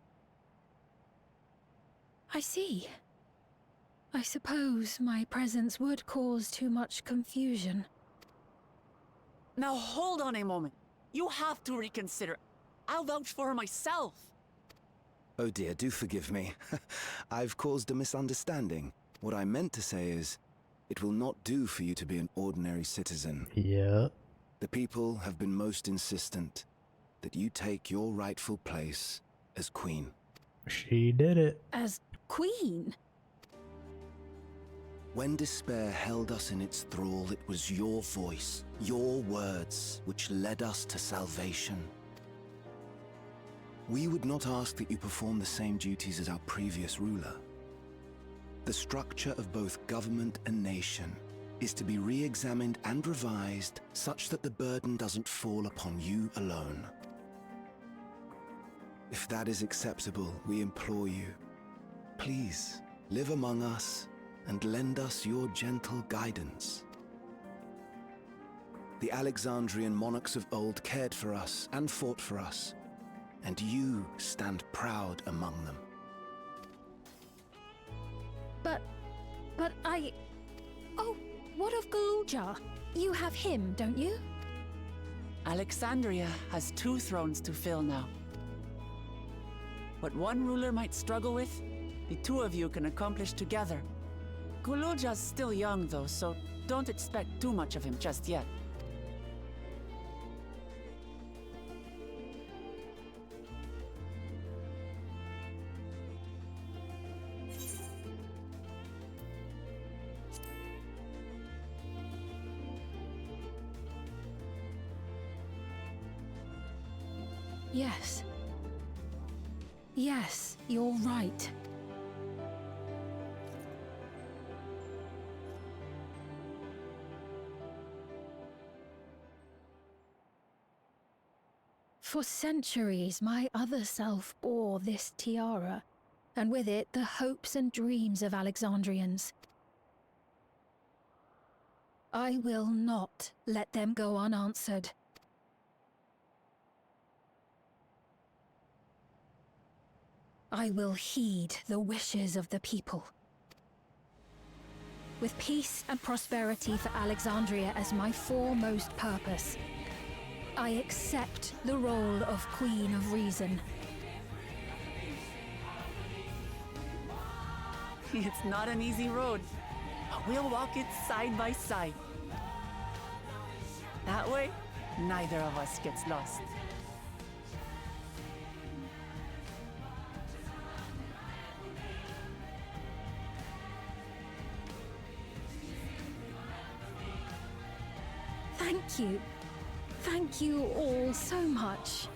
I see. I suppose my presence would cause too much confusion. Now hold on a moment. You have to reconsider. I'll vouch for her myself. Oh dear, do forgive me. I've caused a misunderstanding. What I meant to say is, it will not do for you to be an ordinary citizen. Yeah. The people have been most insistent that you take your rightful place as queen. She did it. As queen? When despair held us in its thrall, it was your voice, your words, which led us to salvation. We would not ask that you perform the same duties as our previous ruler. The structure of both government and nation is to be re-examined and revised such that the burden doesn't fall upon you alone. If that is acceptable, we implore you, please live among us and lend us your gentle guidance. The Alexandrian monarchs of old cared for us and fought for us, and you stand proud among them. But I... Oh, what of Galuja? You have him, don't you? Alexandria has 2 thrones to fill now. What one ruler might struggle with, the 2 of you can accomplish together. Galuja's still young though, so don't expect too much of him just yet. Yes. Yes, you're right. For centuries, my other self bore this tiara, and with it the hopes and dreams of Alexandrians. I will not let them go unanswered. I will heed the wishes of the people. With peace and prosperity for Alexandria as my foremost purpose, I accept the role of Queen of Reason. It's not an easy road, but we'll walk it side by side. That way, neither of us gets lost. Thank you. Thank you all so much.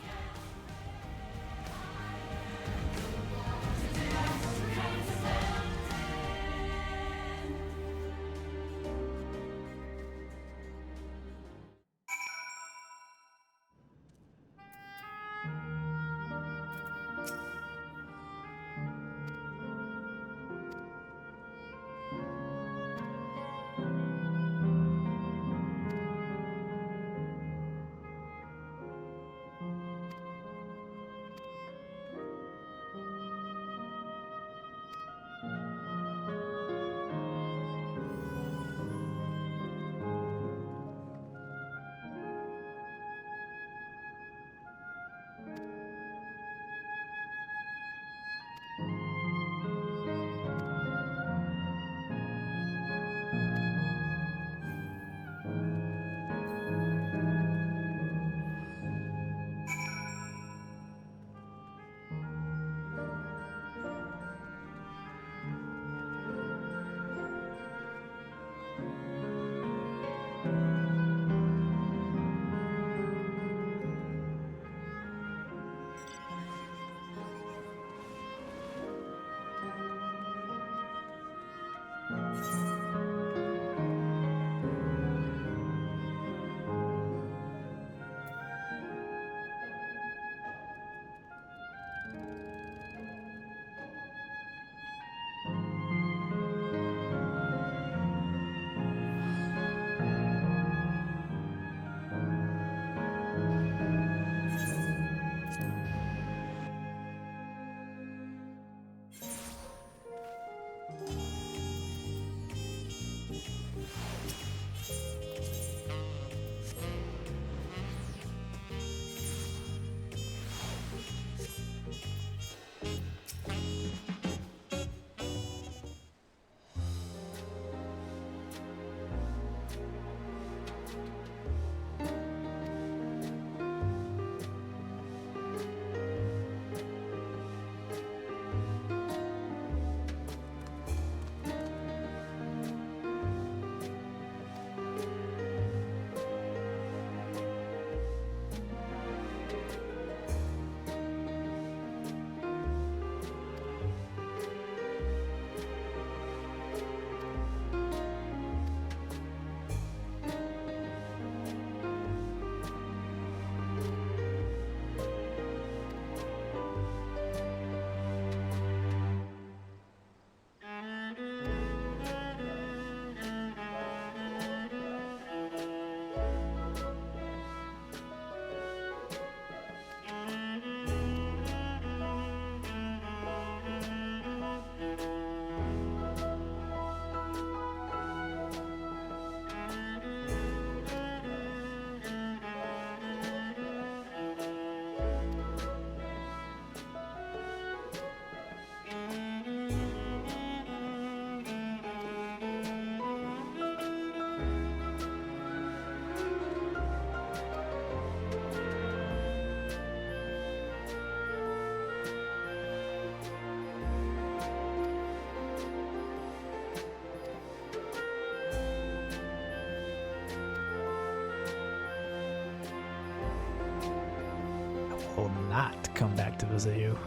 will not come back to visit you.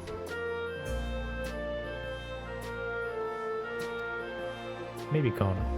Maybe Kona.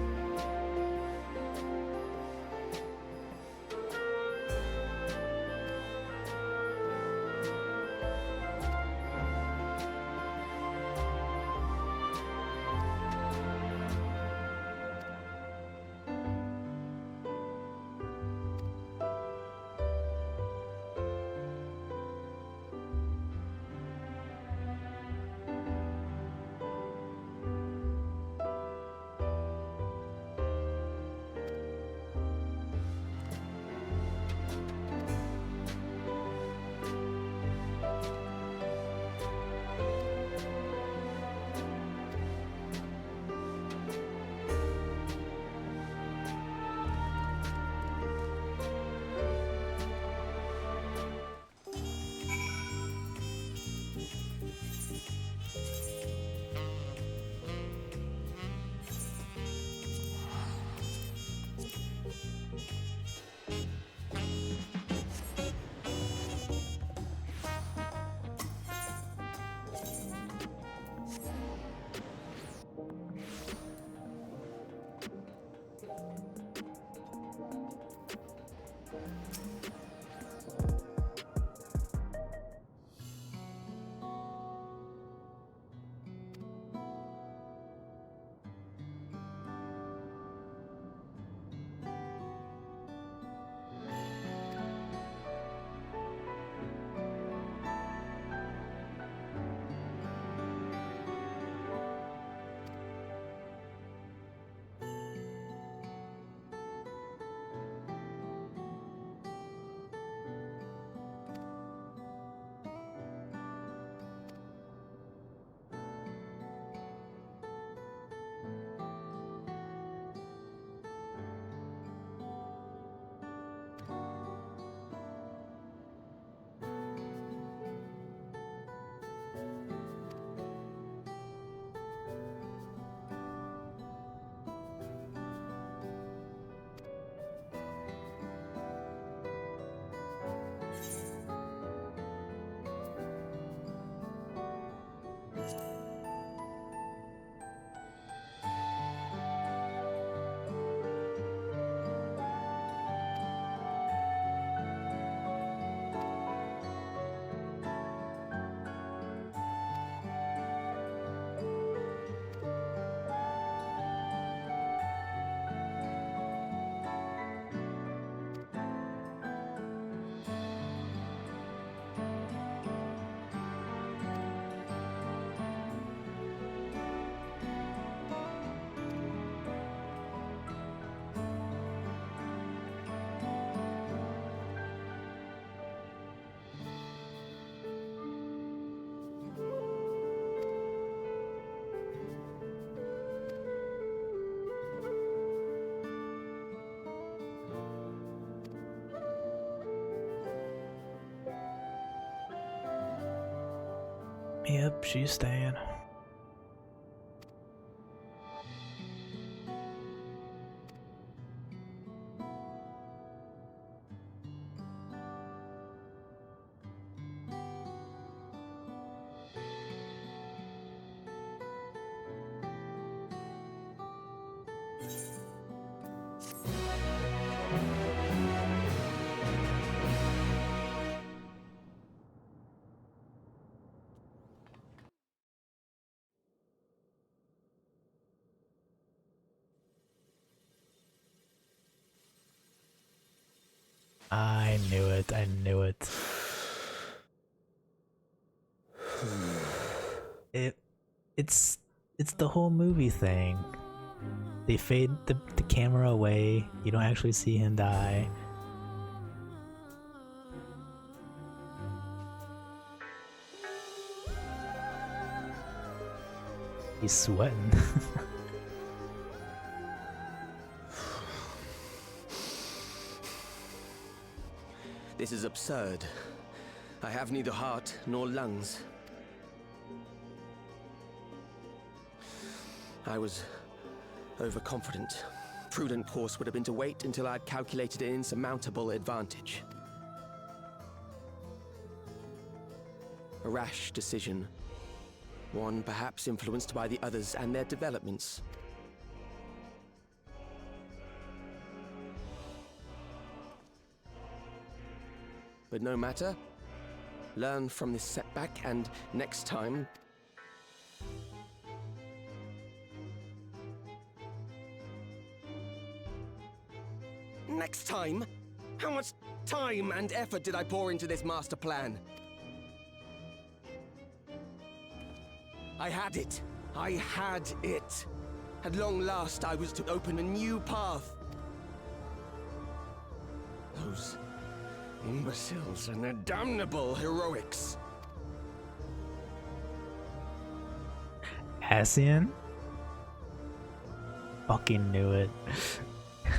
Yep, she's staying. I knew it, I knew it. It's the whole movie thing. They fade the camera away, you don't actually see him die. He's sweating. This is absurd. I have neither heart nor lungs. I was overconfident. Prudent course would have been to wait until I'd calculated an insurmountable advantage. A rash decision. One perhaps influenced by the others and their developments. But no matter. Learn from this setback and next time... Next time? How much time and effort did I pour into this master plan? I had it. I had it. At long last, I was to open a new path. Those imbeciles and their damnable heroics. Ascian? Fucking knew it.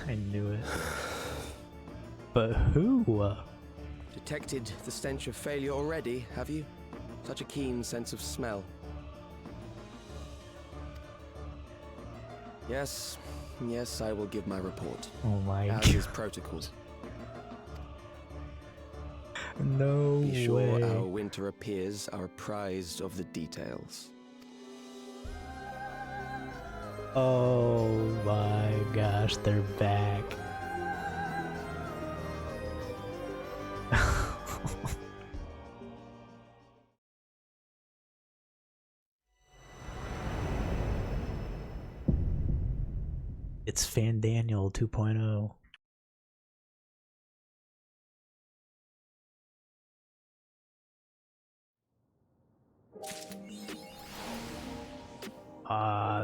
I knew it. But who? Detected the stench of failure already, have you? Such a keen sense of smell. Yes, I will give my report. Oh my god. As is protocol. No Be sure way. our winter appears are apprised of the details. Oh my gosh, they're back. It's Fandaniel 2.0.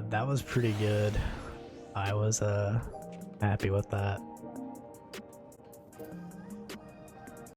That was pretty good. I was happy with that.